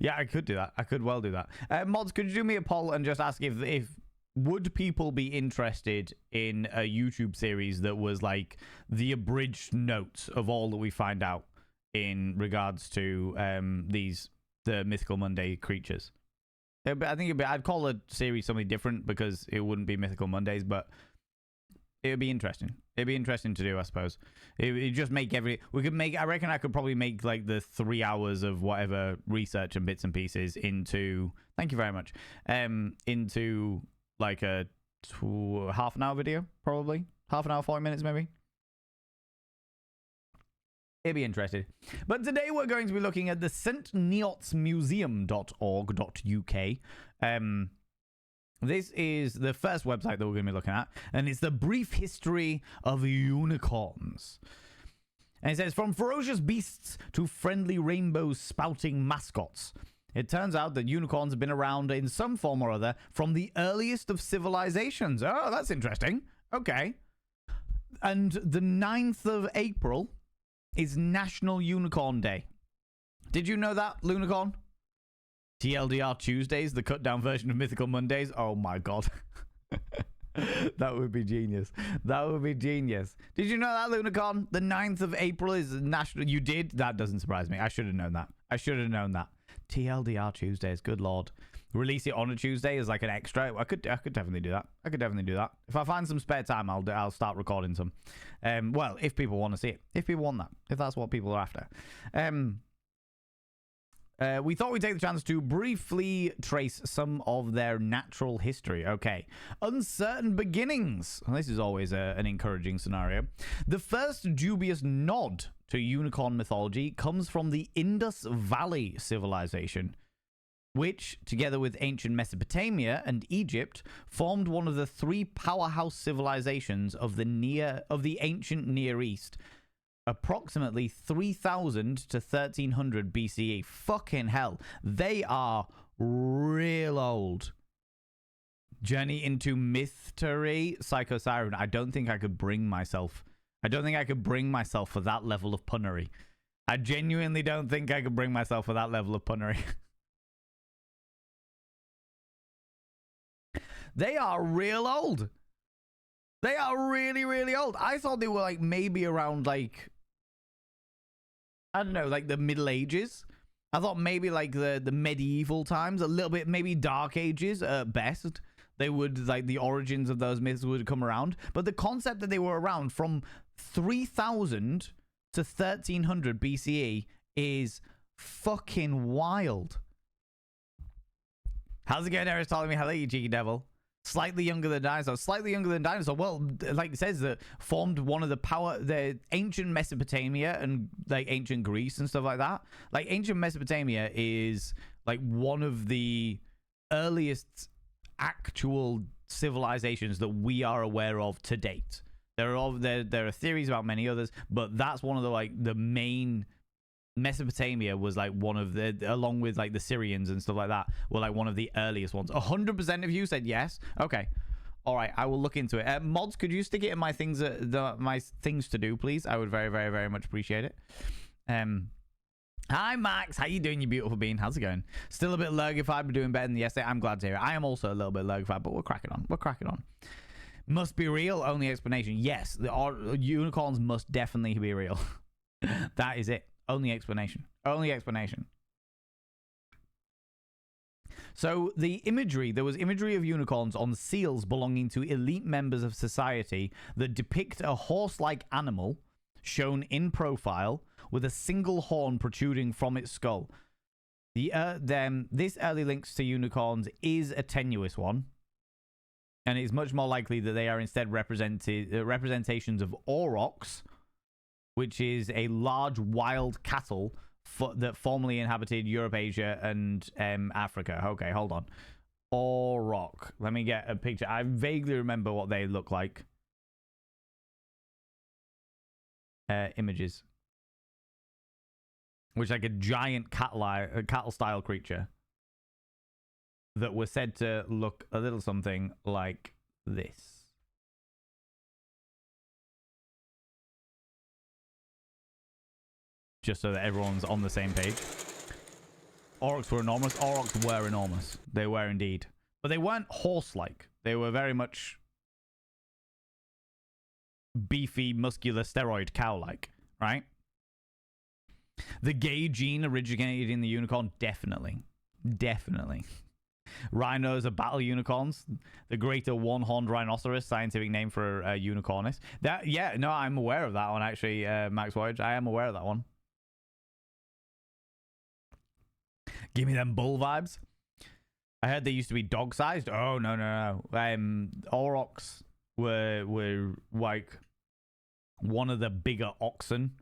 Yeah, I could do that. I could well do that. Mods, could you do me a poll and just ask if would people be interested in a YouTube series that was like the abridged notes of all that we find out in regards to the Mythical Monday creatures? I think I'd call a series something different because it wouldn't be Mythical Mondays, but it would be interesting. It'd be interesting to do, I suppose. It'd just make I reckon I could probably make like the 3 hours of whatever research and bits and pieces into, thank you very much, into like a half an hour video, probably Half an hour, 40 minutes maybe. It'd be interesting. But today we're going to be looking at the stneotsmuseum.org.uk. This is the first website that we're going to be looking at, and it's the brief history of unicorns. And it says, from ferocious beasts to friendly rainbow spouting mascots. It turns out that unicorns have been around in some form or other from the earliest of civilizations. Oh, that's interesting. Okay. And the 9th of April is National Unicorn Day. Did you know that, Lunicorn? TLDR Tuesdays, the cut down version of Mythical Mondays. Oh my god. That would be genius. That would be genius. Did you know that, Lunicorn? The 9th of April is National... You did? That doesn't surprise me. I should have known that. I should have known that. TLDR Tuesdays, good lord. Release it on a Tuesday as like an extra. I could definitely do that. I could definitely do that. If I find some spare time, I'll start recording some. Well, if people want to see it. If people want that. If that's what people are after. We thought we'd take the chance to briefly trace some of their natural history. Okay. Uncertain beginnings. Well, this is always an encouraging scenario. The first dubious nod to unicorn mythology comes from the Indus Valley civilization, which, together with ancient Mesopotamia and Egypt, formed one of the three powerhouse civilizations of the ancient Near East, approximately 3000 to 1300 BCE. Fucking hell. They are real old. Journey into mystery, Psycho-Siren. I don't think I could bring myself for that level of punnery. I genuinely don't think I could bring myself for that level of punnery. They are real old. They are really, really old. I thought they were like maybe around like, I don't know, like the Middle Ages. I thought maybe like the medieval times, a little bit, maybe Dark Ages at best. They would, like, the origins of those myths would come around. But the concept that they were around from 3000 to 1300 BCE is fucking wild. How's it going, Aristotle? Hello, you cheeky devil. Slightly younger than dinosaur. Slightly younger than dinosaur. Well, like it says, that formed one of the ancient Mesopotamia and like ancient Greece and stuff like that. Like ancient Mesopotamia is like one of the earliest actual civilizations that we are aware of to date. There are theories about many others, but that's one of the main. Mesopotamia was like one of the, along with like the Syrians and stuff like that, were like one of the earliest ones. 100% of you said yes. Okay, all right, I will look into it. Mods, could you stick it in my things, my things to do, please? I would very, very, very much appreciate it. Hi Max, how you doing, you beautiful bean? How's it going? Still a bit lurgified, but doing better than yesterday. I'm glad to hear it. I am also a little bit lurgified, but we're cracking on. We're cracking on. Must be real. Only explanation. Yes, the unicorns must definitely be real. That is it. Only explanation. Only explanation. So the imagery, there was imagery of unicorns on seals belonging to elite members of society that depict a horse-like animal shown in profile with a single horn protruding from its skull. This early links to unicorns is a tenuous one, and it's much more likely that they are instead representations of aurochs, which is a large wild cattle that formerly inhabited Europe, Asia, and Africa. Okay, hold on. Auroch. Let me get a picture. I vaguely remember what they look like. Images. Which like a giant cattle-style creature that was said to look a little something like this. Just so that everyone's on the same page. Aurochs were enormous. Aurochs were enormous. They were indeed. But they weren't horse-like. They were very much beefy, muscular, steroid cow-like, right? The gay gene originated in the unicorn? Definitely. Definitely. Rhinos are battle unicorns. The greater one-horned rhinoceros, scientific name for a unicornis. Yeah, no, I'm aware of that one, actually, Max Voyage. I am aware of that one. Give me them bull vibes. I heard they used to be dog-sized. Oh, no. Aurochs were like one of the bigger oxen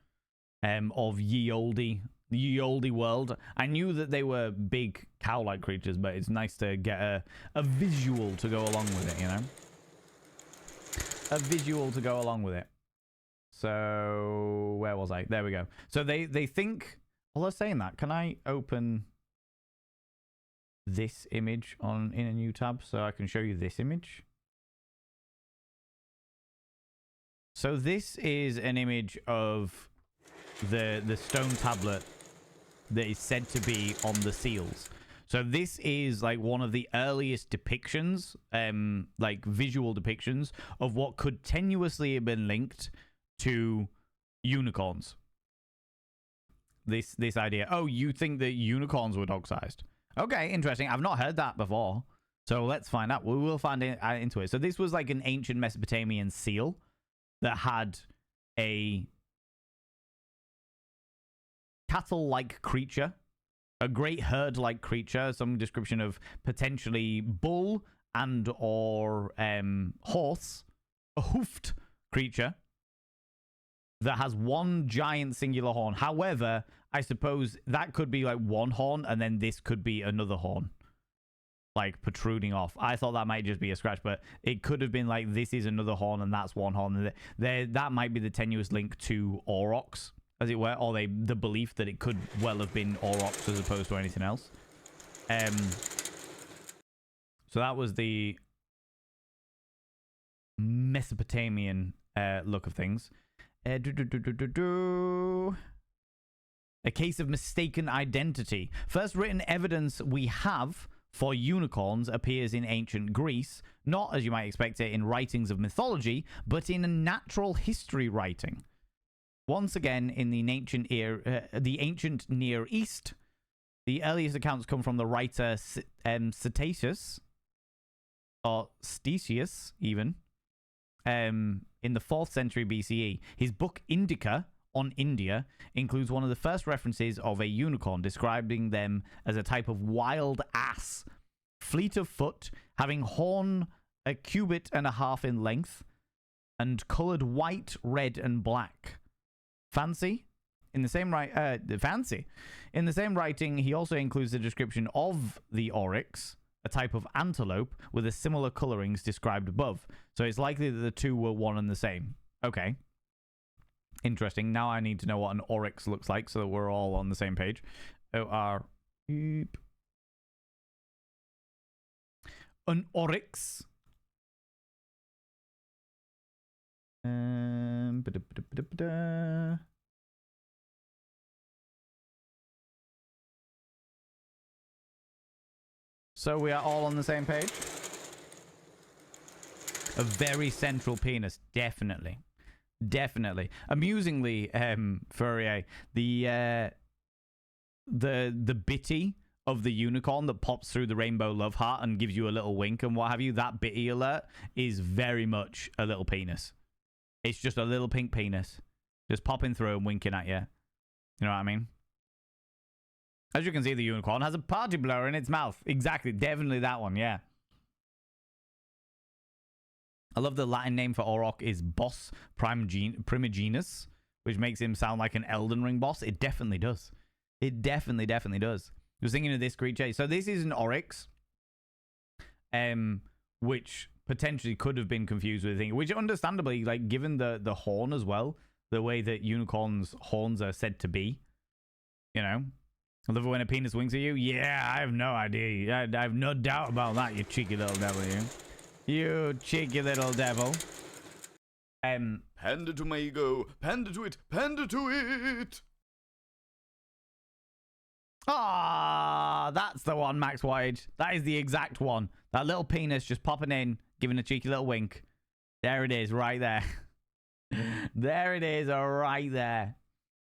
of ye olde world. I knew that they were big cow-like creatures, but it's nice to get a visual to go along with it, you know? A visual to go along with it. So where was I? There we go. So they think, well, they're saying that. Can I open this image in a new tab so I can show you this image? So this is an image of the stone tablet that is said to be on the seals. So this is like one of the earliest depictions, like visual depictions of what could tenuously have been linked to unicorns. This idea. Oh, you think that unicorns were dog-sized? Okay, interesting. I've not heard that before. So let's find out. We will find into it. So this was like an ancient Mesopotamian seal that had a cattle-like creature, a great herd-like creature, some description of potentially bull and or horse, a hoofed creature that has one giant singular horn. However, I suppose that could be like one horn, and then this could be another horn, like protruding off. I thought that might just be a scratch, but it could have been like this is another horn and that's one horn. That might be the tenuous link to aurochs, as it were, or the belief that it could well have been aurochs as opposed to anything else. So that was the Mesopotamian look of things. A case of mistaken identity. First written evidence we have for unicorns appears in ancient Greece, not, as you might expect it, in writings of mythology, but in a natural history writing. Once again, in the ancient Near East, the earliest accounts come from the writer Ctesias, or Ctesias even, in the 4th century BCE. His book Indica on India includes one of the first references of a unicorn, describing them as a type of wild ass, fleet of foot, having horn a cubit and a half in length, and colored white, red, and black. Fancy? In the same In the same writing, he also includes a description of the oryx, a type of antelope with a similar colorings described above. So it's likely that the two were one and the same. Okay. Interesting. Now I need to know what an oryx looks like so that we're all on the same page. An oryx. So we are all on the same page. A very central penis, definitely. Definitely. Amusingly, Fourier, the bitty of the unicorn that pops through the rainbow love heart and gives you a little wink and what have you, that bitty alert is very much a little penis. It's just a little pink penis just popping through and winking at you. You know what I mean? As you can see, the unicorn has a party blower in its mouth. Exactly. Definitely that one. Yeah. I love the Latin name for Auroch is Boss Primogenus, which makes him sound like an Elden Ring boss. It definitely does. It definitely does. I was thinking of this creature. So this is an oryx, which potentially could have been confused with a thing, which understandably, like, given the horn as well, the way that unicorns' horns are said to be, you know. I love it when a penis winks at you. Yeah, I have no idea. I have no doubt about that, you cheeky little devil, you. You cheeky little devil. Pander to my ego. Pander to it. Pander to it. Ah, that's the one, Max Wide. That is the exact one. That little penis just popping in, giving a cheeky little wink. There it is, right there. There it is, right there.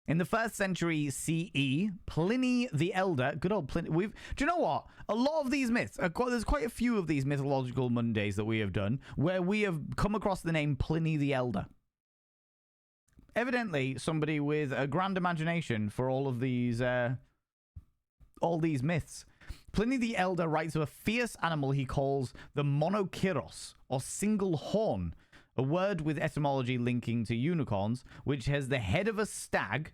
In the 1st century CE, Pliny the Elder, good old Pliny, do you know what? A lot of these myths, there's quite a few of these mythological Mondays that we have done where we have come across the name Pliny the Elder. Evidently, somebody with a grand imagination for all these myths. Pliny the Elder writes of a fierce animal he calls the monokiros, or single horn, a word with etymology linking to unicorns, which has the head of a stag,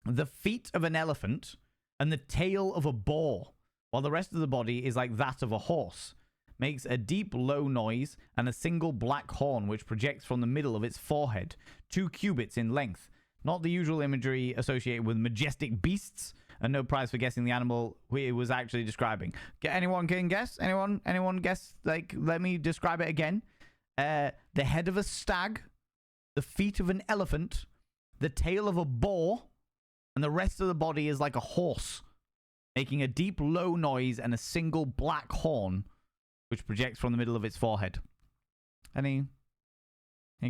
the feet of an elephant, and the tail of a boar, while the rest of the body is like that of a horse. Makes a deep, low noise and a single black horn which projects from the middle of its forehead, 2 cubits in length. Not the usual imagery associated with majestic beasts, and no prize for guessing the animal it was actually describing. Anyone can guess? Anyone guess? Like, let me describe it again. The head of a stag, the feet of an elephant, the tail of a boar, and the rest of the body is like a horse, making a deep, low noise and a single black horn, which projects from the middle of its forehead. Any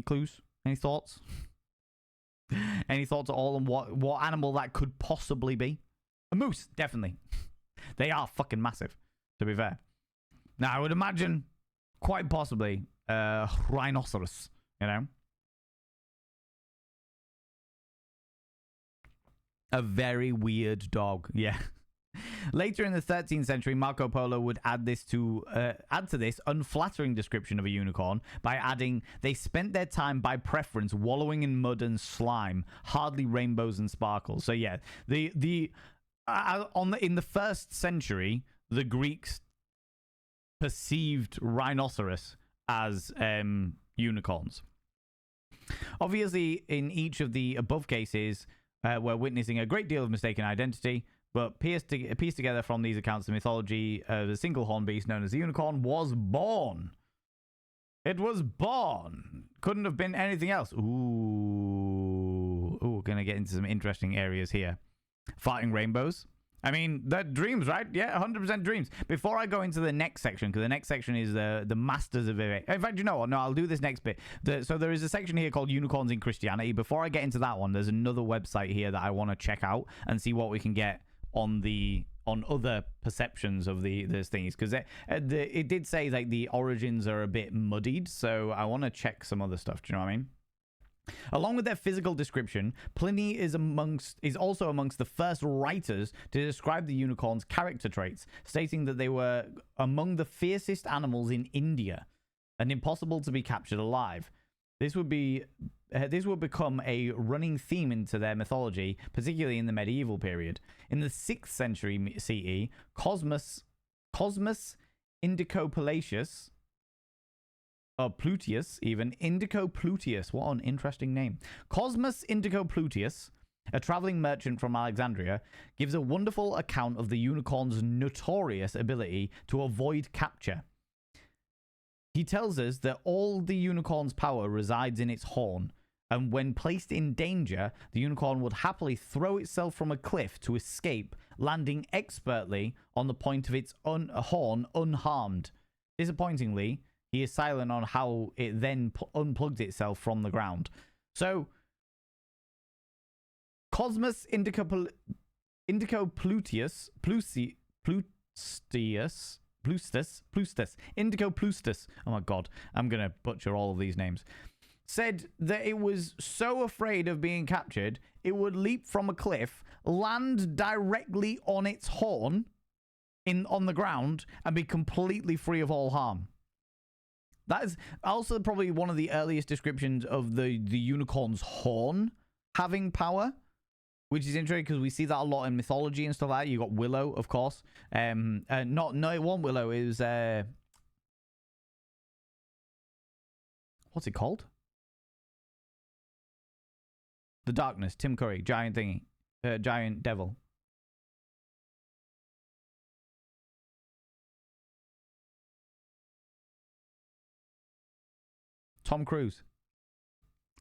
clues? Any thoughts? Any thoughts at all on what animal that could possibly be? A moose, definitely. They are fucking massive, to be fair. Now, I would imagine, quite possibly, rhinoceros, you know? A very weird dog, yeah. Later in the 13th century, Marco Polo would add to this unflattering description of a unicorn by adding, they spent their time by preference wallowing in mud and slime, hardly rainbows and sparkles. So yeah, in the 1st century, the Greeks perceived rhinoceros as unicorns. Obviously, in each of the above cases, we're witnessing a great deal of mistaken identity, but pieced together from these accounts of mythology, the single horn beast known as the unicorn was born. It was born. Couldn't have been anything else. Ooh, gonna get into some interesting areas here. Farting rainbows. I mean, they're dreams, right? Yeah, 100% dreams. Before I go into the next section, because the next section is the masters of it. In fact, you know what? No, I'll do this next bit. So there is a section here called Unicorns in Christianity. Before I get into that one, there's another website here that I want to check out and see what we can get on other perceptions of these things, because it did say like the origins are a bit muddied, so I want to check some other stuff. Do you know what I mean? Along with their physical description, Pliny is also amongst the first writers to describe the unicorn's character traits, stating that they were among the fiercest animals in India and impossible to be captured alive. This would become a running theme into their mythology, particularly in the medieval period. In the 6th century CE, Cosmus Indicopalatius, or Plutius even, Indicopalutius, what an interesting name. Cosmus Indicopalutius, a traveling merchant from Alexandria, gives a wonderful account of the unicorn's notorious ability to avoid capture. He tells us that all the unicorn's power resides in its horn, and when placed in danger, the unicorn would happily throw itself from a cliff to escape, landing expertly on the point of its horn unharmed. Disappointingly, he is silent on how it then unplugged itself from the ground. So, Cosmus Indicopalutius, Indicopalutius, oh my god, I'm going to butcher all of these names, said that it was so afraid of being captured, it would leap from a cliff, land directly on its horn on the ground, and be completely free of all harm. That is also probably one of the earliest descriptions of the unicorn's horn having power, which is interesting because we see that a lot in mythology and stuff like that. You got Willow, of course. No, it wasn't Willow. It was what's it called? The Darkness. Tim Curry, giant thingy, giant devil. Tom Cruise.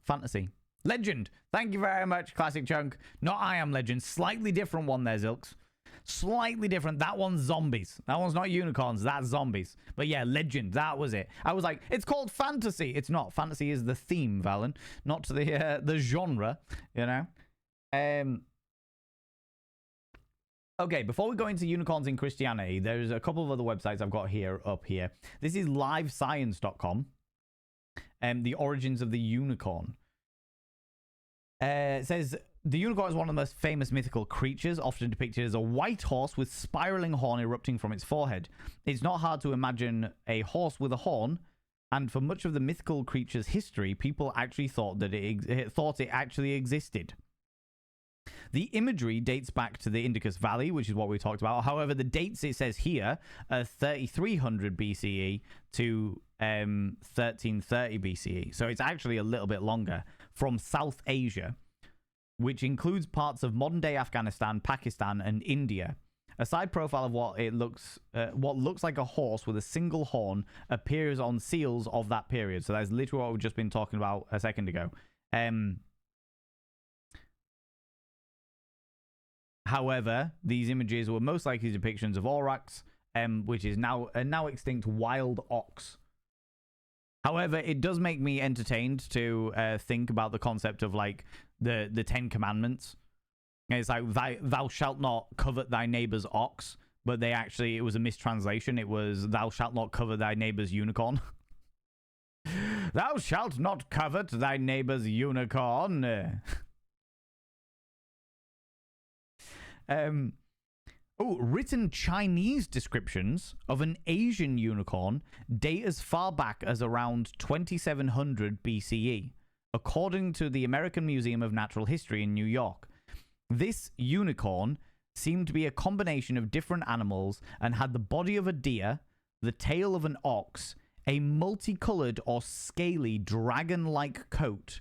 Fantasy. Legend. Thank you very much, Classic Chunk. Not I Am Legend. Slightly different one there, Zilks. Slightly different. That one's zombies. That one's not unicorns. That's zombies. But yeah, Legend. That was it. I was like, it's called fantasy. It's not. Fantasy is the theme, Valen. Not the genre, you know? Okay, before we go into unicorns in Christianity, there's a couple of other websites I've got up here. This is livescience.com. The origins of the unicorn. It says, the unicorn is one of the most famous mythical creatures, often depicted as a white horse with spiraling horn erupting from its forehead. It's not hard to imagine a horse with a horn And for much of the mythical creature's history, people actually thought that it actually existed. The imagery dates back to the Indus Valley, which is what we talked about. However, the dates it says here are 3300 BCE to 1330 BCE. So it's actually a little bit longer, from South Asia, which includes parts of modern-day Afghanistan, Pakistan, and India. A side profile of what looks like a horse with a single horn appears on seals of that period. So that's literally what we've just been talking about a second ago. However, these images were most likely depictions of aurochs, which is now a now extinct wild ox. However, it does make me entertained to think about the concept of like the Ten Commandments. It's like thou shalt not covet thy neighbor's ox, but it was a mistranslation. It was thou shalt not covet thy neighbor's unicorn. Thou shalt not covet thy neighbor's unicorn. Written Chinese descriptions of an Asian unicorn date as far back as around 2700 BCE, according to the American Museum of Natural History in New York. This unicorn seemed to be a combination of different animals and had the body of a deer, the tail of an ox, a multicolored or scaly dragon-like coat,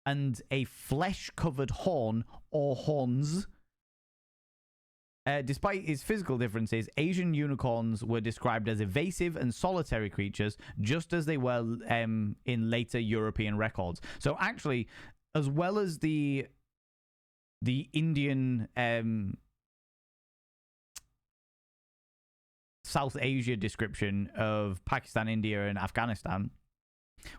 and a flesh-covered horn or horns. Despite its physical differences, Asian unicorns were described as evasive and solitary creatures, just as they were in later European records. So actually, as well as the Indian South Asia description of Pakistan, India, and Afghanistan,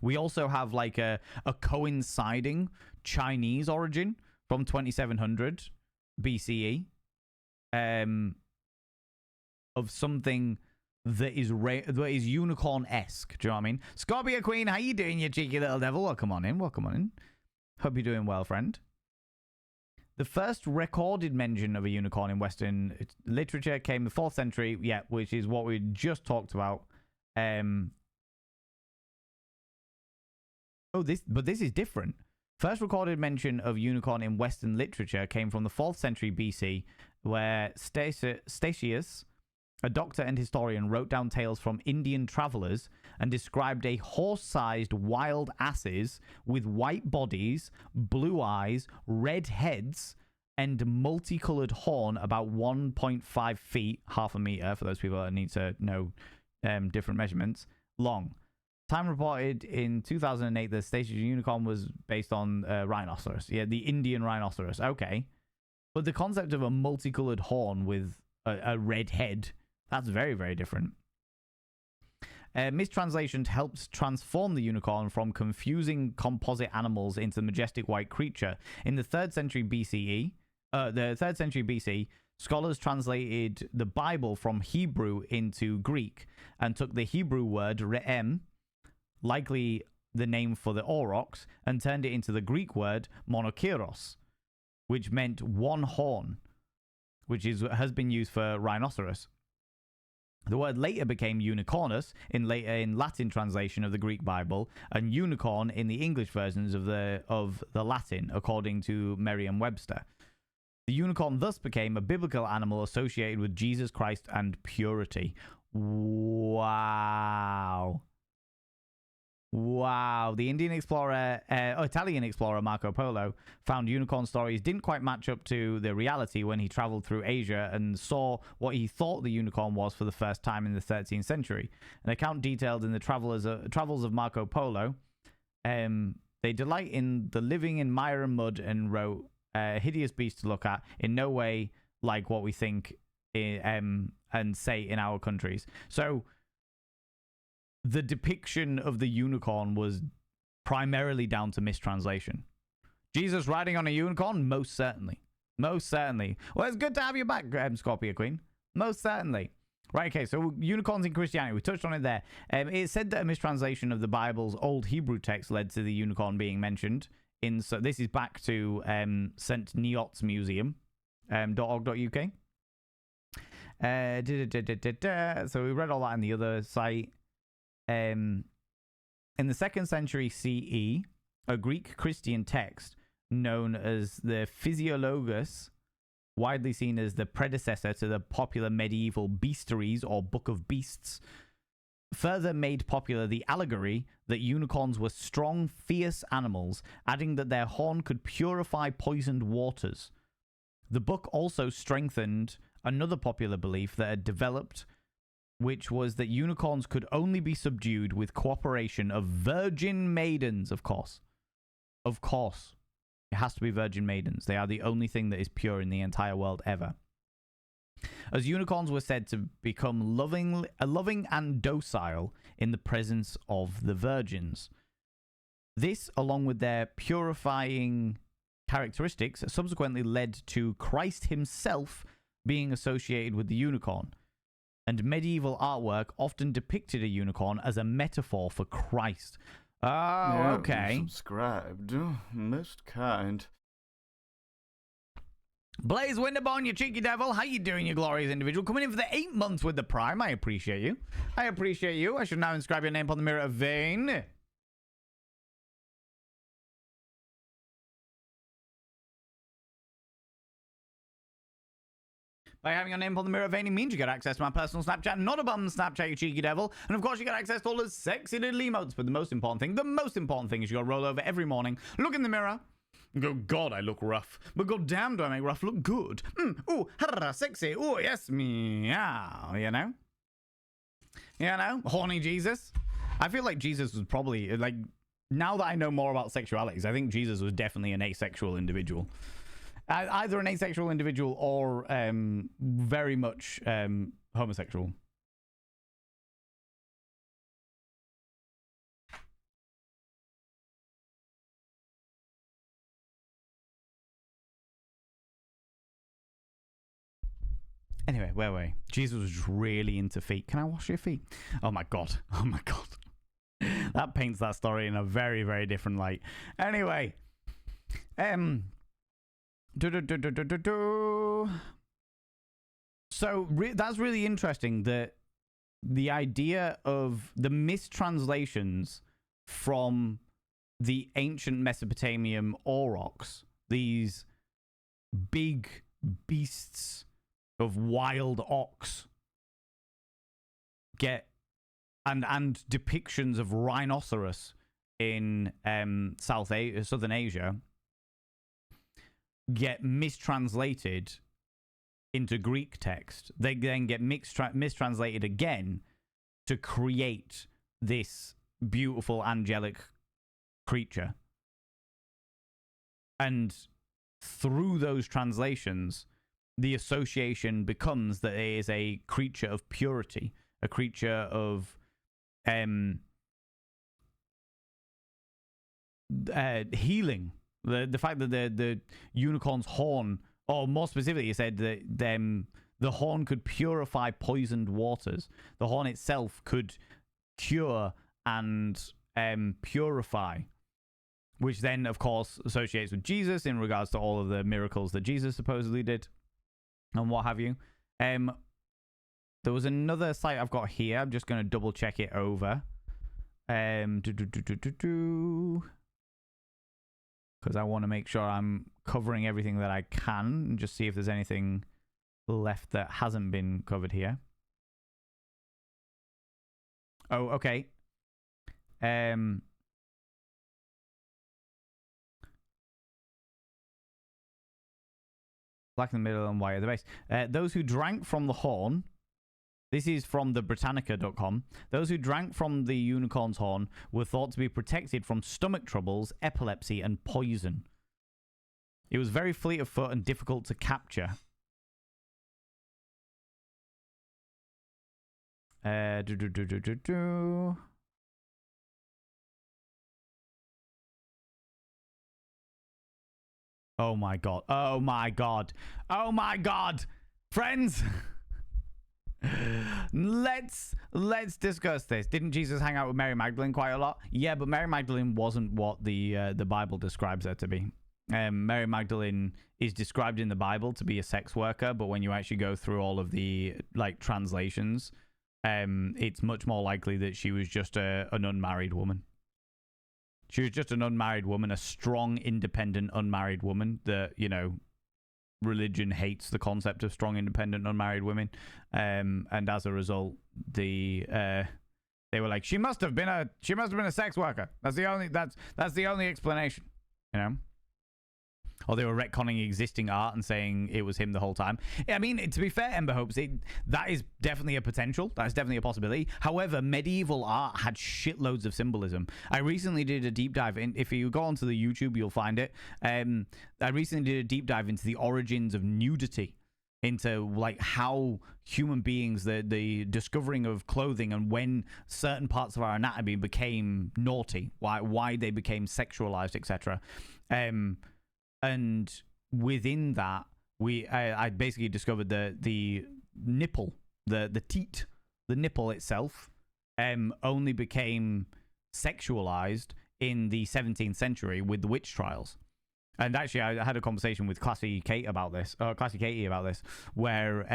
we also have like a coinciding Chinese origin from 2700 BCE. Of something that is unicorn-esque. Do you know what I mean? Scorpio Queen, how you doing, you cheeky little devil? Welcome on in. Hope you're doing well, friend. The first recorded mention of a unicorn in Western literature came in the 4th century, which is what we just talked about. This is different. First recorded mention of unicorn in Western literature came from the 4th century BC, where Statius, a doctor and historian, wrote down tales from Indian travelers and described a horse-sized wild asses with white bodies, blue eyes, red heads, and multicolored horn about 1.5 feet, half a meter, for those people that need to know different measurements, long. Time reported in 2008 that Statius unicorn was based on rhinoceros. Yeah, the Indian rhinoceros. Okay. But the concept of a multicolored horn with a red head, that's very, very different. Mistranslation helped transform the unicorn from confusing composite animals into the majestic white creature. In the 3rd century BCE, scholars translated the Bible from Hebrew into Greek and took the Hebrew word re'em, likely the name for the aurochs, and turned it into the Greek word monokeros, which meant one horn, which has been used for rhinoceros. The word later became unicornus in Latin translation of the Greek Bible, and unicorn in the English versions of the Latin, according to Merriam-Webster. The unicorn thus became a biblical animal associated with Jesus Christ and purity. Wow. The Italian explorer Marco Polo found unicorn stories didn't quite match up to the reality when he traveled through Asia and saw what he thought the unicorn was for the first time in the 13th century. An account detailed in the Travels of Marco Polo. They delight in the living in mire and mud, and wrote, hideous beast to look at, in no way like what we think and say in our countries. So the depiction of the unicorn was primarily down to mistranslation. Jesus riding on a unicorn? Most certainly. Well, it's good to have you back, Scorpio Queen. Most certainly. Right, okay, so unicorns in Christianity. We touched on it there. It said that a mistranslation of the Bible's old Hebrew text led to the unicorn being mentioned. So this is back to St. Neot's Museum, .org.uk. So we read all that on the other site. In the 2nd century CE, a Greek Christian text known as the Physiologus, widely seen as the predecessor to the popular medieval Bestiaries or Book of Beasts, further made popular the allegory that unicorns were strong, fierce animals, adding that their horn could purify poisoned waters. The book also strengthened another popular belief that had developed, which was that unicorns could only be subdued with cooperation of virgin maidens, of course. Of course. It has to be virgin maidens. They are the only thing that is pure in the entire world ever. As unicorns were said to become loving and docile in the presence of the virgins. This, along with their purifying characteristics, subsequently led to Christ himself being associated with the unicorn. And medieval artwork often depicted a unicorn as a metaphor for Christ. Oh, Yeah, okay. Subscribed. Most kind. Blaze Winterborn, you cheeky devil. How you doing, you glorious individual? Coming in for the 8 months with the Prime. I appreciate you. I appreciate you. I should now inscribe your name upon the mirror of Vane. By having your name upon the mirror of Vane, it means you get access to my personal Snapchat, not a bum Snapchat, you cheeky devil. And of course, you get access to all the sexy little emotes. But the most important thing is you gotta roll over every morning, look in the mirror, and go, God, I look rough. But god damn, do I make rough look good. Ooh, sexy. Ooh, yes, meow, you know? You know? Horny Jesus. I feel like Jesus was probably, like, now that I know more about sexualities, I think Jesus was definitely an asexual individual. Either an asexual individual or very much homosexual. Anyway, where were we? Jesus was just really into feet. Can I wash your feet? Oh my god. Oh my god. That paints that story in a very, very different light. Anyway. So that's really interesting, that the idea of the mistranslations from the ancient Mesopotamian aurochs, these big beasts of wild ox, get and depictions of rhinoceros in Southern Asia get mistranslated into Greek text. They then get mistranslated again to create this beautiful angelic creature. And through those translations, the association becomes that it is a creature of purity, a creature of healing. The fact that the unicorn's horn, or more specifically, it said that the horn could purify poisoned waters. The horn itself could cure and purify, which then, of course, associates with Jesus in regards to all of the miracles that Jesus supposedly did and what have you. There was another site I've got here. I'm just going to double check it over. Because I want to make sure I'm covering everything that I can and just see if there's anything left that hasn't been covered here. Oh, okay. Black in the middle and white at the base. Those who drank from the horn. This is from the Britannica.com. Those who drank from the unicorn's horn were thought to be protected from stomach troubles, epilepsy, and poison. It was very fleet of foot and difficult to capture. Oh my god. Oh my god. Oh my god. Friends. Let's discuss this. Didn't Jesus hang out with Mary Magdalene quite a lot? Yeah, but Mary Magdalene wasn't what the Bible describes her to be. Mary Magdalene is described in the Bible to be a sex worker, but when you actually go through all of the translations, it's much more likely that she was just an unmarried woman. She was just an unmarried woman, a strong, independent, unmarried woman that, you know, religion hates the concept of strong, independent, unmarried women. And as a result, they were like, she must have been a sex worker. That's the only explanation, you know? Or they were retconning existing art and saying it was him the whole time. I mean, to be fair, Ember Hopes, that is definitely a potential. That's definitely a possibility. However, medieval art had shitloads of symbolism. I recently did a deep dive in. If you go onto the YouTube, you'll find it. I recently did a deep dive into the origins of nudity, into like how human beings, the discovering of clothing, and when certain parts of our anatomy became naughty, why they became sexualized, etc. And within that, I basically discovered the nipple, the teat, the nipple itself, only became sexualized in the 17th century with the witch trials. And actually, I had a conversation with Classy Katie about this, where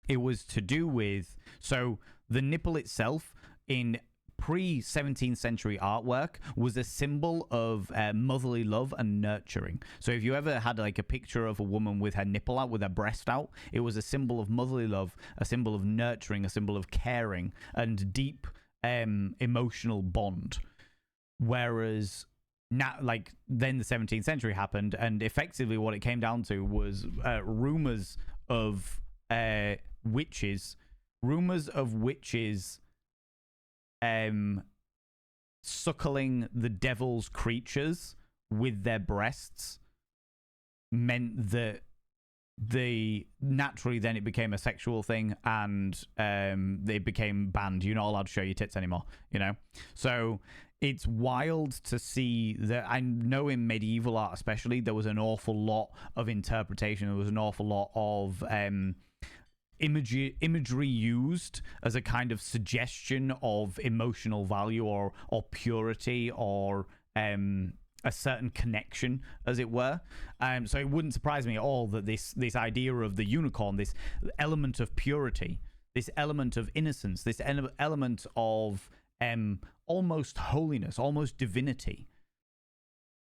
it was to do with, so the nipple itself in pre-17th century artwork was a symbol of motherly love and nurturing. So if you ever had like a picture of a woman with her nipple out, with her breast out, it was a symbol of motherly love, a symbol of nurturing, a symbol of caring and deep emotional bond. Whereas now, like, then the 17th century happened, and effectively what it came down to was rumors of witches suckling the devil's creatures with their breasts meant that naturally then it became a sexual thing, and they became banned. You're not allowed to show your tits anymore, you know? So it's wild to see that. I know in medieval art especially, there was an awful lot of interpretation. There was an awful lot of imagery used as a kind of suggestion of emotional value or purity or a certain connection, as it were. So it wouldn't surprise me at all that this idea of the unicorn, this element of purity, this element of innocence, this element of almost holiness, almost divinity,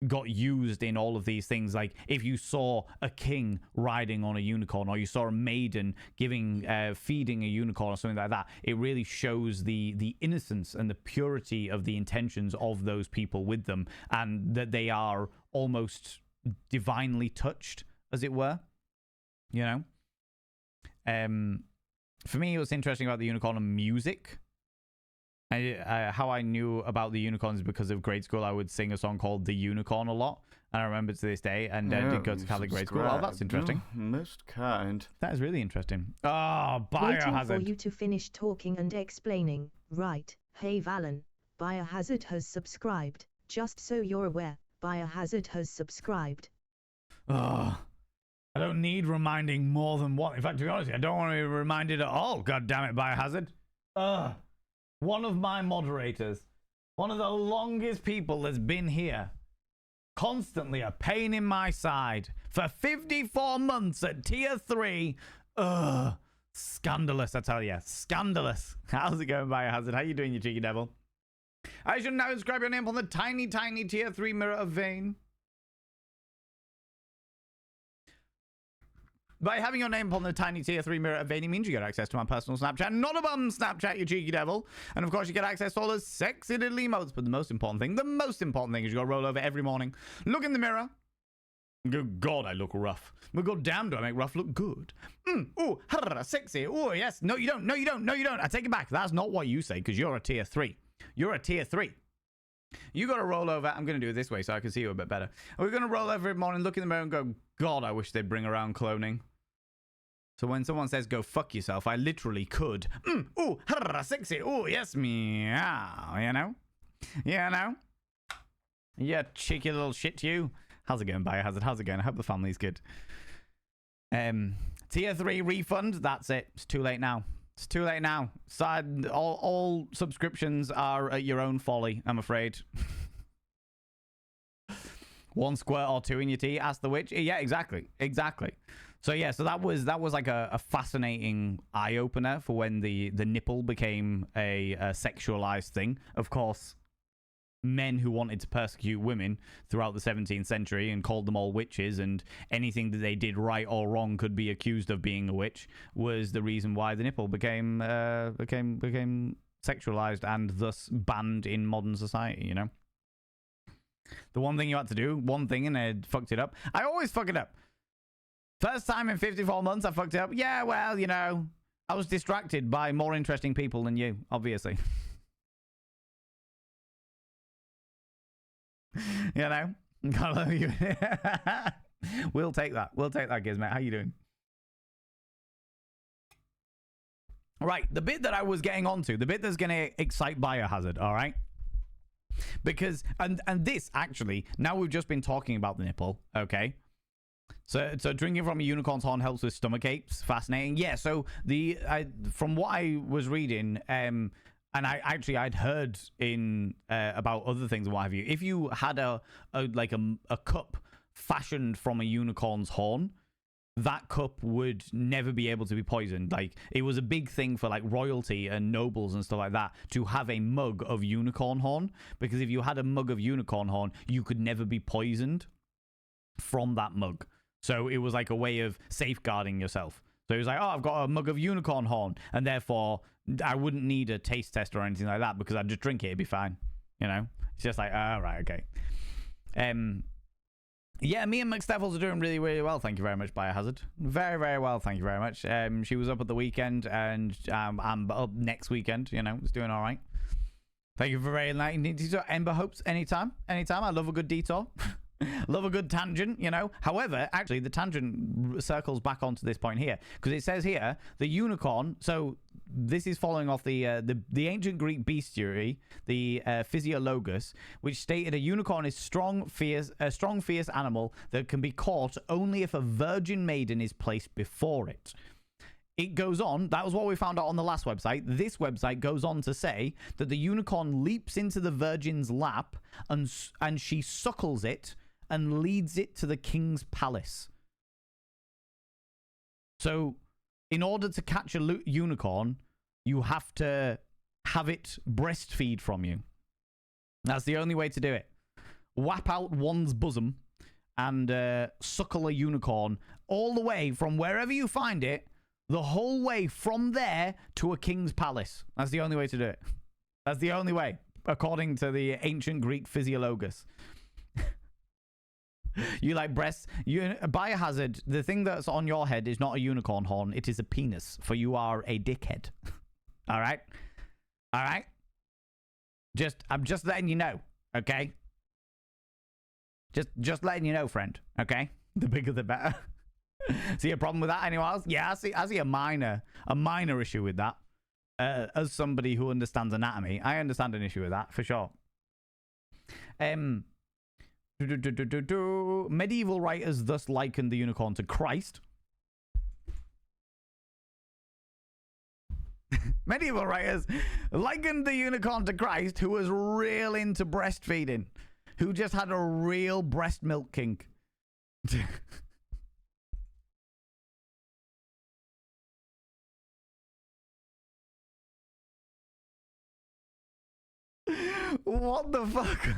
got used in all of these things. Like if you saw a king riding on a unicorn, or you saw a maiden feeding a unicorn or something like that, it really shows the innocence and the purity of the intentions of those people with them, and that they are almost divinely touched, as it were, you know? For me, what's interesting about the unicorn and music, how I knew about the unicorns is because of grade school. I would sing a song called The Unicorn a lot, and I remember to this day, and did go to Catholic grade school. Oh, that's interesting. Most kind. That is really interesting. Oh, Waiting Biohazard. for you to finish talking and explaining. Right. Hey Valen, Biohazard has subscribed. Just so you're aware, Biohazard has subscribed. Oh, I don't need reminding more than one. In fact, to be honest, I don't want to be reminded at all. God damn it, Biohazard. One of my moderators, one of the longest people that's been here, constantly a pain in my side for 54 months at tier 3. Scandalous, I tell you. Scandalous. How's it going, Biohazard? How you doing, you cheeky devil? I should now inscribe your name on the tiny, tiny tier 3 mirror of Vane. By having your name upon the tiny tier 3 mirror of Vane means you get access to my personal Snapchat, not a bum Snapchat, you cheeky devil. And of course, you get access to all the sexy little emotes. But the most important thing is you got to roll over every morning, look in the mirror, good God, I look rough. But god damn, do I make rough look good? Ooh, sexy. Oh, yes. No, you don't. No, you don't. No, you don't. I take it back. That's not what you say, because you're a tier 3. You're a tier 3. You got to roll over. I'm going to do it this way so I can see you a bit better. We're going to roll over every morning, look in the mirror and go, God, I wish they'd bring around cloning. So when someone says go fuck yourself, I literally could. Ooh, sexy. Ooh, yes, meow. You know? You know? Yeah, cheeky little shit, you. How's it going, Biohazard? How's it going? I hope the family's good. Tier 3 refund. That's it. It's too late now. It's too late now. All subscriptions are at your own folly, I'm afraid. 1 squirt or 2 in your tea, ask the witch. Yeah, exactly. Exactly. So yeah, so that was like a fascinating eye-opener for when the nipple became a sexualized thing. Of course, men who wanted to persecute women throughout the 17th century and called them all witches, and anything that they did right or wrong could be accused of being a witch, was the reason why the nipple became sexualized and thus banned in modern society, you know? The one thing you had to do, one thing, and I fucked it up. I always fuck it up. First time in 54 months I fucked it up. Yeah, well, you know, I was distracted by more interesting people than you, obviously. You know? I love you. We'll take that. We'll take that, Gizmet. How you doing? Right, the bit that I was getting onto, the bit that's going to excite Biohazard, all right? Because, and this, actually, now we've just been talking about the nipple, okay? So drinking from a unicorn's horn helps with stomach aches. Fascinating. Yeah, so from what I was reading, and I'd heard in about other things and what have you, if you had a cup fashioned from a unicorn's horn, that cup would never be able to be poisoned. Like, it was a big thing for like royalty and nobles and stuff like that to have a mug of unicorn horn, because if you had a mug of unicorn horn, you could never be poisoned from that mug. So it was like a way of safeguarding yourself. So it was like, oh, I've got a mug of unicorn horn, and therefore I wouldn't need a taste test or anything like that, because I'd just drink it, it'd be fine. You know? It's just like, all right, okay. Yeah, me and McSteffels are doing really, really well. Thank you very much, Biohazard. Very, very well. Thank you very much. She was up at the weekend, and I'm up next weekend. You know, it's doing all right. Thank you for very enlightening detour. Ember hopes anytime. Anytime. I love a good detour. Love a good tangent, you know. However, actually, the tangent circles back onto this point here, because it says here the unicorn. So this is following off the ancient Greek bestiary, the Physiologus, which stated a unicorn is a strong, fierce animal that can be caught only if a virgin maiden is placed before it. It goes on, that was what we found out on the last website. This website goes on to say that the unicorn leaps into the virgin's lap and she suckles it and leads it to the king's palace. So, in order to catch a unicorn, you have to have it breastfeed from you. That's the only way to do it. Whap out one's bosom and suckle a unicorn all the way from wherever you find it, the whole way from there to a king's palace. That's the only way to do it. That's the only way, according to the ancient Greek Physiologus. You like breasts? Biohazard, the thing that's on your head is not a unicorn horn. It is a penis, for you are a dickhead. All right? All right? I'm just letting you know, okay? Just letting you know, friend, okay? The bigger the better. See a problem with that? Anyone else? Yeah, I see a minor issue with that. As somebody who understands anatomy, I understand an issue with that, for sure. Medieval writers thus likened the unicorn to Christ. Medieval writers likened the unicorn to Christ, who was real into breastfeeding, who just had a real breast milk kink. What the fuck?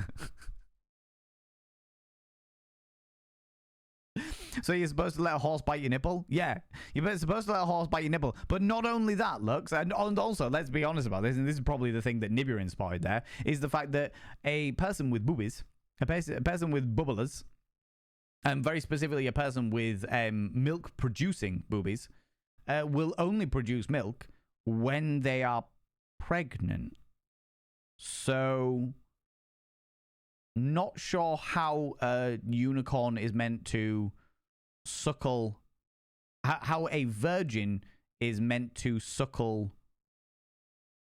So you're supposed to let a horse bite your nipple? Yeah. You're supposed to let a horse bite your nipple. But not only that, Lux, and also, let's be honest about this, and this is probably the thing that Nibiru spotted there, is the fact that a person with boobies, a person with bubblers, and very specifically a person with milk-producing boobies, will only produce milk when they are pregnant. So, not sure how a unicorn is meant to suckle, how a virgin is meant to suckle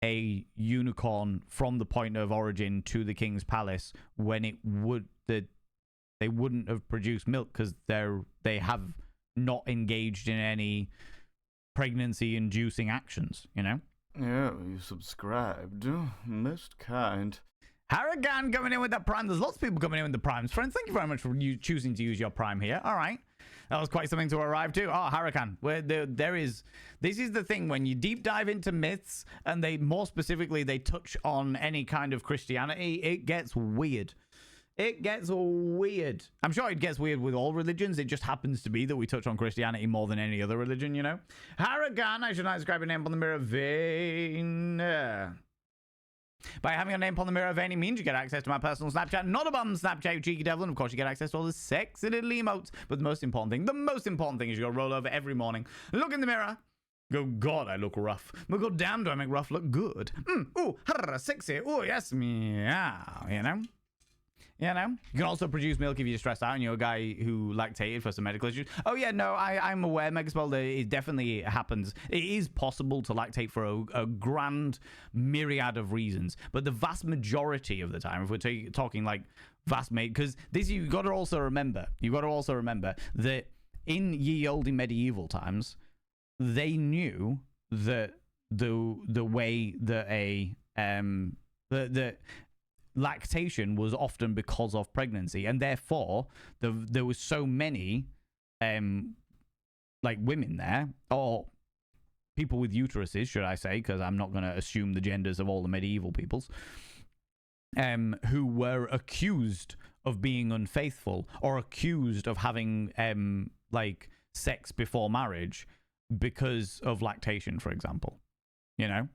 a unicorn from the point of origin to the king's palace when they wouldn't have produced milk, because they have not engaged in any pregnancy inducing actions, you know. Yeah, you subscribed. Most kind. Harrigan coming in with the prime. There's lots of people coming in with the primes. Friends, thank you very much for you choosing to use your prime here. All right. That was quite something to arrive to. Oh, Huracan. Where this is the thing when you deep dive into myths and they more specifically they touch on any kind of Christianity, it gets weird. It gets weird. I'm sure it gets weird with all religions. It just happens to be that we touch on Christianity more than any other religion, you know? Huracan, I should not describe your name on the mirror vein. By having a name on the mirror vein, it means you get access to my personal Snapchat. Not a bum Snapchat, you cheeky devil. And of course, you get access to all the sexy little emotes. But the most important thing is you go roll over every morning, look in the mirror, go, God, I look rough. But God damn, do I make rough look good. Ooh, sexy. Ooh, yes, meow, you know? You know, you can also produce milk if you're stressed out and you're a guy who lactated for some medical issues. Oh, yeah, no, I'm aware, Megaspell, that it definitely happens. It is possible to lactate for a grand myriad of reasons. But the vast majority of the time, if we're talking like vast, because this, you've got to also remember that in ye olde medieval times, they knew that the way that lactation was often because of pregnancy, and therefore there was so many like women there, or people with uteruses, should I say, because I'm not going to assume the genders of all the medieval peoples, who were accused of being unfaithful or accused of having like sex before marriage because of lactation, for example, you know.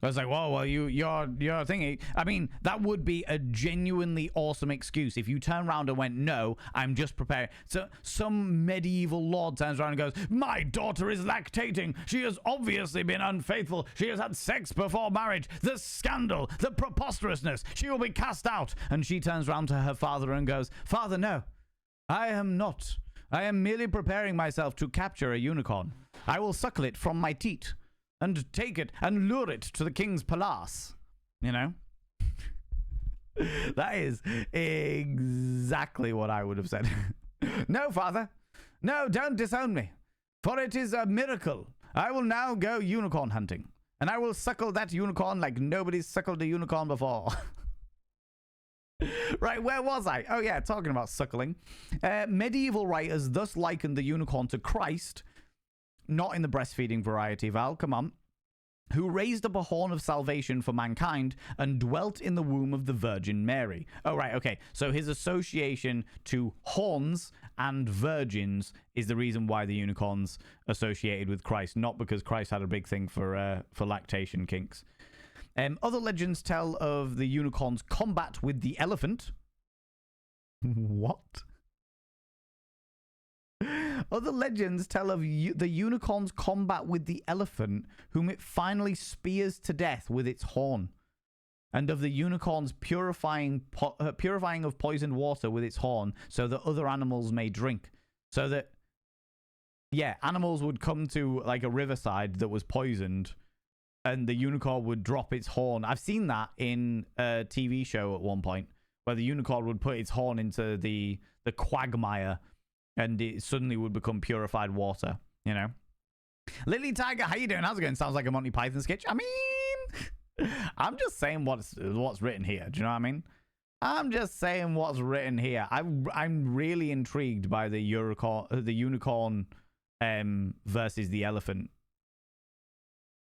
I was like, whoa, well, you're thinking. I mean, that would be a genuinely awesome excuse if you turn around and went, no, I'm just preparing. So some medieval lord turns around and goes, my daughter is lactating. She has obviously been unfaithful. She has had sex before marriage. The scandal, the preposterousness. She will be cast out. And she turns around to her father and goes, Father, no, I am not. I am merely preparing myself to capture a unicorn. I will suckle it from my teat and take it and lure it to the king's palace. You know? That is exactly what I would have said. No, father. No, don't disown me. For it is a miracle. I will now go unicorn hunting. And I will suckle that unicorn like nobody's suckled a unicorn before. Right, where was I? Oh, yeah, talking about suckling. Medieval writers thus likened the unicorn to Christ, not in the breastfeeding variety, Val, come on, who raised up a horn of salvation for mankind and dwelt in the womb of the Virgin Mary. Oh, right, okay. So his association to horns and virgins is the reason why the unicorn's associated with Christ, not because Christ had a big thing for lactation kinks. Other legends tell of the unicorn's combat with the elephant. What? Other legends tell of the unicorn's combat with the elephant, whom it finally spears to death with its horn, and of the unicorn's purifying of poisoned water with its horn, so that other animals may drink. So that, yeah, animals would come to like a riverside that was poisoned, and the unicorn would drop its horn. I've seen that in a TV show at one point, where the unicorn would put its horn into the quagmire, and it suddenly would become purified water, you know? Lily Tiger, how you doing? How's it going? Sounds like a Monty Python sketch. I mean, I'm just saying what's written here. Do you know what I mean? I'm just saying what's written here. I'm really intrigued by the unicorn versus the elephant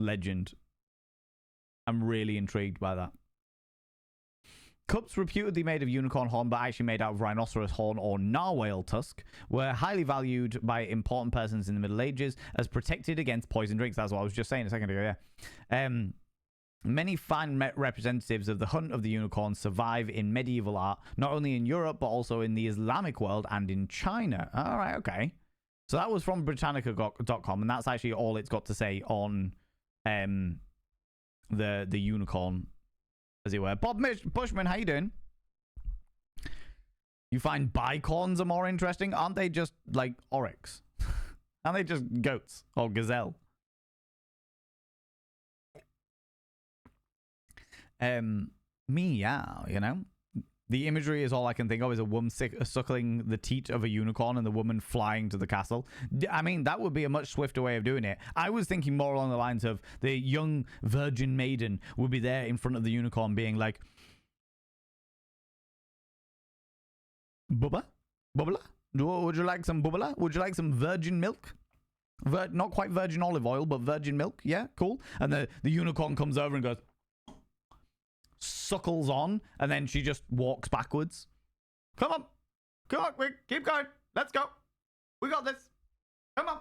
legend. I'm really intrigued by that. Cups reputedly made of unicorn horn, but actually made out of rhinoceros horn or narwhal tusk, were highly valued by important persons in the Middle Ages as protected against poison drinks. That's what I was just saying a second ago, yeah. Many fine representatives of the hunt of the unicorn survive in medieval art, not only in Europe, but also in the Islamic world and in China. All right, okay. So that was from Britannica.com, and that's actually all it's got to say on the unicorn, as it were. Bob Bushman, how you doing? You find bicorns are more interesting? Aren't they just like oryx? Aren't they just goats or gazelle? Meow, you know? The imagery is all I can think of is a woman suckling the teat of a unicorn and the woman flying to the castle. I mean, that would be a much swifter way of doing it. I was thinking more along the lines of the young virgin maiden would be there in front of the unicorn being like, Bubba? Bubbla? Would you like some bubala? Would you like some virgin milk? Not quite virgin olive oil, but virgin milk. Yeah, cool. And the unicorn comes over and goes, suckles on, and then she just walks backwards. Come on, keep going. Let's go. We got this. Come on.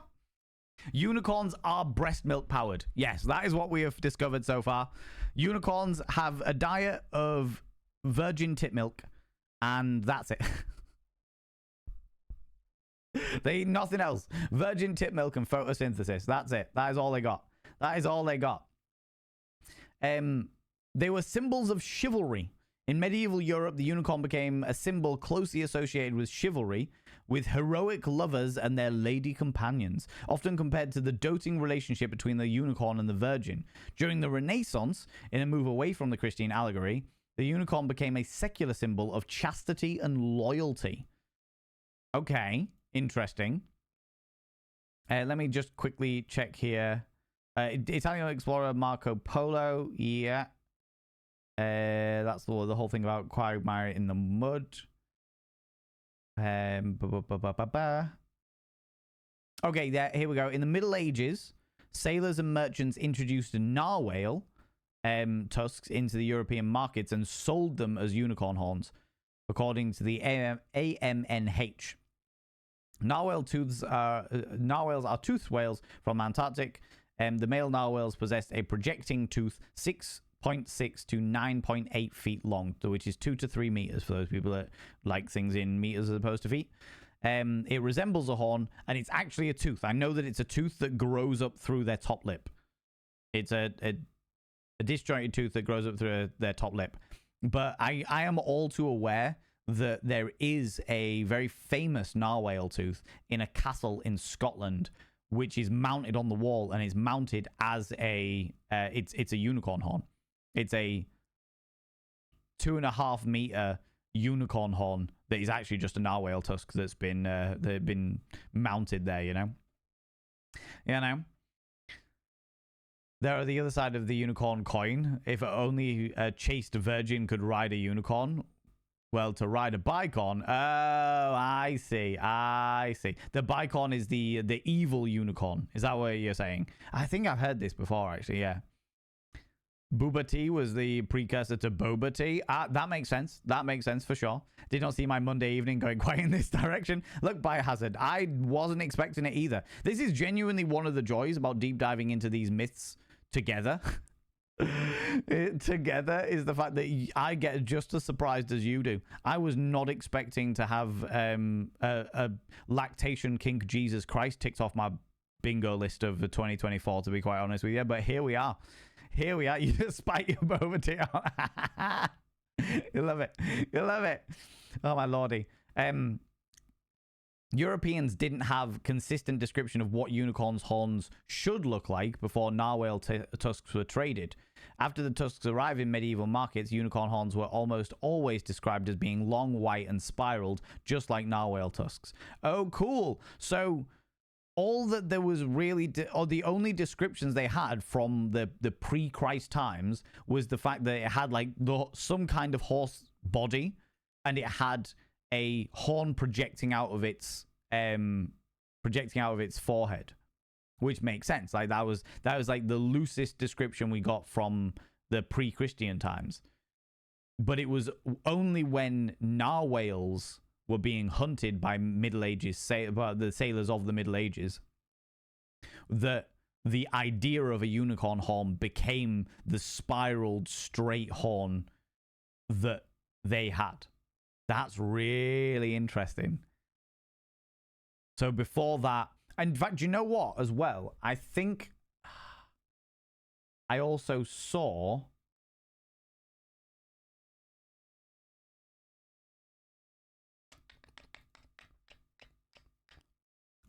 Unicorns are breast milk powered. Yes, that is what we have discovered so far. Unicorns have a diet of virgin tit milk, and that's it. They eat nothing else. Virgin tit milk and photosynthesis. That's it. That is all they got. That is all they got. They were symbols of chivalry. In medieval Europe, the unicorn became a symbol closely associated with chivalry, with heroic lovers and their lady companions, often compared to the doting relationship between the unicorn and the virgin. During the Renaissance, in a move away from the Christian allegory, the unicorn became a secular symbol of chastity and loyalty. Okay, interesting. Let me just quickly check here. Italian explorer Marco Polo, yeah. That's the whole thing about quagmire in the mud. Okay, here we go. In the Middle Ages, sailors and merchants introduced narwhal tusks into the European markets and sold them as unicorn horns, according to the AMNH. Narwhals are toothed whales from Antarctic. The male narwhals possessed a projecting tooth 6.6 to 9.8 feet long, which is 2 to 3 meters for those people that like things in meters as opposed to feet. It resembles a horn, and it's actually a tooth. I know that it's a tooth that grows up through their top lip. It's a disjointed tooth that grows up through their top lip. But I am all too aware that there is a very famous narwhal tooth in a castle in Scotland, which is mounted on the wall and is mounted as a it's a unicorn horn. It's a 2.5 meter unicorn horn that is actually just a narwhal tusk that's been mounted there. You know. There are the other side of the unicorn coin. If only a chaste virgin could ride a unicorn. Well, to ride a bicon. Oh, I see. The bicon is the evil unicorn. Is that what you're saying? I think I've heard this before, actually. Yeah. Booba tea was the precursor to boba tea. That makes sense. That makes sense for sure. Did not see my Monday evening going quite in this direction. Look, Biohazard, I wasn't expecting it either. This is genuinely one of the joys about deep diving into these myths together. Together is the fact that I get just as surprised as you do. I was not expecting to have a lactation kink Jesus Christ ticked off my bingo list of 2024, to be quite honest with you. But here we are. You just spike your boba tea out. You love it. Oh my lordy. Europeans didn't have consistent description of what unicorns' horns should look like before narwhal tusks were traded. After the tusks arrived in medieval markets, unicorn horns were almost always described as being long, white, and spiraled, just like narwhal tusks. Oh, cool. So all that there was really, or the only descriptions they had from the pre-Christ times was the fact that it had like some kind of horse body, and it had a horn projecting out of its forehead, which makes sense. Like that was like the loosest description we got from the pre-Christian times. But it was only when narwhals were being hunted by Middle Ages, the sailors of the Middle Ages, that the idea of a unicorn horn became the spiraled straight horn that they had. That's really interesting. So before that, in fact, you know what as well? I think I also saw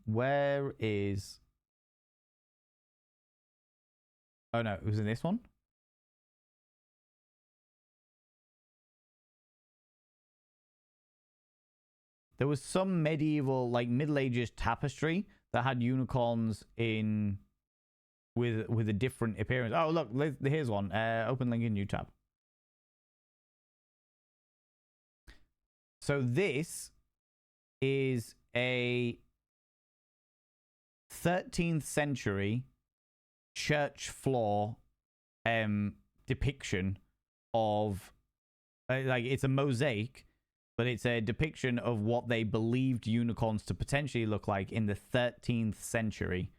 where is... Oh no, it was in this one. There was some medieval, like Middle Ages tapestry that had unicorns in with a different appearance. Oh, look, here's one. Open link in new tab. So this is a 13th century church floor depiction of like it's a mosaic, but it's a depiction of what they believed unicorns to potentially look like in the 13th century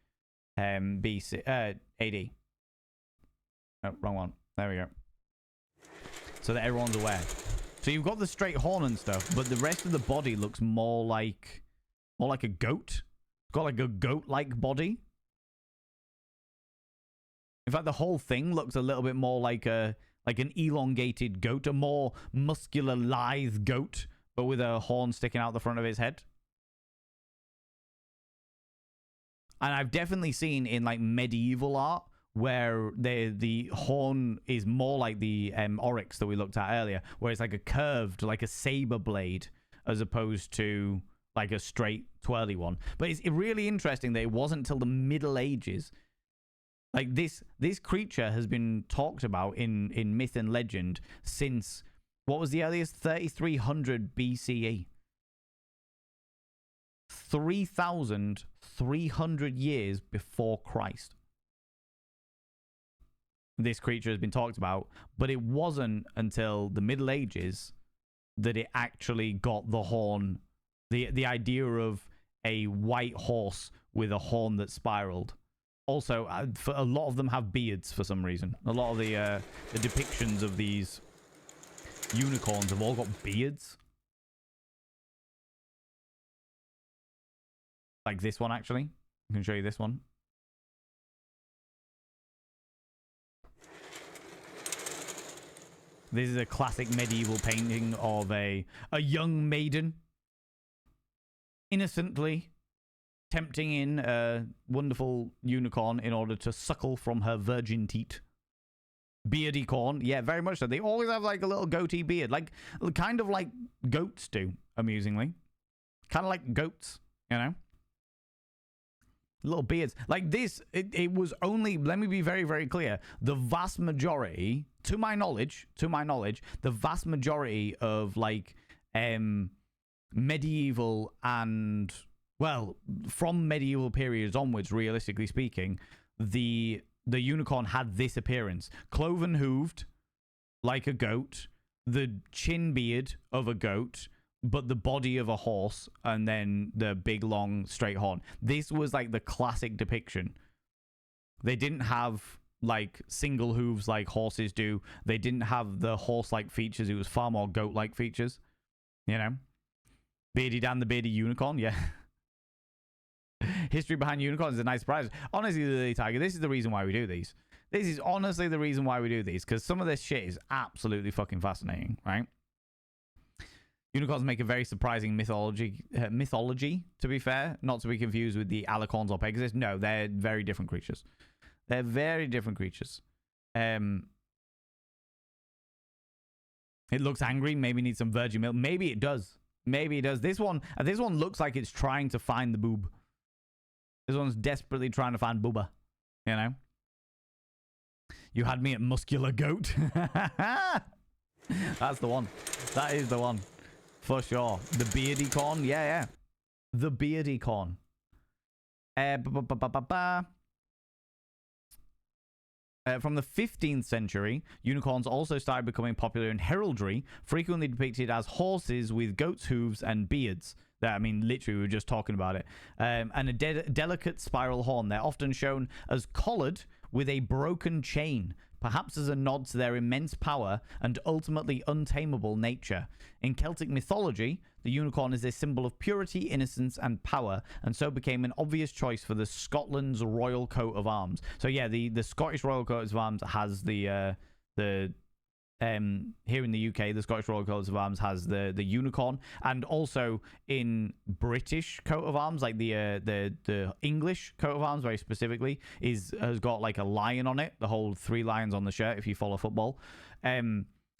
BC AD. Oh, wrong one. There we go. So that everyone's aware. So you've got the straight horn and stuff, but the rest of the body looks more like a goat. It's got like a goat-like body. In fact, the whole thing looks a little bit more like an elongated goat, a more muscular, lithe goat, but with a horn sticking out the front of his head. And I've definitely seen in like medieval art where the horn is more like the oryx that we looked at earlier, where it's like a curved, like a saber blade, as opposed to like a straight twirly one. But it's really interesting that it wasn't until the Middle Ages. Like this creature has been talked about in myth and legend since, what was the earliest? 3300 BCE. 3,300 years before Christ. This creature has been talked about, but it wasn't until the Middle Ages that it actually got the horn, the idea of a white horse with a horn that spiraled. Also, for a lot of them have beards for some reason. A lot of the depictions of these unicorns have all got beards. Like this one, actually. I can show you this one. This is a classic medieval painting of a young maiden innocently tempting in a wonderful unicorn in order to suckle from her virgin teat. Beardy corn. Yeah, very much so. They always have like a little goatee beard. Like, kind of like goats do, amusingly. Kind of like goats, you know? Little beards. Like this, it was only, let me be very, very clear. The vast majority, to my knowledge, the vast majority of like medieval and, well, from medieval periods onwards, realistically speaking, the unicorn had this appearance. Cloven hooved, like a goat, the chin beard of a goat, but the body of a horse, and then the big, long, straight horn. This was like the classic depiction. They didn't have like single hooves like horses do. They didn't have the horse-like features. It was far more goat-like features. You know? Beardy Dan the Beardy Unicorn, yeah. History behind unicorns is a nice surprise. Honestly, Lily Tiger, this is the reason why we do these. This is honestly the reason why we do these, because some of this shit is absolutely fucking fascinating, right? Unicorns make a very surprising mythology, to be fair. Not to be confused with the alicorns or pegasus. No, they're very different creatures. They're very different creatures. It looks angry. Maybe needs some virgin milk. Maybe it does. Maybe it does. This one looks like it's trying to find the boob. This one's desperately trying to find booba. You know? You had me at muscular goat. That's the one. That is the one. For sure. The beardy corn. Yeah. The beardy corn. From the 15th century, unicorns also started becoming popular in heraldry, frequently depicted as horses with goat's hooves and beards. I mean, literally, we were just talking about it. And a delicate spiral horn. They're often shown as collared with a broken chain, perhaps as a nod to their immense power and ultimately untamable nature. In Celtic mythology, the unicorn is a symbol of purity, innocence, and power, and so became an obvious choice for the Scotland's royal coat of arms. So yeah, the Scottish royal coat of arms has the here in the UK, the Scottish royal coat of arms has the unicorn, and also in British coat of arms, like the English coat of arms very specifically, has got like a lion on it. The whole 3 lions on the shirt, if you follow football.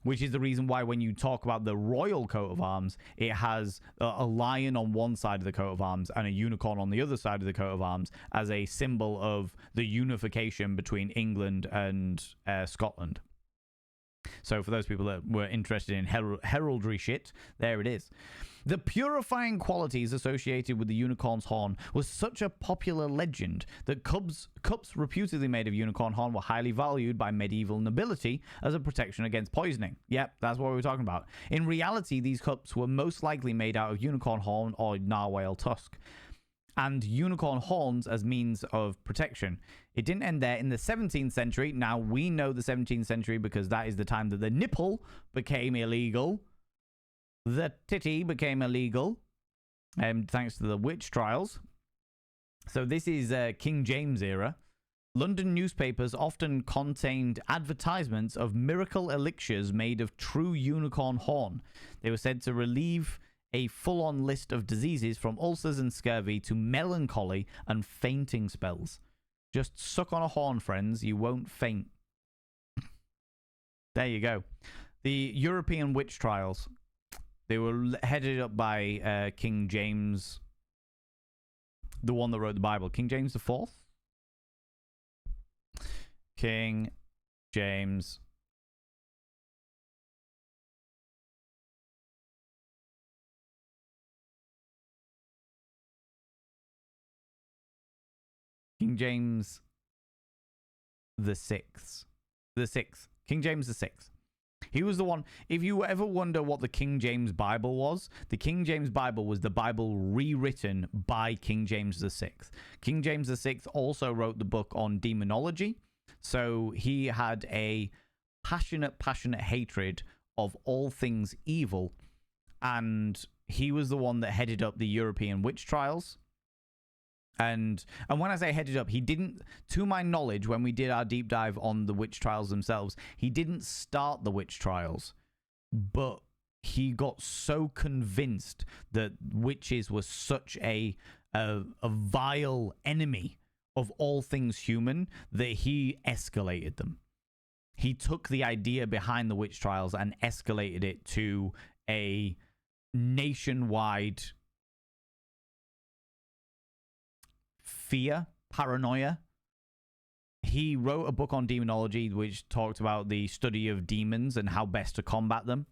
Which is the reason why when you talk about the royal coat of arms, it has a lion on one side of the coat of arms and a unicorn on the other side of the coat of arms as a symbol of the unification between England and Scotland. So for those people that were interested in heraldry shit, there it is. The purifying qualities associated with the unicorn's horn was such a popular legend that cups reputedly made of unicorn horn were highly valued by medieval nobility as a protection against poisoning. Yep, that's what we were talking about. In reality, these cups were most likely made out of unicorn horn or narwhal tusk, and unicorn horns as means of protection. It didn't end there. In the 17th century, now we know the 17th century because that is the time that the nipple became illegal. The titty became illegal, thanks to the witch trials. So this is King James era. London newspapers often contained advertisements of miracle elixirs made of true unicorn horn. They were said to relieve a full-on list of diseases from ulcers and scurvy to melancholy and fainting spells. Just suck on a horn, friends. You won't faint. There you go. The European witch trials. They were headed up by King James, the one that wrote the Bible. King James the Fourth? King James. King James the Sixth. The Sixth. King James the Sixth. He was the one, if you ever wonder what the King James Bible was, the King James Bible was the Bible rewritten by King James VI. King James VI also wrote the book on demonology, so he had a passionate hatred of all things evil, and he was the one that headed up the European witch trials. And when I say headed up, he didn't, to my knowledge, when we did our deep dive on the witch trials themselves, he didn't start the witch trials, but he got so convinced that witches were such a vile enemy of all things human that he escalated them. He took the idea behind the witch trials and escalated it to a nationwide fear, paranoia. He wrote a book on demonology which talked about the study of demons and how best to combat them.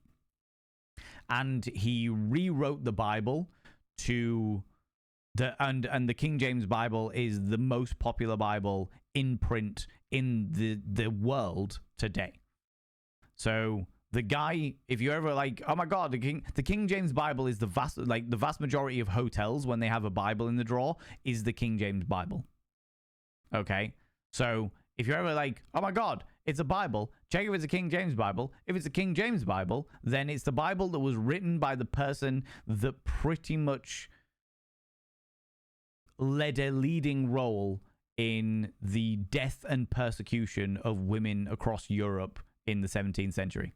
And he rewrote the Bible to the King James Bible is the most popular Bible in print in the world today. So the guy, if you're ever like, oh my god, the King James Bible is the vast majority of hotels when they have a Bible in the drawer is the King James Bible. Okay, so if you're ever like, oh my god, it's a Bible, check if it's a King James Bible. If it's a King James Bible, then it's the Bible that was written by the person that pretty much led a leading role in the death and persecution of women across Europe in the 17th century.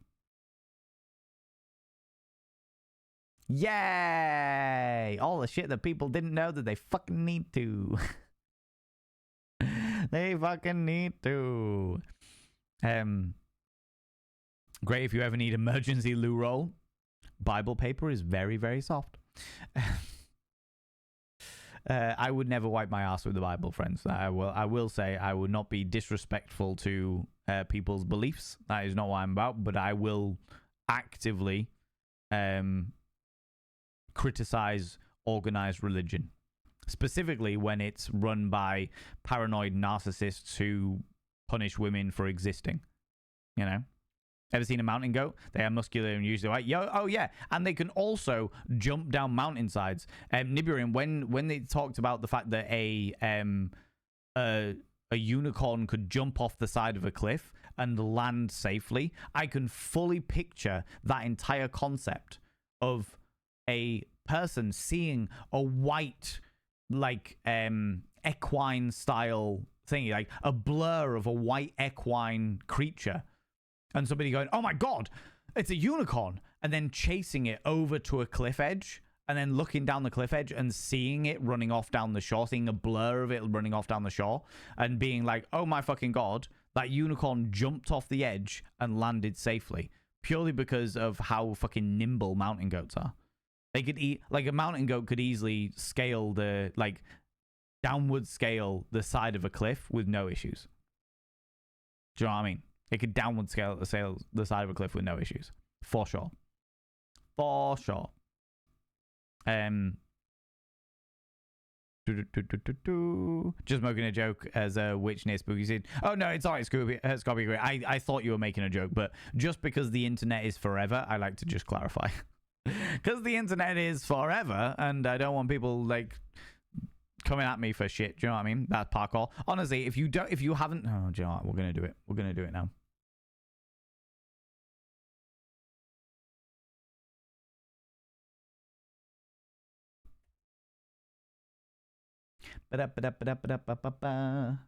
Yay! All the shit that people didn't know that they fucking need to. They fucking need to. Great if you ever need emergency loo roll. Bible paper is very, very soft. I would never wipe my ass with the Bible, friends. I will say I would not be disrespectful to people's beliefs. That is not what I'm about. But I will actively criticize organized religion, specifically when it's run by paranoid narcissists who punish women for existing. You know, ever seen a mountain goat? They are muscular and usually like, oh yeah, and they can also jump down mountainsides. Nibirian, when they talked about the fact that a unicorn could jump off the side of a cliff and land safely, I can fully picture that entire concept of a person seeing a white, like, equine style thingy, like a blur of a white equine creature, and somebody going, oh my god, it's a unicorn, and then chasing it over to a cliff edge, and then looking down the cliff edge and seeing it running off down the shore, seeing a blur of it running off down the shore, and being like, oh my fucking god, that unicorn jumped off the edge and landed safely, purely because of how fucking nimble mountain goats are. They could eat, like, a mountain goat could easily scale the, like, downward scale the side of a cliff with no issues. Do you know what I mean? It could downward scale the side of a cliff with no issues. For sure. For sure. Just making a joke as a witch near spooky season. Oh no, it's alright, Scooby. I thought you were making a joke, but just because the internet is forever, I like to just clarify. Because the internet is forever, and I don't want people like coming at me for shit. Do you know what I mean? That's parkour. Honestly, if you haven't, oh, do you know what? We're gonna do it. We're gonna do it now. Ba-da-ba-da-ba-da-ba-da-ba-ba.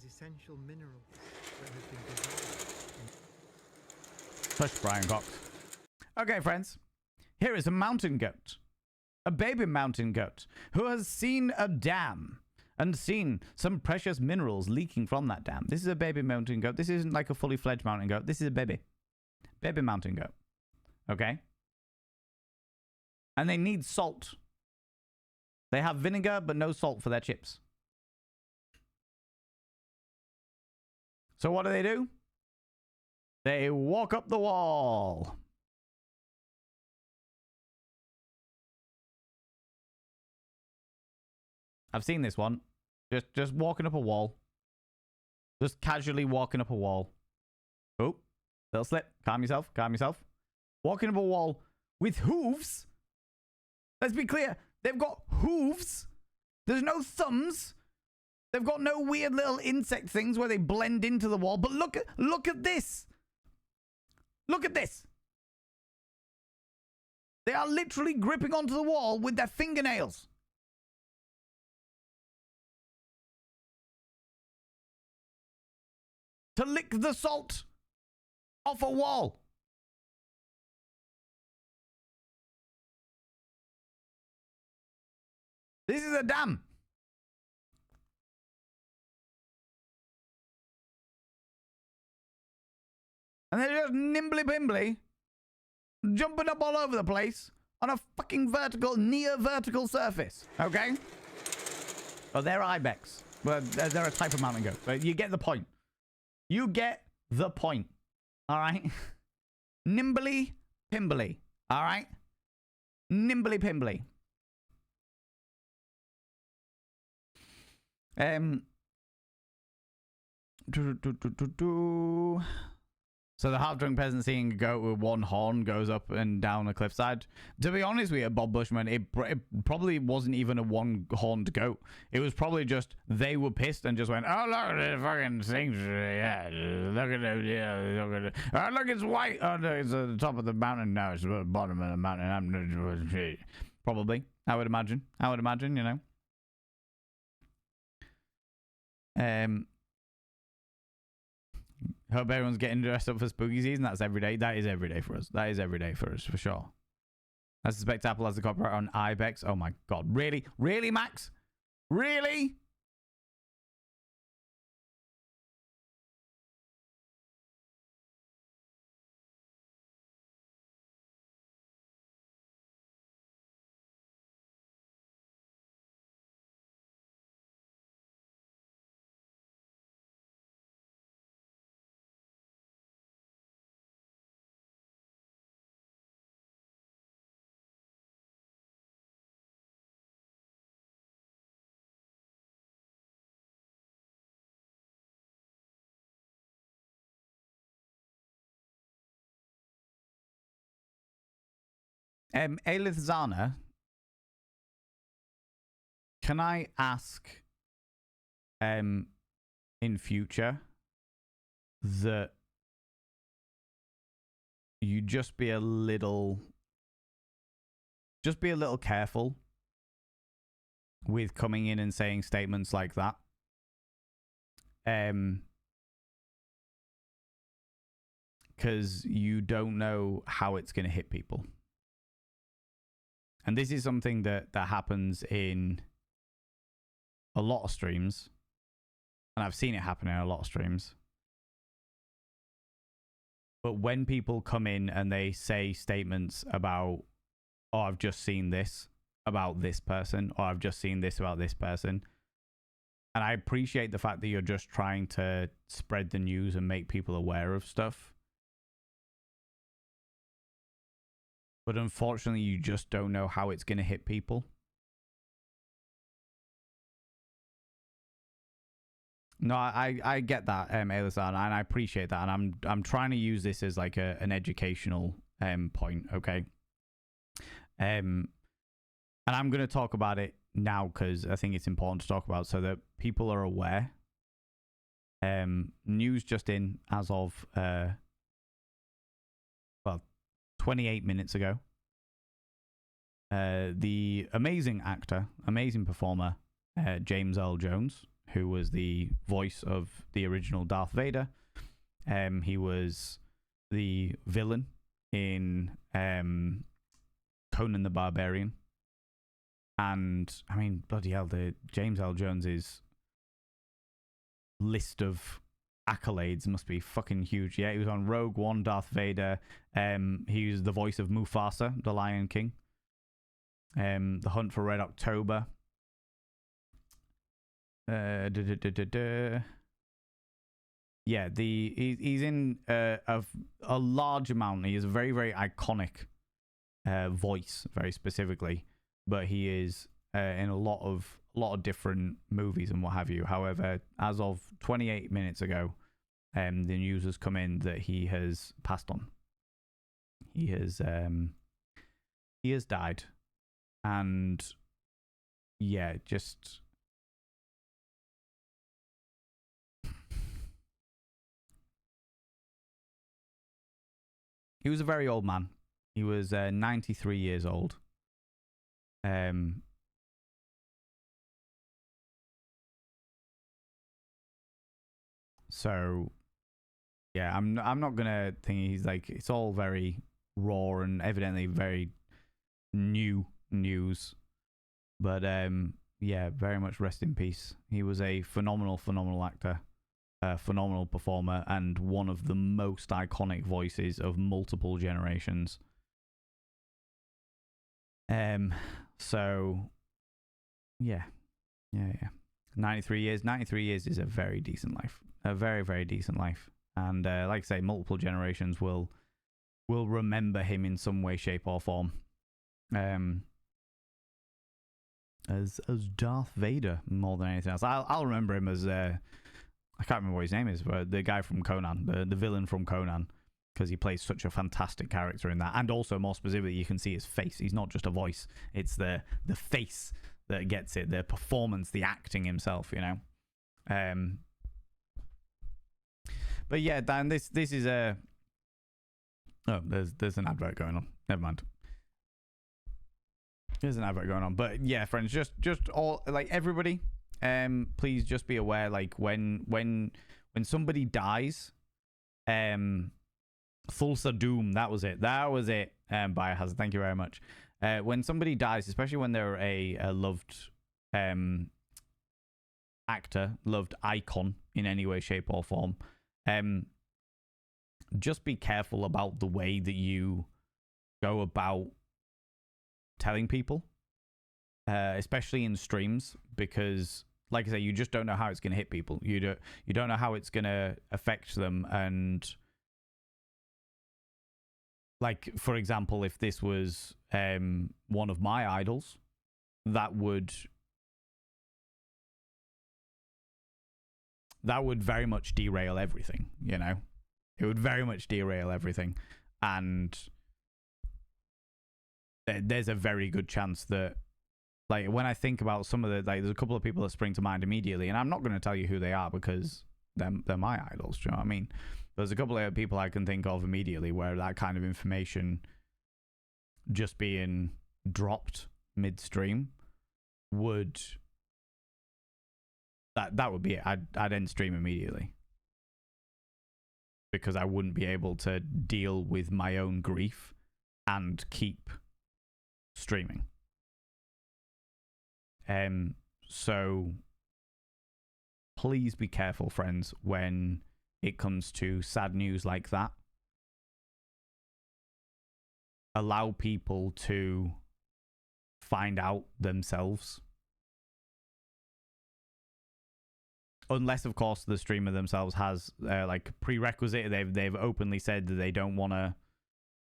Essential minerals that have been dissolved. Push Brian Cox. Okay, friends. Here is a mountain goat. A baby mountain goat who has seen a dam and seen some precious minerals leaking from that dam. This is a baby mountain goat. This isn't like a fully fledged mountain goat. This is a baby. Baby mountain goat. Okay? And they need salt. They have vinegar, but no salt for their chips. So what do? They walk up the wall. I've seen this one. Just walking up a wall. Just casually walking up a wall. Oh, little slip. Calm yourself. Calm yourself. Walking up a wall with hooves. Let's be clear. They've got hooves. There's no thumbs. They've got no weird little insect things where they blend into the wall. But look at this. Look at this. They are literally gripping onto the wall with their fingernails. To lick the salt off a wall. This is a dam. And they're just nimbly-pimbly jumping up all over the place on a fucking near vertical surface. Okay? Oh, they're ibex. But they're a type of mountain goat. But you get the point. You get the point. All right? Nimbly-pimbly. All right? Nimbly-pimbly. So the half-drunk peasant seeing a goat with one horn goes up and down a cliffside. To be honest with you, Bob Bushman, it probably wasn't even a one-horned goat. It was probably just they were pissed and just went, oh, look at it fucking things. Yeah, look at it. Yeah, look at it. Oh, look, it's white. Oh, no, it's at the top of the mountain. No, it's at the bottom of the mountain. Probably. I would imagine, you know. Hope everyone's getting dressed up for spooky season. That's every day. That is every day for us. That is every day for us, for sure. I suspect Apple has the copyright on Ibex. Oh my god. Really? Really, Max? Really? Aelith Zana, can I ask in future that you just be a little careful with coming in and saying statements like that? Because you don't know how it's going to hit people. And this is something that happens in a lot of streams. And I've seen it happen in a lot of streams. But when people come in and they say statements about, oh, I've just seen this about this person, or I've just seen this about this person, and I appreciate the fact that you're just trying to spread the news and make people aware of stuff. But unfortunately, you just don't know how it's going to hit people. No, I get that, Alisar, and I appreciate that, and I'm trying to use this as like an educational point, okay? And I'm going to talk about it now because I think it's important to talk about so that people are aware. News just in as of 28 minutes ago. The amazing actor, amazing performer, James Earl Jones, who was the voice of the original Darth Vader. He was the villain in Conan the Barbarian. And, I mean, bloody hell, the James Earl Jones's list of accolades must be fucking huge. Yeah, he was on Rogue One, Darth Vader. He was the voice of Mufasa, the Lion King. The Hunt for Red October. Yeah, he's in a large amount. He is a very, very iconic voice, very specifically, but he is in a lot of different movies and what have you. However, as of 28 minutes ago, the news has come in that he has passed on. He has died, and yeah, just. He was a very old man. He was 93 years old. So yeah, I'm not gonna think he's like, it's all very raw and evidently very new news. But yeah, very much rest in peace. He was a phenomenal actor. Phenomenal performer and one of the most iconic voices of multiple generations. So yeah. 93 years is a very decent life. A very, very decent life. And like I say, multiple generations will remember him in some way, shape, or form. As Darth Vader more than anything else. I'll remember him as I can't remember what his name is, but the guy from Conan, the villain from Conan, because he plays such a fantastic character in that. And also, more specifically, you can see his face. He's not just a voice; it's the face that gets it, the performance, the acting himself. You know. But yeah, Dan, this is a. Oh, there's an advert going on. Never mind. There's an advert going on, but yeah, friends, just all like everybody. Please just be aware, like when somebody dies, Thulsa Doom, that was it. Biohazard, thank you very much. When somebody dies, especially when they're a loved actor, loved icon in any way, shape, or form, just be careful about the way that you go about telling people, especially in streams, because like I say, you just don't know how it's going to hit people. You don't know how it's going to affect them. And like, for example, if this was one of my idols, that would very much derail everything, you know? It would very much derail everything. And there's a very good chance that, like, when I think about some of the, like, there's a couple of people that spring to mind immediately, and I'm not going to tell you who they are because they're my idols, do you know what I mean? There's a couple of people I can think of immediately where that kind of information just being dropped midstream would, that would be it. I'd end stream immediately. Because I wouldn't be able to deal with my own grief and keep streaming. So please be careful, friends, when it comes to sad news like that. allow people to find out themselves. Unless, of course, the streamer themselves has like prerequisite. They've openly said that they don't want to,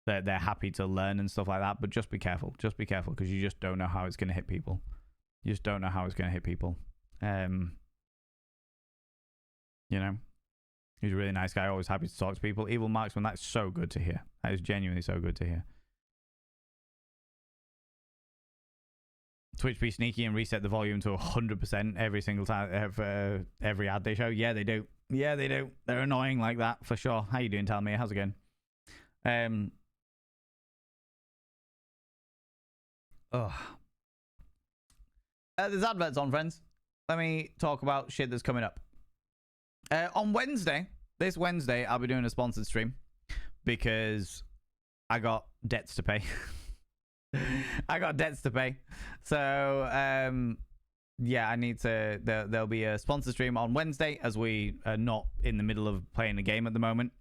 that they're happy to learn and stuff like that. But just be careful. Just be careful, because you just don't know how it's going to hit people. You just don't know how it's going to hit people. You know, he's a really nice guy. Always happy to talk to people. Evil Marksman. That's so good to hear. That is genuinely so good to hear. Twitch be sneaky and reset the volume to 100% every single time, every ad they show. Yeah, they do. Yeah, they do. They're annoying like that, for sure. How you doing, Talmir? How's it going? There's adverts on, friends. Let me talk about shit that's coming up. On Wednesday, this Wednesday, I'll be doing a sponsored stream because I got debts to pay. I got debts to pay. So, yeah, I need to... There'll be a sponsor stream on Wednesday as we are not in the middle of playing a game at the moment.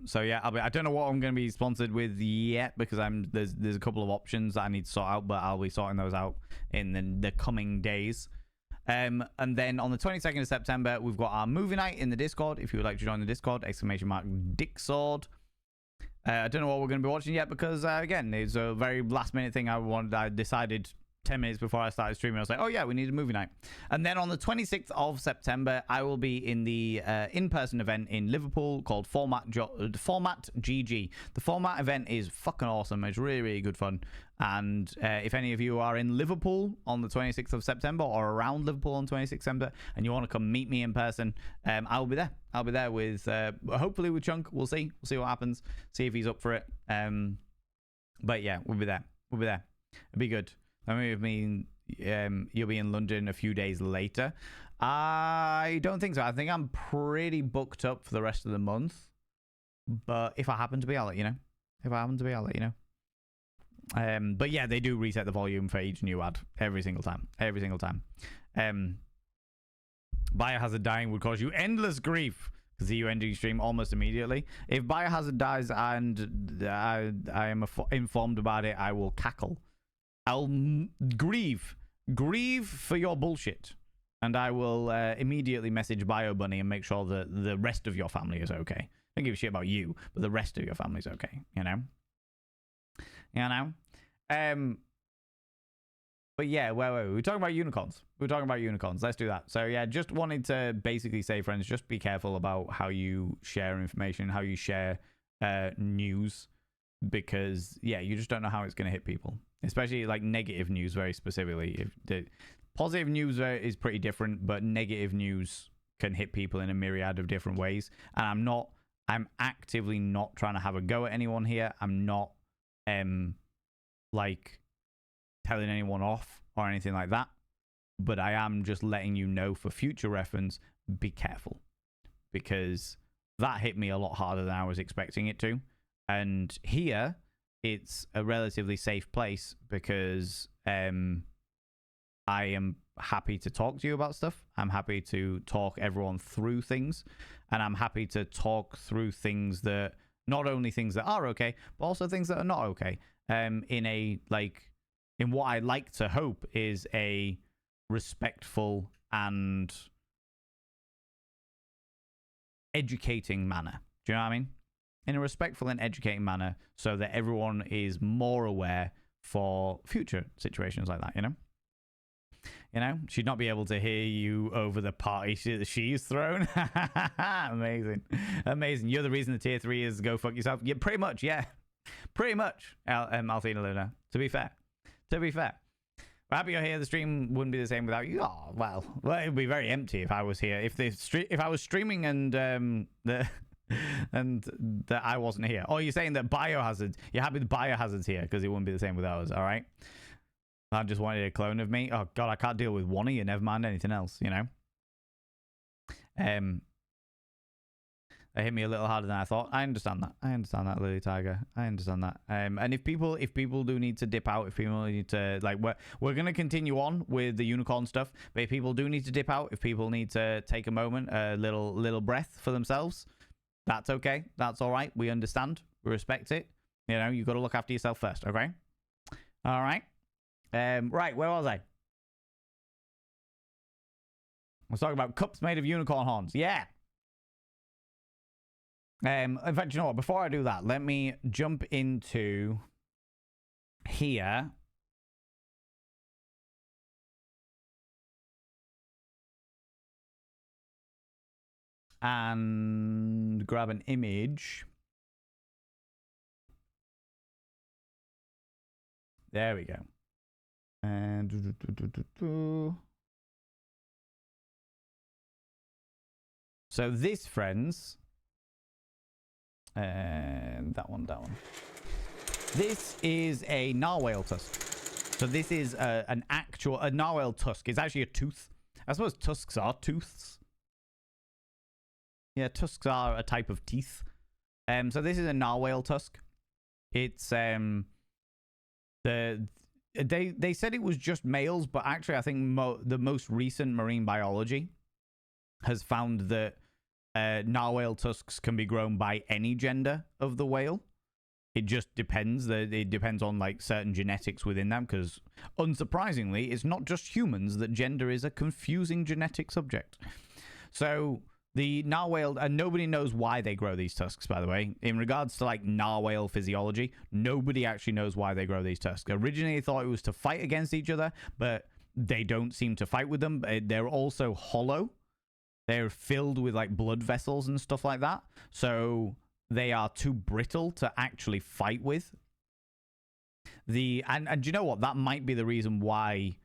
So yeah, I don't know what I'm going to be sponsored with yet because there's a couple of options that I need to sort out, but I'll be sorting those out in the coming days. And then on the 22nd of September, we've got our movie night in the Discord. If you would like to join the Discord, !DickSword. I don't know what we're going to be watching yet because, again, it's a very last minute thing I decided 10 minutes before I started streaming. I was like, oh yeah, we need a movie night. And then on the 26th of September, I will be in the in-person event in Liverpool called Format GG. The Format event is fucking awesome. It's really, really good fun. And if any of you are in Liverpool on the 26th of September or around Liverpool on 26th September and you want to come meet me in person, I'll be there. I'll be there with, hopefully with Chunk. We'll see. We'll see what happens. See if he's up for it. But yeah, we'll be there. We'll be there. It'll be good. I mean, you'll be in London a few days later. I don't think so. I think I'm pretty booked up for the rest of the month. But if I happen to be, I'll let you know. If I happen to be, I'll let you know. But yeah, they do reset the volume for each new ad every single time. Every single time. Biohazard dying would cause you endless grief. See you ending stream almost immediately. If Biohazard dies and I am informed about it, I will cackle. I'll grieve for your bullshit, and I will immediately message Bio Bunny and make sure that the rest of your family is okay. I don't give a shit about you, but the rest of your family's okay. You know. But yeah, wait. We're talking about unicorns. Let's do that. So yeah, just wanted to basically say, friends, just be careful about how you share information, how you share news, because yeah, you just don't know how it's going to hit people. Especially like negative news, very specifically. If the positive news is pretty different, but negative news can hit people in a myriad of different ways. And I'm actively not trying to have a go at anyone here. I'm not like telling anyone off or anything like that. But I am just letting you know for future reference, be careful. Because that hit me a lot harder than I was expecting it to. And here, it's a relatively safe place because I am happy to talk to you about stuff. I'm happy to talk everyone through things. And I'm happy to talk through things that, not only things that are okay, but also things that are not okay. In what I like to hope is a respectful and educating manner. Do you know what I mean? In a respectful and educating manner so that everyone is more aware for future situations like that, you know? You know, she'd not be able to hear you over the party she's thrown. Amazing. You're the reason the tier 3 is go fuck yourself. Yeah, pretty much, yeah. Pretty much, Althina Luna, to be fair. We're happy you're here. The stream wouldn't be the same without you. Oh, well, it would be very empty if I was here. If I was streaming and and that I wasn't here. Oh, you're saying that Biohazard, you're happy the Biohazard's here because it wouldn't be the same without us, all right? I just wanted a clone of me. Oh, God, I can't deal with one of you, never mind anything else, you know? It hit me a little harder than I thought. I understand that, Lily Tiger. I understand that. And if people do need to dip out, if people need to, like, we're going to continue on with the unicorn stuff, but if people do need to dip out, if people need to take a moment, a little breath for themselves, that's okay. That's all right. We understand. We respect it. You know, you got to look after yourself first, okay? All right. Right, where was I? I was talking about cups made of unicorn horns. Yeah. In fact, you know what? Before I do that, let me jump into here. And grab an image. There we go. And so this, friends, and that one. This is a narwhal tusk. So this is an actual narwhal tusk. It's actually a tooth. I suppose tusks are tooths. Yeah, tusks are a type of teeth. So this is a narwhal tusk. It's they said it was just males, but actually I think the most recent marine biology has found that narwhal tusks can be grown by any gender of the whale. It just depends. It depends on like certain genetics within them, because unsurprisingly, it's not just humans that gender is a confusing genetic subject. So the narwhal, and nobody knows why they grow these tusks, by the way. In regards to like narwhal physiology, nobody actually knows why they grow these tusks. Originally, they thought it was to fight against each other, but they don't seem to fight with them. They're also hollow. They're filled with like blood vessels and stuff like that. So they are too brittle to actually fight with. And you know what? That might be the reason why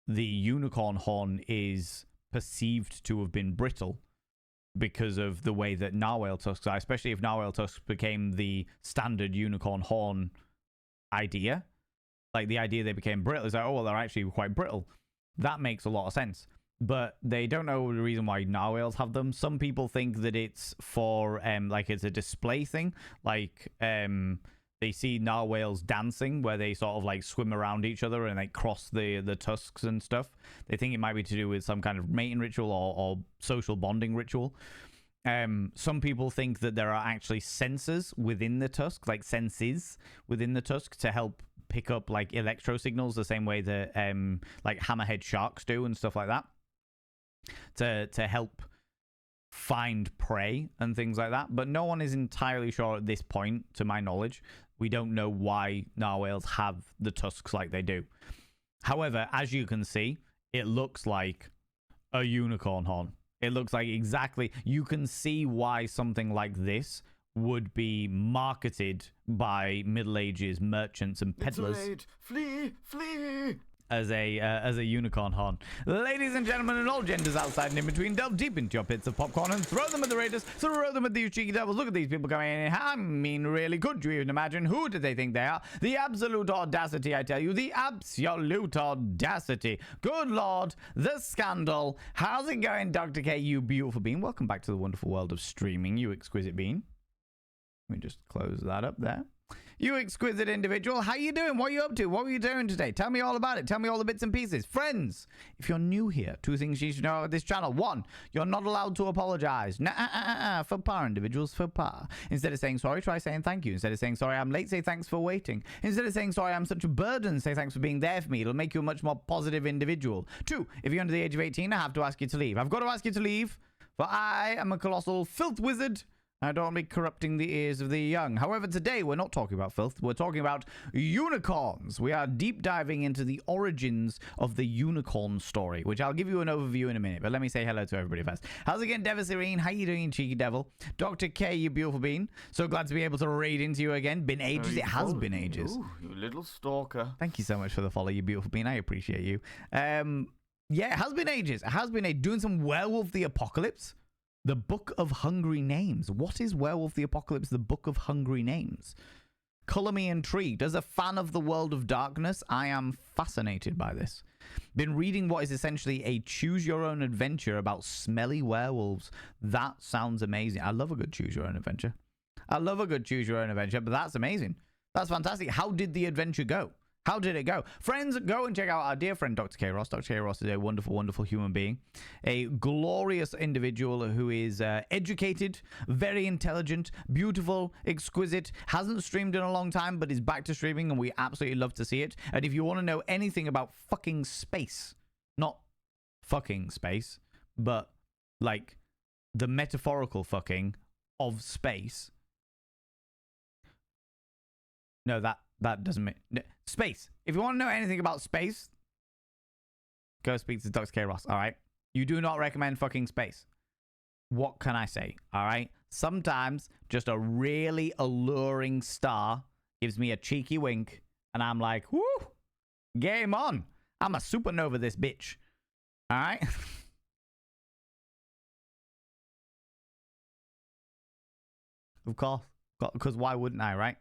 the unicorn horn is perceived to have been brittle, because of the way that narwhal tusks are, especially if narwhal tusks became the standard unicorn horn idea. Like the idea they became brittle is like, oh, well, they're actually quite brittle. That makes a lot of sense. But they don't know the reason why narwhals have them. Some people think that it's for, like, it's a display thing. Like, they see narwhals dancing where they sort of like swim around each other and like cross the tusks and stuff. They think it might be to do with some kind of mating ritual or social bonding ritual. Some people think that there are actually sensors within the tusk, like senses within the tusk, to help pick up like electro signals the same way that like hammerhead sharks do and stuff like that, to help find prey and things like that. But no one is entirely sure at this point, to my knowledge. We don't know why narwhals have the tusks like they do. However, as you can see, it looks like a unicorn horn. It looks like exactly... You can see why something like this would be marketed by Middle Ages merchants and peddlers. It's late. Flee! Flee! As a unicorn horn. Ladies and gentlemen, and all genders outside and in between, delve deep into your pits of popcorn and throw them at the raiders, throw them at these cheeky devils. Look at these people coming in. I mean, really, could you even imagine? Who do they think they are? The absolute audacity, I tell you. The absolute audacity. Good Lord, the scandal. How's it going, Dr. K, you beautiful bean? Welcome back to the wonderful world of streaming, you exquisite bean. Let me just close that up there. You exquisite individual, how you doing? What are you up to? What were you doing today? Tell me all about it. Tell me all the bits and pieces. Friends, if you're new here, two things you should know about this channel. One, you're not allowed to apologize. Faux pas, individuals, faux pas. Instead of saying sorry, try saying thank you. Instead of saying sorry, I'm late, say thanks for waiting. Instead of saying sorry, I'm such a burden, say thanks for being there for me. It'll make you a much more positive individual. Two, if you're under the age of 18, I have to ask you to leave. I've got to ask you to leave, for I am a colossal filth wizard. I don't want to be corrupting the ears of the young. However, today we're not talking about filth. We're talking about unicorns. We are deep diving into the origins of the unicorn story, which I'll give you an overview in a minute. But let me say hello to everybody first. How's it going, Devis Serene? How you doing, cheeky devil? Dr. K, you beautiful bean. So glad to be able to raid into you again. Been ages. It has been ages. Ooh, you little stalker. Thank you so much for the follow, you beautiful bean. I appreciate you. Yeah, it has been ages. It has been doing some Werewolf the Apocalypse. The Book of Hungry Names. What is Werewolf the Apocalypse, the Book of Hungry Names? Color me intrigued. As a fan of the world of darkness, I am fascinated by this. Been reading what is essentially a choose-your-own adventure about smelly werewolves. That sounds amazing. I love a good choose-your-own adventure. I love a good choose-your-own adventure, but that's amazing. That's fantastic. How did the adventure go? How did it go? Friends, go and check out our dear friend Dr. K. Ross. Dr. K. Ross is a wonderful, wonderful human being. A glorious individual who is educated, very intelligent, beautiful, exquisite, hasn't streamed in a long time, but is back to streaming, and we absolutely love to see it. And if you want to know anything about fucking space, not fucking space, but like the metaphorical fucking of space. No, that doesn't mean... Space. If you want to know anything about space, go speak to Dr. K. Ross, all right? You do not recommend fucking space. What can I say, all right? Sometimes just a really alluring star gives me a cheeky wink, and I'm like, whoo, game on. I'm a supernova this bitch, all right? Of course, because why wouldn't I, right?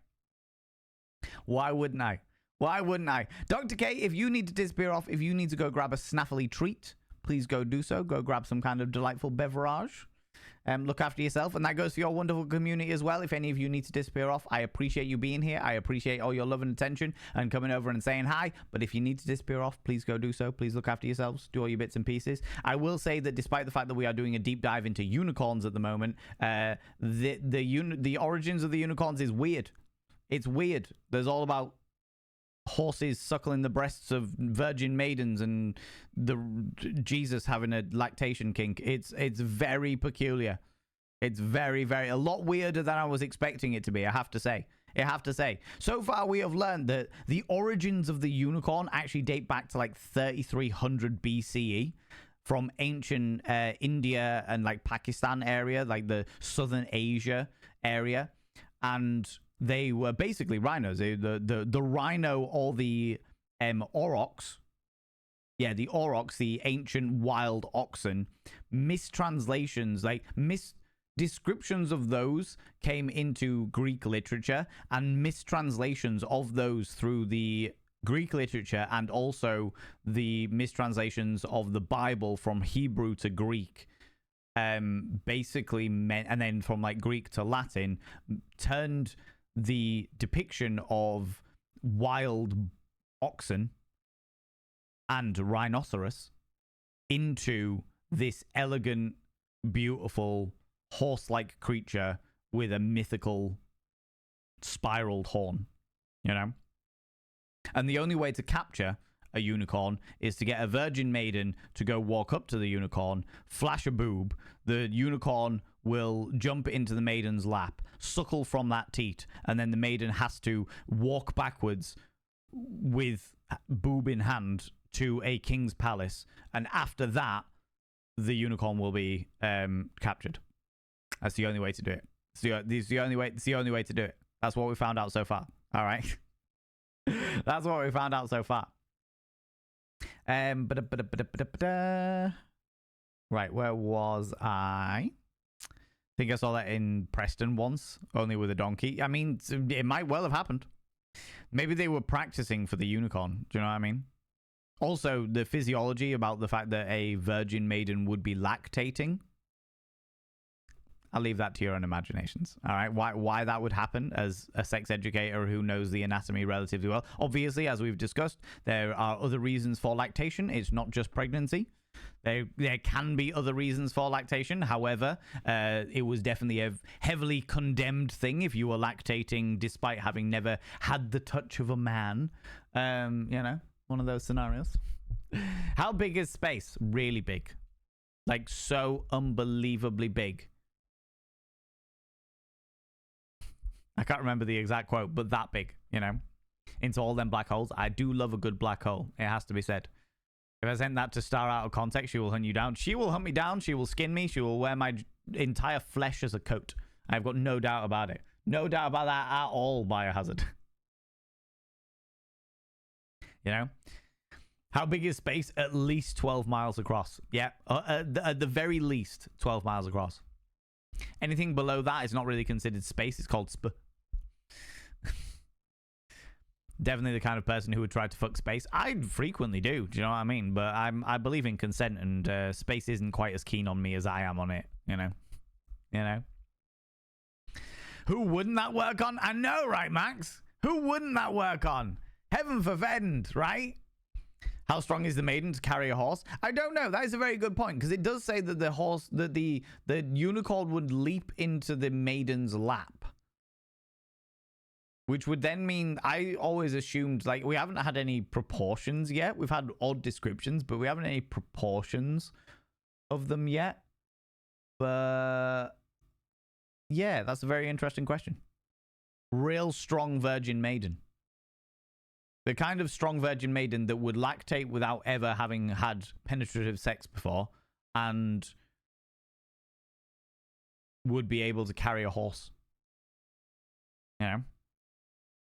Why wouldn't I? Why wouldn't I? Dr. K, if you need to disappear off, if you need to go grab a snaffly treat, please go do so. Go grab some kind of delightful beverage. Look after yourself. And that goes for your wonderful community as well. If any of you need to disappear off, I appreciate you being here. I appreciate all your love and attention and coming over and saying hi. But if you need to disappear off, please go do so. Please look after yourselves. Do all your bits and pieces. I will say that despite the fact that we are doing a deep dive into unicorns at the moment, the origins of the unicorns is weird. It's weird. There's all about horses suckling the breasts of virgin maidens and the Jesus having a lactation kink. It's very peculiar. It's very, very, a lot weirder than I was expecting it to be, I have to say. So far, we have learned that the origins of the unicorn actually date back to like 3300 BCE from ancient India and like Pakistan area, like the southern Asia area. And they were basically rhinos. The rhino or the aurochs. Yeah, the aurochs, the ancient wild oxen. Mistranslations, like descriptions of those came into Greek literature, and mistranslations of those through the Greek literature, and also the mistranslations of the Bible from Hebrew to Greek. Basically meant, and then from like Greek to Latin, turned the depiction of wild oxen and rhinoceros into this elegant, beautiful, horse-like creature with a mythical spiraled horn, you know? And the only way to capture a unicorn is to get a virgin maiden to go walk up to the unicorn, flash a boob. The unicorn will jump into the maiden's lap, suckle from that teat, and then the maiden has to walk backwards with boob in hand to a king's palace, and after that the unicorn will be captured. That's the only way to do it. It's the only way to do it. That's what we found out so far. All right. That's what we found out so far. Right, where was I? I think I saw that in Preston once, only with a donkey. I mean, it might well have happened. Maybe they were practicing for the unicorn. Do you know what I mean? Also, the physiology about the fact that a virgin maiden would be lactating. I'll leave that to your own imaginations. All right, why that would happen as a sex educator who knows the anatomy relatively well. Obviously, as we've discussed, there are other reasons for lactation. It's not just pregnancy. There can be other reasons for lactation. However, it was definitely a heavily condemned thing if you were lactating despite having never had the touch of a man. You know, one of those scenarios. How big is space? Really big. Like, so unbelievably big. I can't remember the exact quote, but that big, you know, into all them black holes. I do love a good black hole. It has to be said. If I send that to Star out of context, she will hunt you down. She will hunt me down. She will skin me. She will wear my entire flesh as a coat. I've got no doubt about it. No doubt about that at all, Biohazard. You know? How big is space? At least 12 miles across. Yeah, at the very least 12 miles across. Anything below that is not really considered space. It's called Definitely the kind of person who would try to fuck space. I frequently do. Do you know what I mean? But I believe in consent, and space isn't quite as keen on me as I am on it. You know? You know? Who wouldn't that work on? I know, right, Max? Who wouldn't that work on? Heaven forfend, right? How strong is the maiden to carry a horse? I don't know. That is a very good point, because it does say that the horse, that the unicorn would leap into the maiden's lap, which would then mean, I always assumed, like, we haven't had any proportions yet. We've had odd descriptions, but we haven't any proportions of them yet. But yeah, that's a very interesting question. Real strong virgin maiden. The kind of strong virgin maiden that would lactate without ever having had penetrative sex before and would be able to carry a horse. You know?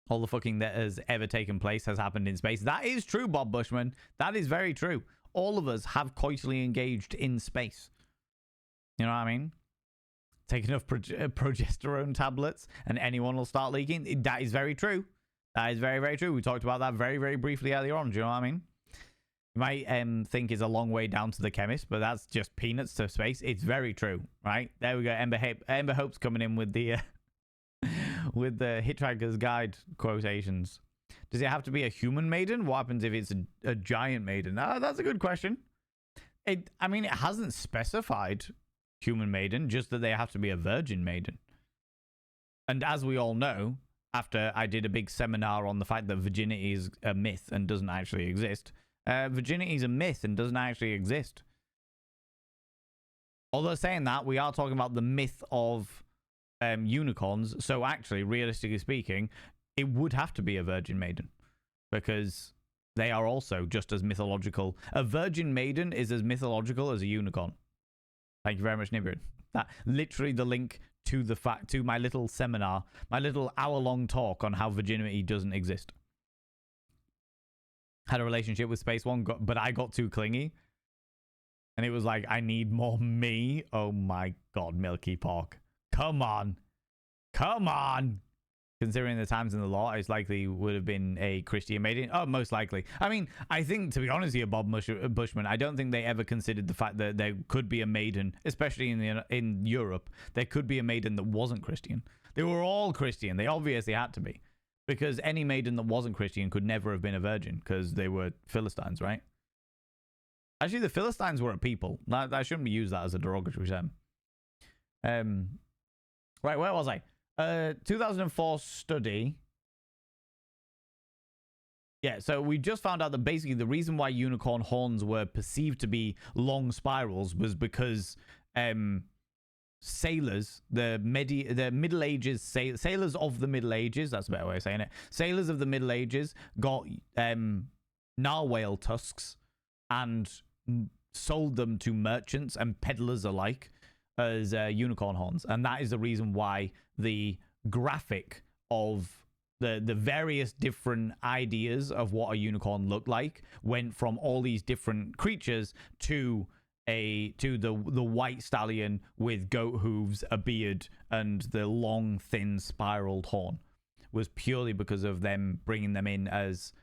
All the fucking that has ever taken place has happened in space. That is true, Bob Bushman. That is very true. All of us have coitally engaged in space. You know what I mean? Take enough progesterone tablets and anyone will start leaking. That is very true. That is very, very true. We talked about that very, very briefly earlier on. Do you know what I mean? You might think it's a long way down to the chemist, but that's just peanuts to space. It's very true, right? There we go. Ember Hope's coming in with the with the Hitchhiker's Guide quotations. Does it have to be a human maiden? What happens if it's a giant maiden? That's a good question. I mean, it hasn't specified human maiden, just that they have to be a virgin maiden. And as we all know, after I did a big seminar on the fact that virginity is a myth and doesn't actually exist, virginity is a myth and doesn't actually exist. Although saying that, we are talking about the myth of unicorns, so actually, realistically speaking, it would have to be a virgin maiden, because they are also just as mythological. A virgin maiden is as mythological as a unicorn. Thank you very much, Nibiru. That literally the link to the fact, to my little seminar, my little hour-long talk on how virginity doesn't exist. Had a relationship with Space One, but I got too clingy, and it was like, I need more me. Oh my god, Milky Pork. Come on. Come on. Considering the times in the law, it's likely would have been a Christian maiden. Oh, most likely. I mean, I think, to be honest here, Bob Bushman, I don't think they ever considered the fact that there could be a maiden, especially in Europe, there could be a maiden that wasn't Christian. They were all Christian. They obviously had to be. Because any maiden that wasn't Christian could never have been a virgin, because they were Philistines, right? Actually, the Philistines were a people. I shouldn't use that as a derogatory term. Right, where was I? 2004 study. Yeah, so we just found out that basically the reason why unicorn horns were perceived to be long spirals was because sailors, the Middle Ages, sailors of the Middle Ages, that's a better way of saying it, sailors of the Middle Ages got narwhal tusks and sold them to merchants and peddlers alike as unicorn horns, and that is the reason why the graphic of the various different ideas of what a unicorn looked like went from all these different creatures to the white stallion with goat hooves, a beard, and the long, thin, spiraled horn, was purely because of them bringing them in as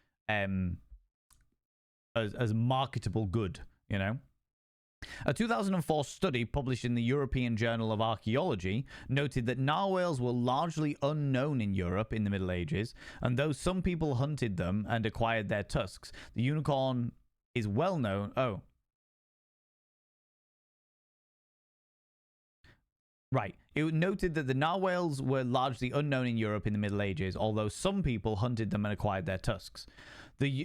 marketable good, you know. A 2004 study published in the European Journal of Archaeology noted that narwhals were largely unknown in Europe in the Middle Ages, and though some people hunted them and acquired their tusks, the unicorn is well known. Oh. Right. It noted that the narwhals were largely unknown in Europe in the Middle Ages, although some people hunted them and acquired their tusks.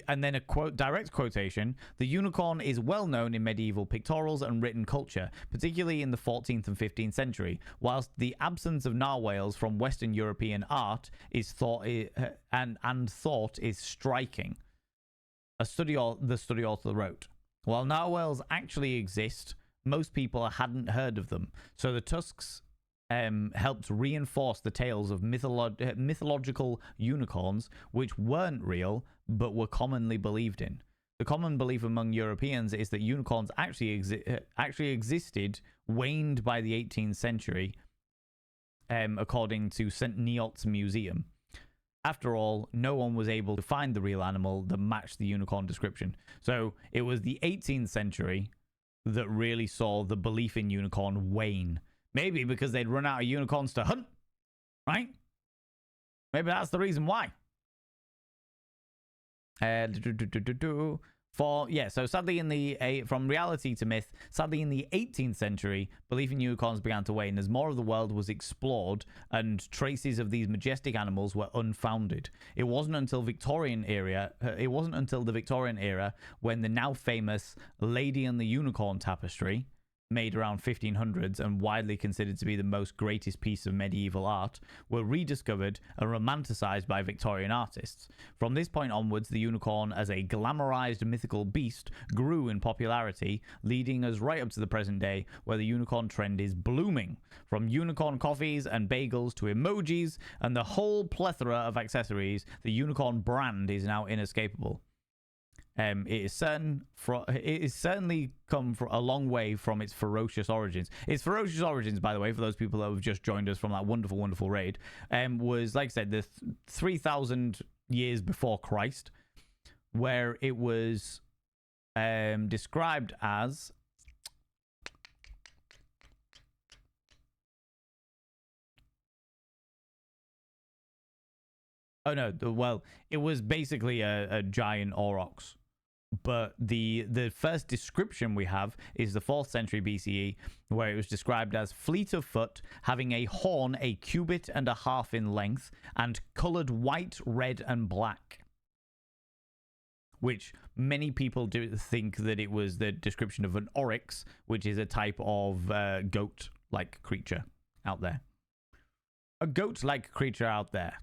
And then a quote, direct quotation, the unicorn is well known in medieval pictorials and written culture, particularly in the 14th and 15th century, whilst the absence of narwhals from Western European art is thought is striking. The study author wrote, while narwhals actually exist, most people hadn't heard of them, so the tusks helped reinforce the tales of mythological unicorns, which weren't real, but were commonly believed in. The common belief among Europeans is that unicorns actually existed, waned by the 18th century, according to St. Neot's Museum. After all, no one was able to find the real animal that matched the unicorn description. So it was the 18th century that really saw the belief in unicorn wane. Maybe because they'd run out of unicorns to hunt, right? Maybe that's the reason why. So sadly from reality to myth, sadly in the 18th century, belief in unicorns began to wane as more of the world was explored and traces of these majestic animals were unfounded. It wasn't until the Victorian era when the now famous Lady and the Unicorn tapestry, made around 1500s and widely considered to be the most greatest piece of medieval art, were rediscovered and romanticized by Victorian artists. From this point onwards, the unicorn as a glamorized mythical beast grew in popularity, leading us right up to the present day where the unicorn trend is blooming. From unicorn coffees and bagels to emojis and the whole plethora of accessories, the unicorn brand is now inescapable. It is certainly come a long way from its ferocious origins. Its ferocious origins, by the way, for those people that have just joined us from that wonderful, wonderful raid, was, like I said, the 3,000 years before Christ, where it was described as... Oh, no. Well, it was basically a giant aurochs. But the first description we have is the 4th century BCE, where it was described as fleet of foot, having a horn a cubit and a half in length, and coloured white, red, and black. Which many people do think that it was the description of an oryx, which is a type of goat-like creature out there. A goat-like creature out there.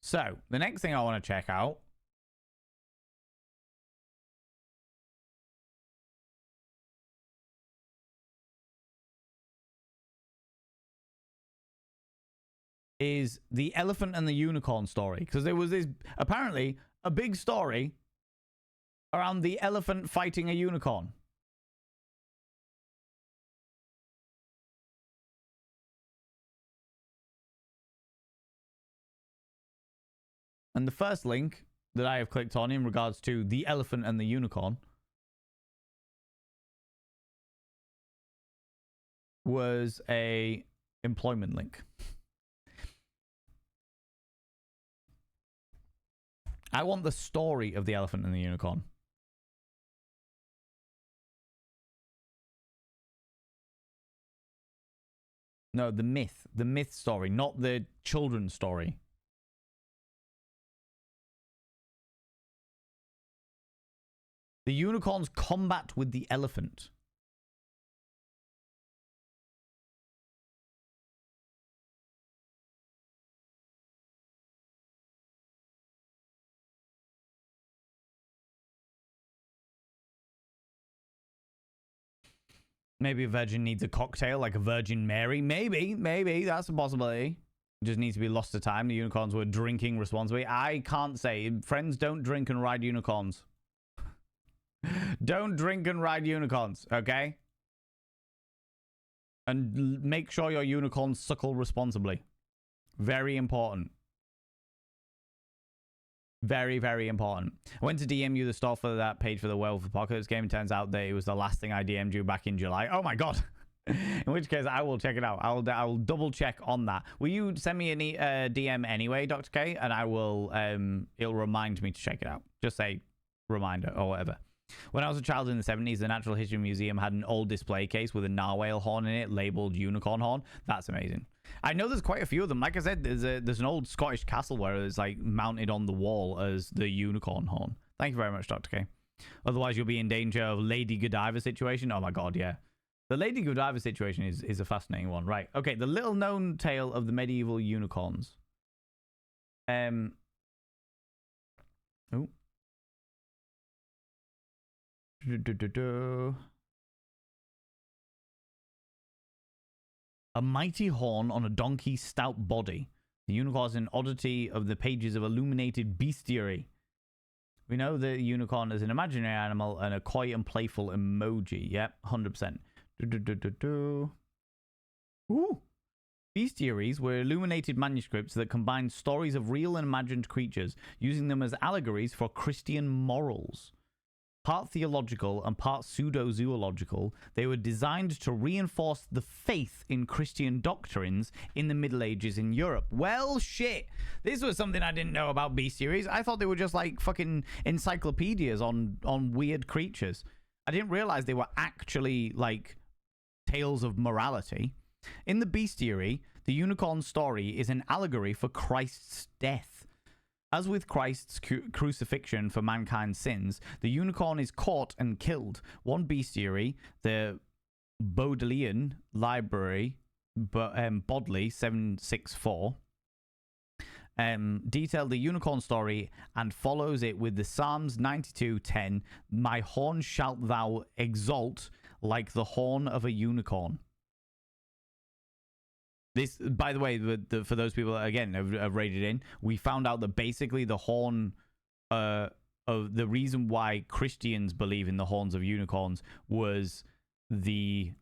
So, the next thing I want to check out is the elephant and the unicorn story. Because there was apparently a big story around the elephant fighting a unicorn. And the first link that I have clicked on in regards to the elephant and the unicorn was a employment link. I want the story of the elephant and the unicorn. No, the myth story, not the children's story. The unicorn's combat with the elephant. Maybe a virgin needs a cocktail like a Virgin Mary. Maybe that's a possibility. It just needs to be lost to time. The unicorns were drinking responsibly. I can't say. Friends, don't drink and ride unicorns. Don't drink and ride unicorns, okay? And make sure your unicorns suckle responsibly. Very important. Very, very important. I went to DM you the store for that page for the Werewolf Apocalypse game. It turns out that it was the last thing I DM'd you back in July. Oh my god. In which case, I will check it out. I'll double check on that. Will you send me a DM anyway, Dr. K? And I will, it'll remind me to check it out. Just say reminder or whatever. When I was a child in the 70s, the Natural History Museum had an old display case with a narwhal horn in it labeled unicorn horn. That's amazing. I know there's quite a few of them. Like I said, there's an old Scottish castle where it's like mounted on the wall as the unicorn horn. Thank you very much, Dr. K. Otherwise, you'll be in danger of Lady Godiva situation. Oh my god, yeah. The Lady Godiva situation is a fascinating one. Right. Okay, the little known tale of the medieval unicorns. Oh. A mighty horn on a donkey's stout body. The unicorn is an oddity of the pages of illuminated bestiary. We know the unicorn is an imaginary animal and a coy and playful emoji. Yep, 100%. Ooh. Bestiaries were illuminated manuscripts that combined stories of real and imagined creatures, using them as allegories for Christian morals. Part theological and part pseudo-zoological, they were designed to reinforce the faith in Christian doctrines in the Middle Ages in Europe. Well, shit. This was something I didn't know about bestiaries. I thought they were just like fucking encyclopedias on weird creatures. I didn't realize they were actually like tales of morality. In the bestiary, the unicorn story is an allegory for Christ's death. As with Christ's crucifixion for mankind's sins, the unicorn is caught and killed. One bestiary, the Bodleian Library, Bodley 764, detailed the unicorn story and follows it with the Psalms 92:10. My horn shalt thou exalt like the horn of a unicorn. This, by the way, for those people that, again, have raided in, we found out that basically the horn, of the reason why Christians believe in the horns of unicorns was the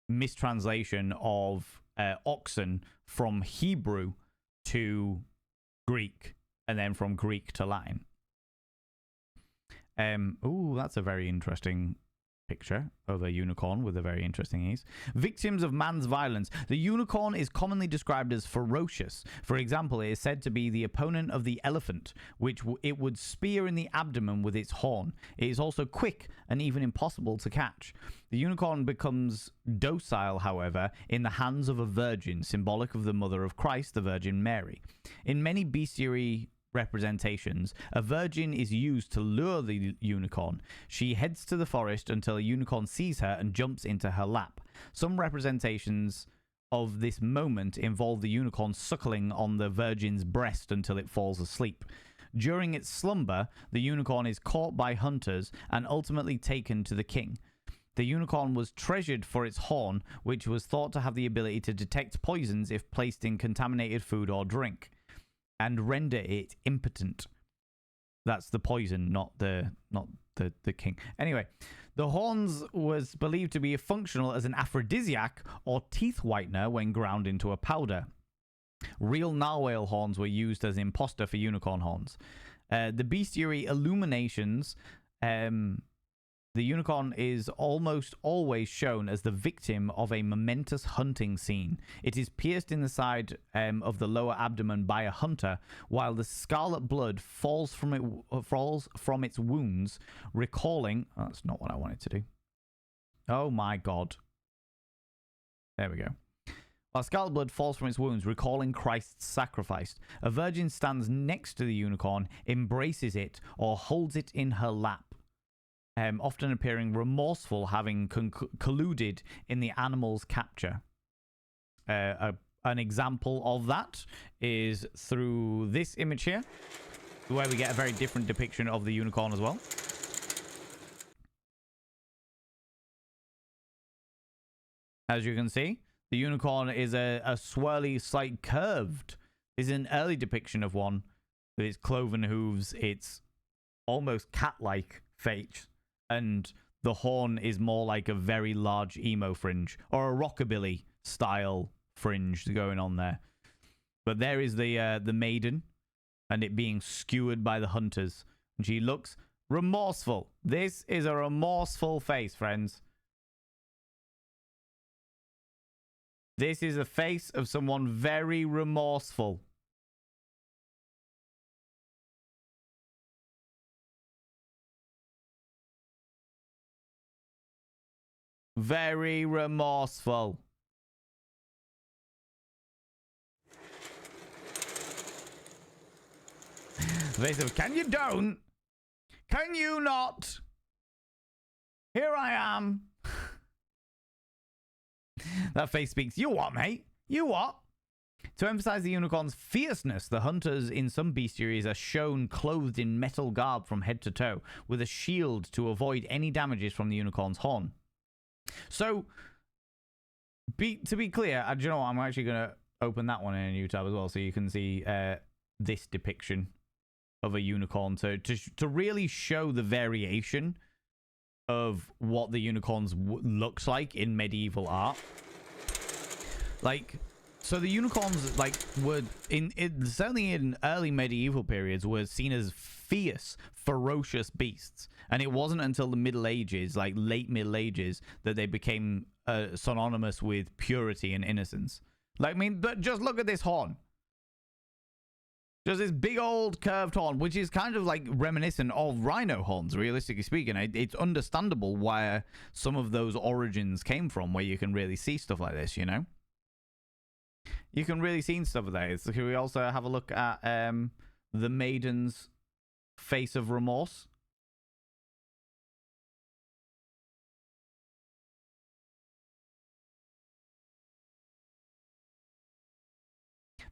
mistranslation of oxen from Hebrew to Greek, and then from Greek to Latin. Ooh, that's a very interesting picture of a unicorn with a very interesting ease. Victims of man's violence. The unicorn is commonly described as ferocious. For example, it is said to be the opponent of the elephant, which it would spear in the abdomen with its horn. It is also quick and even impossible to catch. The unicorn becomes docile, however, in the hands of a virgin, symbolic of the mother of Christ, the Virgin Mary. In many bestiary representations, a virgin is used to lure the unicorn. She heads to the forest until a unicorn sees her and jumps into her lap. Some representations of this moment involve the unicorn suckling on the virgin's breast until it falls asleep. During its slumber, the unicorn is caught by hunters and ultimately taken to the king. The unicorn was treasured for its horn, which was thought to have the ability to detect poisons if placed in contaminated food or drink, and render it impotent. That's the poison, not the king. Anyway, the horns was believed to be functional as an aphrodisiac or teeth whitener when ground into a powder. Real narwhal horns were used as imposter for unicorn horns. The bestiary illuminations, the unicorn is almost always shown as the victim of a momentous hunting scene. It is pierced in the side of the lower abdomen by a hunter, while the scarlet blood falls from its wounds, recalling... Oh, that's not what I wanted to do. Oh my god. There we go. While scarlet blood falls from its wounds, recalling Christ's sacrifice, a virgin stands next to the unicorn, embraces it, or holds it in her lap. Often appearing remorseful, having colluded in the animal's capture. An example of that is through this image here, where we get a very different depiction of the unicorn as well. As you can see, the unicorn is a swirly, slight curved. This is an early depiction of one with its cloven hooves, its almost cat-like face. And the horn is more like a very large emo fringe, or a rockabilly style fringe going on there. But there is the maiden, and it being skewered by the hunters. And she looks remorseful. This is a remorseful face, friends. This is a face of someone very remorseful. Very remorseful. Face of, can you don't? Can you not? Here I am. That face speaks. You what, mate? You what? To emphasize the unicorn's fierceness, the hunters in some bestiaries are shown clothed in metal garb from head to toe, with a shield to avoid any damages from the unicorn's horn. So, to be clear, do you know what? I'm actually going to open that one in a new tab as well, so you can see this depiction of a unicorn to really show the variation of what the unicorns looks like in medieval art. Like, so the unicorns, like, were certainly in early medieval periods, were seen as fierce, ferocious beasts. And it wasn't until the Middle Ages, like late Middle Ages, that they became synonymous with purity and innocence. Like, I mean, but just look at this horn. Just this big old curved horn, which is kind of like reminiscent of rhino horns, realistically speaking. It's understandable where some of those origins came from, where you can really see stuff like this, you know? You can really see stuff like that. So can we also have a look at the maiden's face of remorse?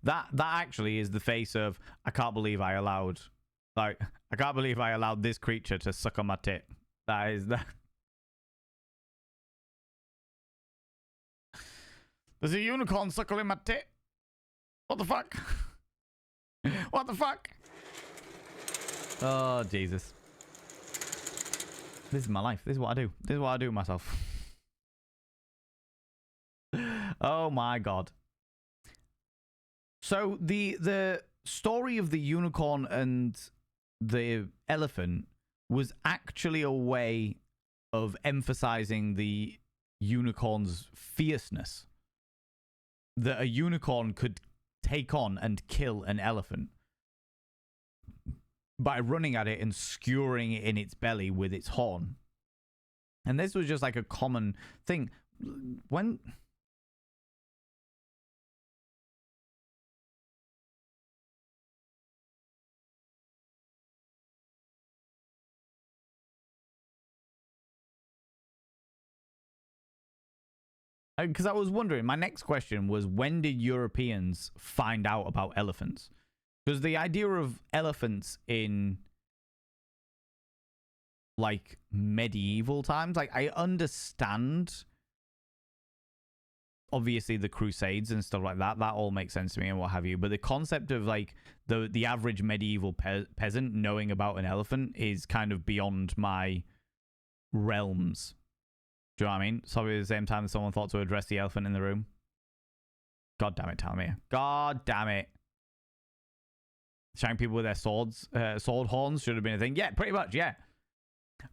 That actually is the face of, I can't believe I allowed this creature to suck on my tit. That is that. There's a unicorn suckling my tit. What the fuck? What the fuck? Oh, Jesus. This is my life. This is what I do. This is what I do myself. Oh my God. So the story of the unicorn and the elephant was actually a way of emphasizing the unicorn's fierceness. That a unicorn could take on and kill an elephant by running at it and skewering it in its belly with its horn. And this was just like a common thing. When... Because I was wondering, my next question was, when did Europeans find out about elephants? Because the idea of elephants in, like, medieval times, like, I understand, obviously, the Crusades and stuff like that. That all makes sense to me and what have you. But the concept of, like, the average medieval peasant knowing about an elephant is kind of beyond my realms. Do you know what I mean? So at the same time, someone thought to address the elephant in the room. God damn it, Talamir. God damn it. Showing people with their swords, sword horns should have been a thing. Yeah, pretty much, yeah.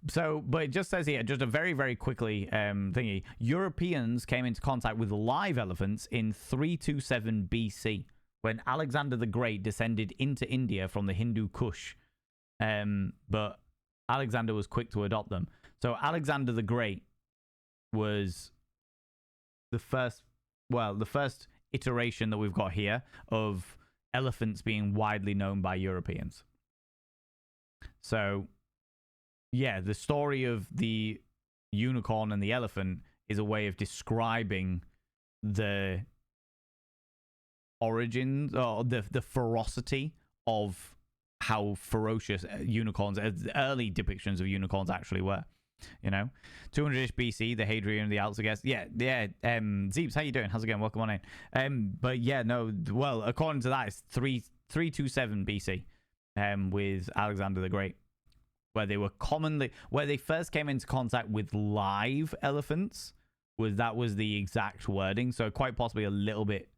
So, but it just says here, just a very, very quickly thingy. Europeans came into contact with live elephants in 327 BC, when Alexander the Great descended into India from the Hindu Kush. But Alexander was quick to adopt them. So Alexander the Great was the first iteration that we've got here of elephants being widely known by Europeans. So, yeah, the story of the unicorn and the elephant is a way of describing the origins or the ferocity of how ferocious unicorns, early depictions of unicorns actually were. You know, 200-ish BC, the Hadrian and the Alps, I guess. Yeah. Zeeps, how you doing? How's it going? Welcome on in. But yeah, no. Well, according to that, it's 327 BC, with Alexander the Great, where they first came into contact with live elephants. That was the exact wording. So quite possibly a little bit,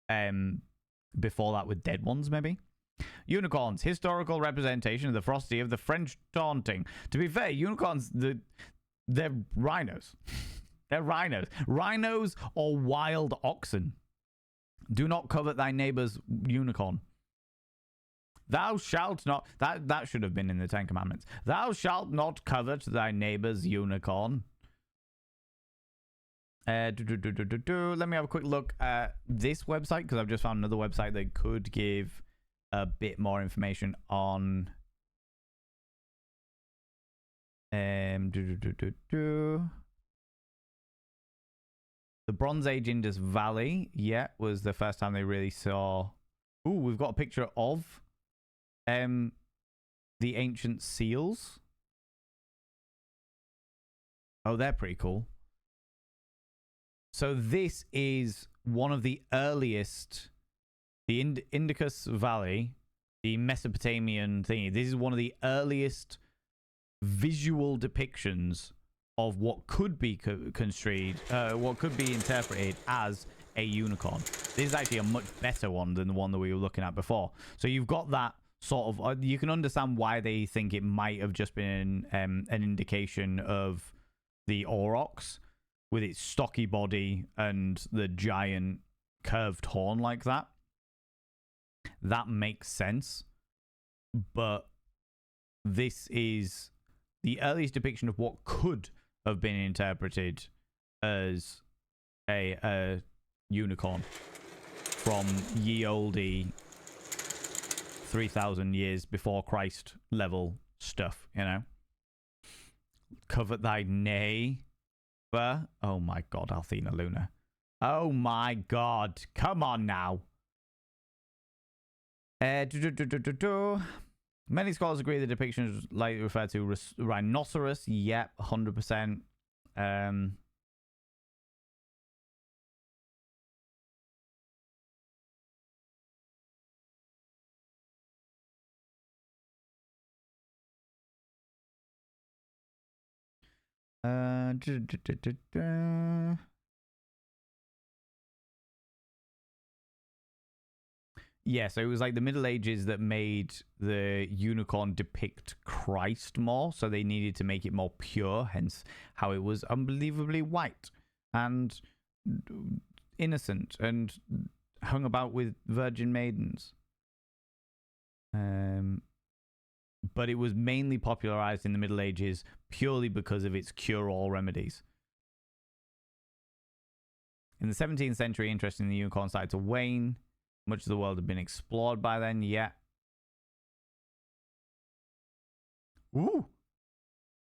before that with dead ones, maybe. Unicorns, historical representation of the ferocity of the French taunting. To be fair, unicorns, they're rhinos. They're rhinos. Rhinos or wild oxen. Do not covet thy neighbor's unicorn. Thou shalt not... That should have been in the Ten Commandments. Thou shalt not covet thy neighbor's unicorn. Let me have a quick look at this website, because I've just found another website that could give a bit more information on the Bronze Age Indus Valley. Yeah, was the first time they really saw. Ooh, we've got a picture of the ancient seals. Oh, they're pretty cool. So this is one of the earliest. The Indus Valley, the Mesopotamian thingy. This is one of the earliest visual depictions of what could be what could be interpreted as a unicorn. This is actually a much better one than the one that we were looking at before. So you've got that sort of you can understand why they think it might have just been an indication of the aurochs with its stocky body and the giant curved horn like that. That makes sense, but this is the earliest depiction of what could have been interpreted as a unicorn from ye olde 3,000 years before Christ level stuff, you know. Covet thy neighbor. Oh my god, Althena Luna. Oh my god. Come on now. Many scholars agree the depictions likely refer to rhinoceros. Yep, 100%. Yeah, so it was like the Middle Ages that made the unicorn depict Christ more, so they needed to make it more pure, hence how it was unbelievably white and innocent and hung about with virgin maidens. But it was mainly popularized in the Middle Ages purely because of its cure-all remedies. In the 17th century, interest in the unicorn started to wane. Much of the world had been explored by then, yeah. Ooh.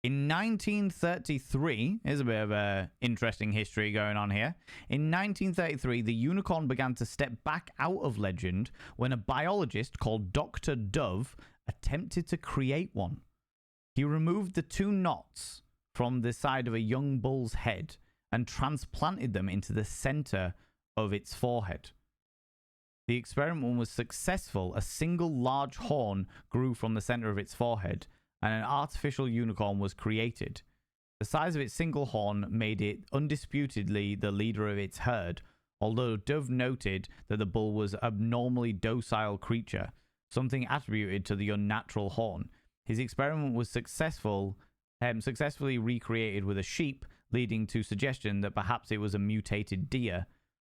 In 1933, here's a bit of a interesting history going on here. In 1933, the unicorn began to step back out of legend when a biologist called Dr. Dove attempted to create one. He removed the two knots from the side of a young bull's head and transplanted them into the center of its forehead. The experiment was successful. A single large horn grew from the center of its forehead, and an artificial unicorn was created. The size of its single horn made it undisputedly the leader of its herd, although Dove noted that the bull was an abnormally docile creature, something attributed to the unnatural horn. His experiment was successfully recreated with a sheep, leading to suggestion that perhaps it was a mutated deer,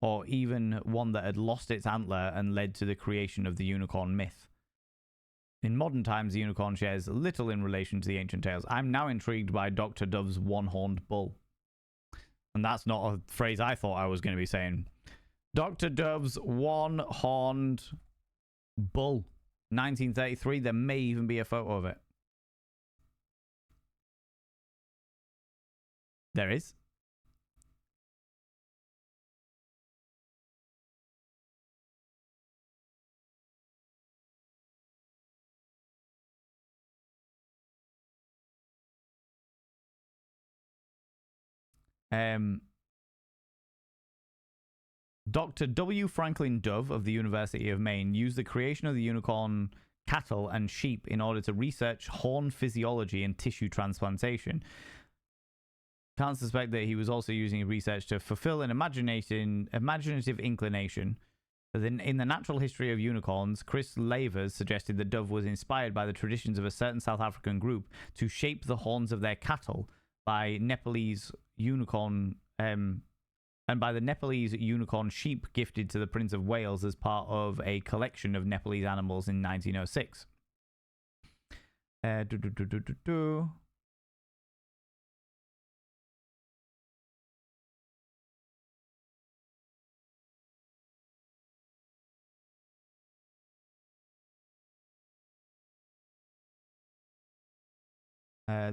or even one that had lost its antler and led to the creation of the unicorn myth. In modern times, the unicorn shares little in relation to the ancient tales. I'm now intrigued by Dr. Dove's one-horned bull. And that's not a phrase I thought I was going to be saying. Dr. Dove's one-horned bull. 1933, there may even be a photo of it. There is. Dr. W. Franklin Dove of the University of Maine used the creation of the unicorn cattle and sheep in order to research horn physiology and tissue transplantation. Can't suspect that he was also using research to fulfill an imaginative inclination. In the Natural History of Unicorns, Chris Lavers suggested that Dove was inspired by the traditions of a certain South African group to shape the horns of their cattle by Nepalese unicorn and by the Nepalese unicorn sheep gifted to the Prince of Wales as part of a collection of Nepalese animals in 1906.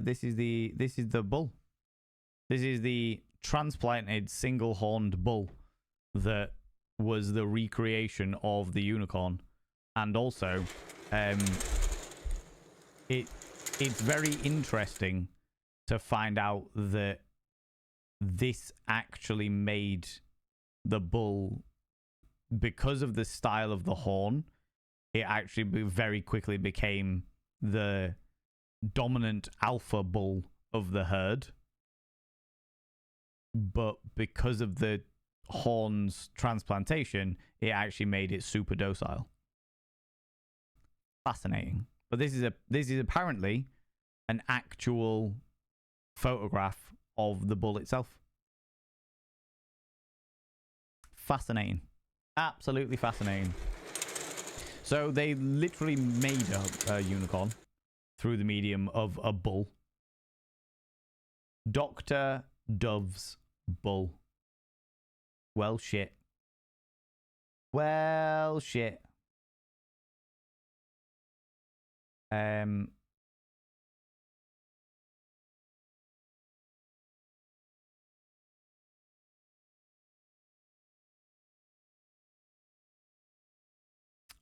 This is the bull. This is the transplanted single-horned bull that was the recreation of the unicorn, and also, it's very interesting to find out that this actually made the bull, because of the style of the horn, it actually very quickly became the dominant alpha bull of the herd. But because of the horn's transplantation, it actually made it super docile. Fascinating. But this is apparently an actual photograph of the bull itself. Fascinating. Absolutely fascinating. So they literally made a unicorn through the medium of a bull. Dr. Dove's bull. Well, shit. Well, shit.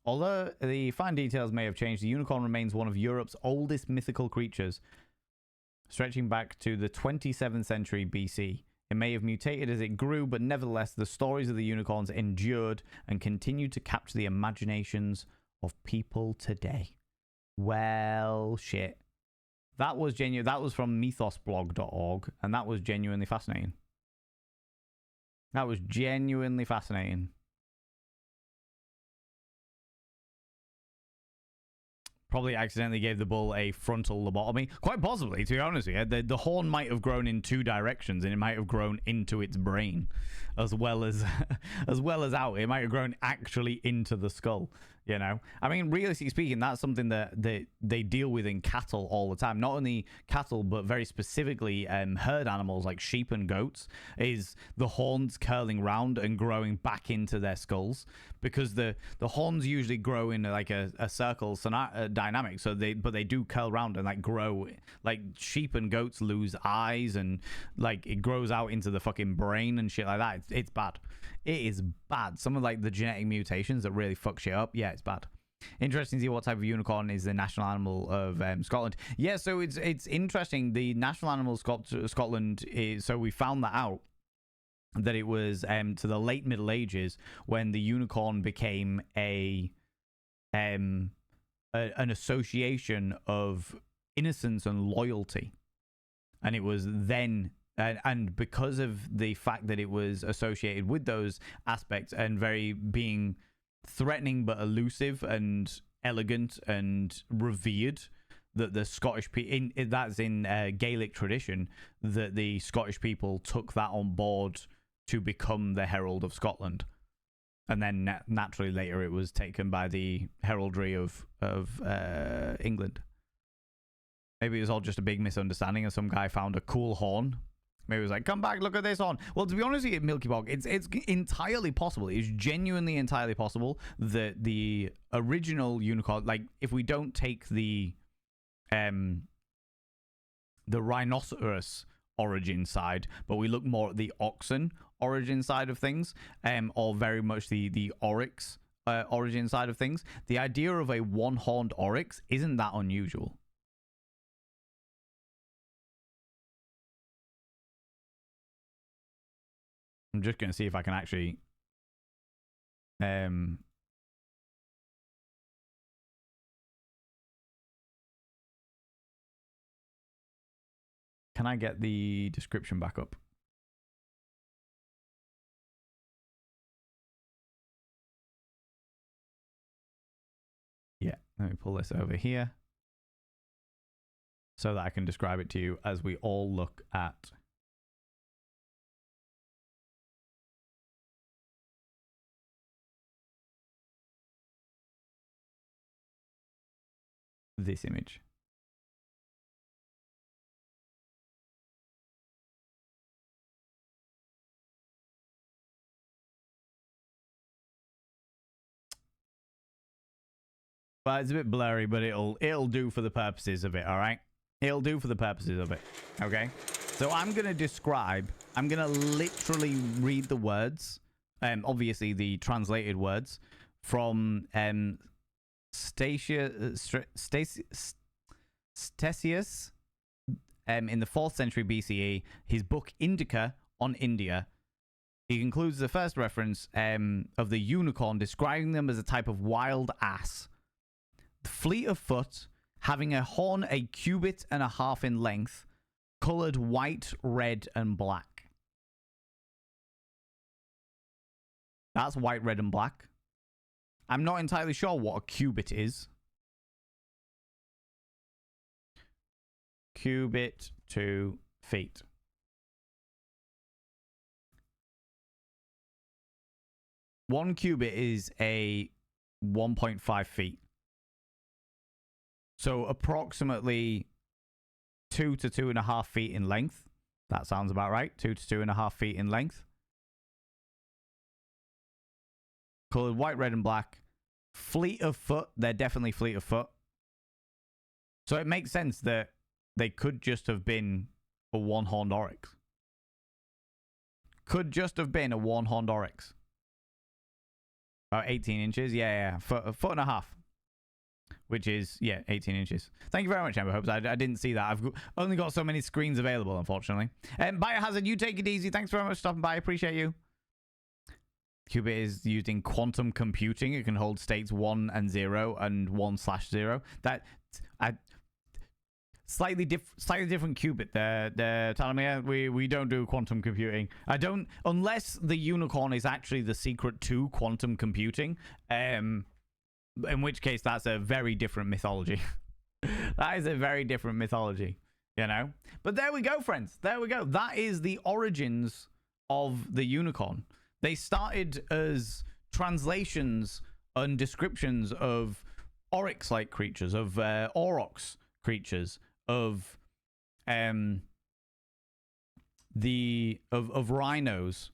Although the fine details may have changed, the unicorn remains one of Europe's oldest mythical creatures, stretching back to the 27th century BC. It may have mutated as it grew, but nevertheless, the stories of the unicorns endured and continue to capture the imaginations of people today. Well, shit. That was genuine. That was from mythosblog.org, and that was genuinely fascinating. That was genuinely fascinating. Probably accidentally gave the bull a frontal lobotomy. Quite possibly, to be honest with you. The horn might have grown in two directions, and it might have grown into its brain as well as out. It might have grown actually into the skull, you know? I mean, realistically speaking, that's something that they deal with in cattle all the time. Not only cattle, but very specifically herd animals like sheep and goats, is the horns curling round and growing back into their skulls, because the horns usually grow in like a circle dynamic, so they do curl round and like grow. Like sheep and goats lose eyes, and like it grows out into the fucking brain and shit like that. It's bad. It is bad. Some of like the genetic mutations that really fuck shit up. Yeah, it's bad. Interesting to see what type of unicorn is the national animal of Scotland. Yeah, so it's interesting. The national animal of Scotland is, so we found that out, that it was to the late Middle Ages when the unicorn became an association of innocence and loyalty. And it was then, and because of the fact that it was associated with those aspects and very being threatening but elusive and elegant and revered, that the Scottish people, that's in Gaelic tradition, that the Scottish people took that on board to become the Herald of Scotland. And then naturally later it was taken by the heraldry of England. Maybe it was all just a big misunderstanding and some guy found a cool horn. Maybe it was like, come back, look at this horn. Well, to be honest with you, Milky Bog, it's entirely possible. It's genuinely entirely possible that the original unicorn, like if we don't take the rhinoceros origin side, but we look more at the oxen origin side of things, or very much the oryx origin side of things, the idea of a one-horned oryx isn't that unusual. I'm just going to see if I can actually can I get the description back up? Yeah, let me pull this over here so that I can describe it to you as we all look at this image. But it's a bit blurry, but it'll do for the purposes of it, all right? It'll do for the purposes of it, okay? So I'm going to literally read the words, obviously the translated words, from Statius in the 4th century BCE, his book Indica on India. He concludes the first reference of the unicorn, describing them as a type of wild ass, fleet of foot, having a horn a cubit and a half in length, colored white, red, and black. That's white, red, and black. I'm not entirely sure what a cubit is. cubit to feet. One cubit is a 1.5 feet. So approximately 2 to 2.5 feet in length. That sounds about right. 2 to 2.5 feet in length. Colored white, red, and black. Fleet of foot. They're definitely fleet of foot. So it makes sense that they could just have been a one-horned oryx. Could just have been a one-horned oryx. About 18 inches. Yeah. A foot and a half. Which is, 18 inches. Thank you very much, Amber Hopes. I didn't see that. I've only got so many screens available, unfortunately. Biohazard, you take it easy. Thanks very much for stopping by. Appreciate you. Qubit is used in quantum computing. It can hold states 1 and 0 and 1/0. Slightly different qubit. They're telling me we don't do quantum computing. I don't, unless the unicorn is actually the secret to quantum computing. In which case, that's a very different mythology. That is a very different mythology, you know? But there we go, friends. There we go. That is the origins of the unicorn. They started as translations and descriptions of oryx-like creatures, of aurochs creatures, of rhinos,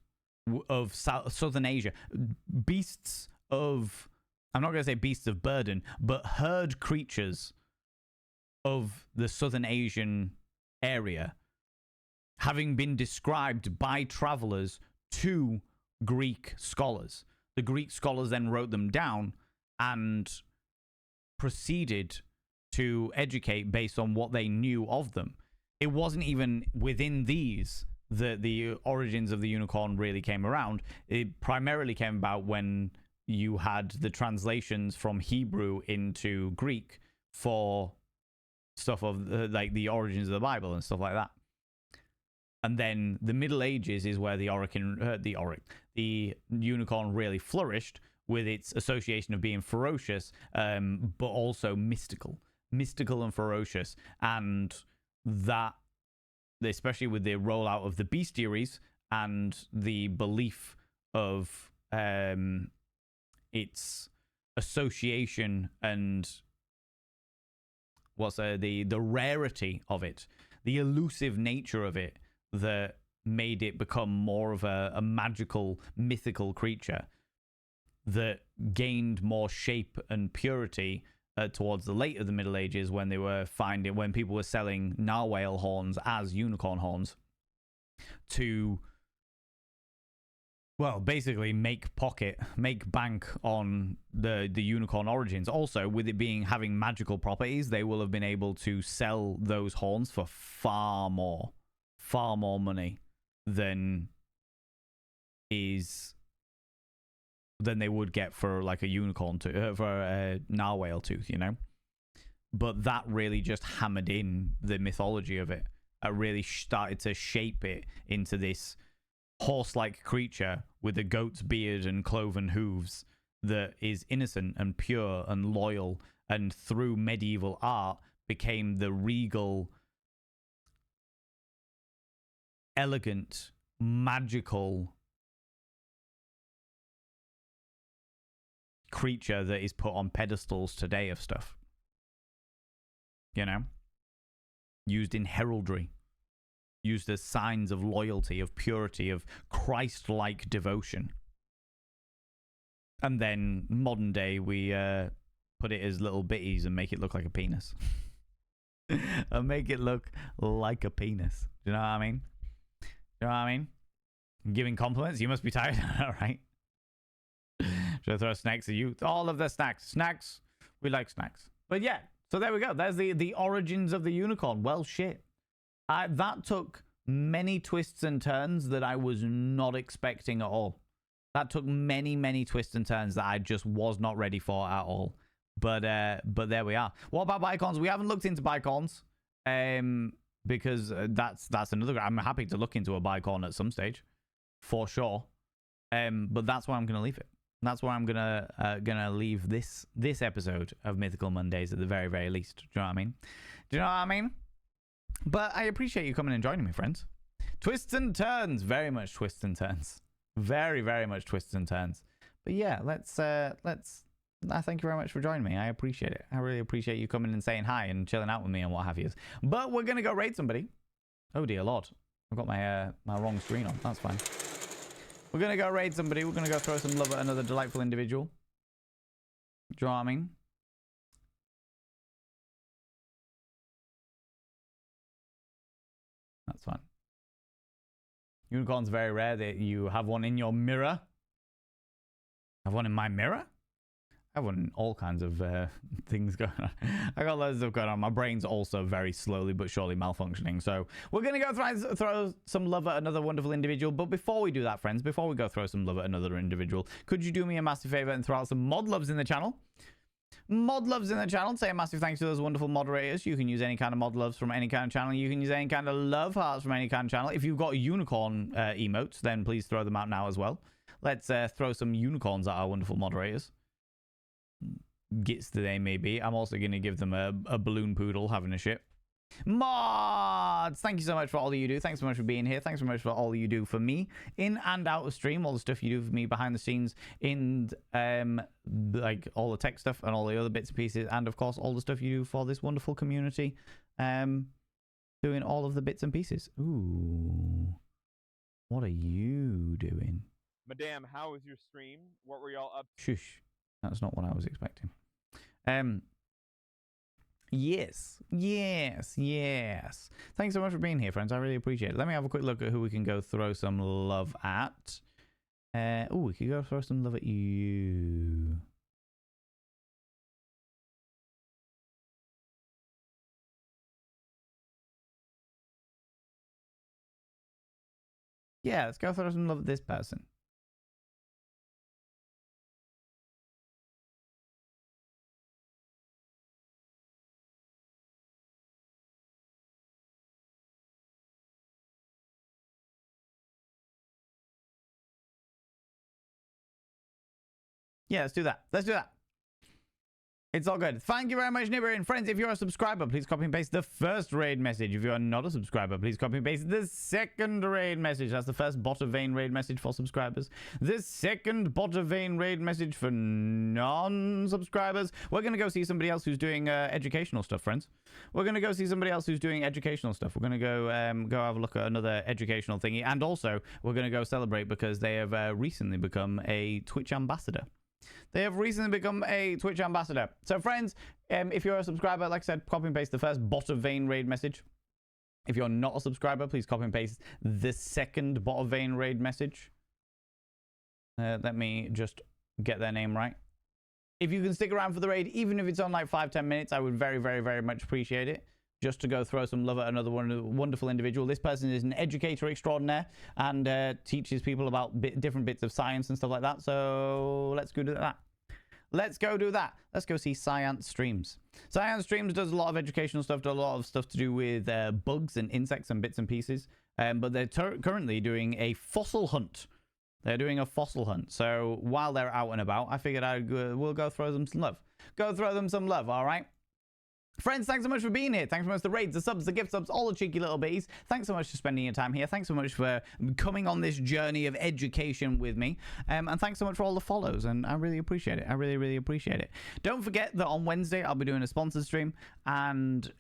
of southern Asia, beasts of, I'm not going to say beasts of burden, but herd creatures of the southern Asian area, having been described by travelers to Greek scholars. The Greek scholars then wrote them down and proceeded to educate based on what they knew of them. It wasn't even within these that the origins of the unicorn really came around. It primarily came about when you had the translations from Hebrew into Greek for stuff of like the origins of the Bible and stuff like that. And then the Middle Ages is where the unicorn really flourished, with its association of being ferocious, but also mystical and ferocious. And that, especially with the rollout of the bestiaries and the belief of its association and the rarity of it, the elusive nature of it, that made it become more of a magical, mythical creature that gained more shape and purity towards the late of the Middle Ages, when they were when people were selling narwhal horns as unicorn horns to, well, basically make bank on the unicorn origins. Also, with it having magical properties, they will have been able to sell those horns for far more money than they would get for like a unicorn for a narwhal tooth, you know. But that really just hammered in the mythology of it. It really started to shape it into this horse-like creature with a goat's beard and cloven hooves that is innocent and pure and loyal, and through medieval art became the regal, elegant, magical creature that is put on pedestals today of stuff, you know, used in heraldry, used as signs of loyalty, of purity, of Christ-like devotion. And then modern day, we put it as little bitties and make it look like a penis. And make it look like a penis. Do you know what I mean? Do you know what I mean? Giving compliments? You must be tired. All right. Should I throw snacks at you? All of the snacks. Snacks. We like snacks. But yeah, so there we go. There's the origins of the unicorn. Well, shit. That took many twists and turns that I was not expecting at all. That took many, many twists and turns that I just was not ready for at all. But there we are. What about Bicons? We haven't looked into Bicons. Because that's another. I'm happy to look into a Bicon at some stage, for sure. But that's where I'm gonna leave it. That's where I'm gonna leave this episode of Mythical Mondays at the very, very least. Do you know what I mean? Do you know what I mean? But I appreciate you coming and joining me, friends. Twists and turns. Very much twists and turns. Very, very much twists and turns. But yeah, let's I thank you very much for joining me. I appreciate it. I really appreciate you coming and saying hi and chilling out with me and what have you. But we're gonna go raid somebody. Oh dear Lord, I've got my my wrong screen on. That's fine. We're gonna go raid somebody. We're gonna go throw some love at another delightful individual. Do you know what I mean? That's fine. Unicorn's very rare that you have one in your mirror. Have one in my mirror? I have one in all kinds of things going on. I got loads of stuff going on. My brain's also very slowly but surely malfunctioning. So we're going to go throw some love at another wonderful individual. But before we do that, friends, before we go throw some love at another individual, could you do me a massive favor and throw out some mod loves in the channel? Mod loves in the channel. Say a massive thanks to those wonderful moderators. You can use any kind of mod loves from any kind of channel. You can use any kind of love hearts from any kind of channel. If you've got unicorn emotes, then please throw them out now as well. Let's throw some unicorns at our wonderful moderators. Gits that they may be. I'm also going to give them a balloon poodle having a shit. Mods, thank you so much for all that you do. Thanks so much for being here. Thanks so much for all you do for me in and out of stream. All the stuff you do for me behind the scenes in like all the tech stuff and all the other bits and pieces, and of course all the stuff you do for this wonderful community, doing all of the bits and pieces. Ooh, what are you doing, Madame? How was your stream? What were y'all up to? Shush, that's not what I was expecting. Yes. Thanks so much for being here, friends. I really appreciate it. Let me have a quick look at who we can go throw some love at. Oh, we could go throw some love at you. Yeah, let's go throw some love at this person. Yeah, let's do that. Let's do that. It's all good. Thank you very much, Nibber. Friends, if you're a subscriber, please copy and paste the first raid message. If you're not a subscriber, please copy and paste the second raid message. That's the first bot of vein raid message for subscribers. The second bot of vein raid message for non-subscribers. We're going to go see somebody else who's doing educational stuff, friends. We're going to go see somebody else who's doing educational stuff. We're going to go have a look at another educational thingy. And also, we're going to go celebrate because they have recently become a Twitch ambassador. They have recently become a Twitch ambassador. So, friends, if you're a subscriber, like I said, copy and paste the first bot of vein raid message. If you're not a subscriber, please copy and paste the second bot of vein raid message. Let me just get their name right. If you can stick around for the raid, even if it's on like 5-10 minutes, I would very, very, very much appreciate it. Just to go throw some love at another wonderful individual. This person is an educator extraordinaire and teaches people about different bits of science and stuff like that. So let's go do that. Let's go do that. Let's go see Science Streams. Science Streams does a lot of educational stuff, does a lot of stuff to do with bugs and insects and bits and pieces. But they're currently doing a fossil hunt. They're doing a fossil hunt. So while they're out and about, I figured we'll go throw them some love. Go throw them some love, all right? Friends, thanks so much for being here. Thanks so much for the raids, the subs, the gift subs, all the cheeky little bitties. Thanks so much for spending your time here. Thanks so much for coming on this journey of education with me. And thanks so much for all the follows. And I really appreciate it. I really, really appreciate it. Don't forget that on Wednesday, I'll be doing a sponsored stream. And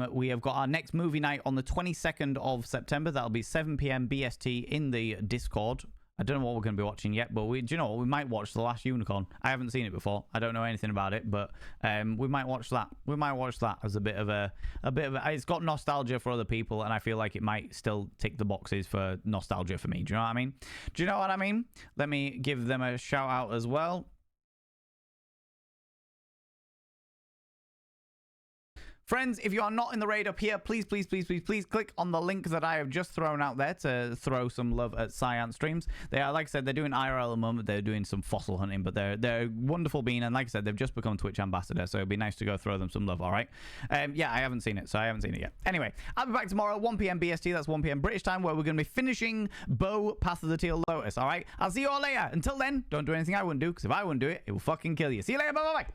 we have got our next movie night on the 22nd of September. That'll be 7 p.m. BST in the Discord. I don't know what we're going to be watching yet, but do you know what? We might watch The Last Unicorn. I haven't seen it before. I don't know anything about it, but we might watch that. We might watch that as a bit of a it's got nostalgia for other people, and I feel like it might still tick the boxes for nostalgia for me. Do you know what I mean? Do you know what I mean? Let me give them a shout out as well. Friends, if you are not in the raid up here, please click on the link that I have just thrown out there to throw some love at Science Streams. They are, like I said, they're doing IRL at the moment. They're doing some fossil hunting, but they're wonderful being, and like I said, they've just become Twitch ambassador, so it'd be nice to go throw them some love, all right? Yeah, I haven't seen it, so I haven't seen it yet. Anyway, I'll be back tomorrow, 1 p.m. BST, that's 1 p.m. British time, where we're going to be finishing Bow Path of the Teal Lotus, all right? I'll see you all later. Until then, don't do anything I wouldn't do, because if I wouldn't do it, it will fucking kill you. See you later, bye-bye.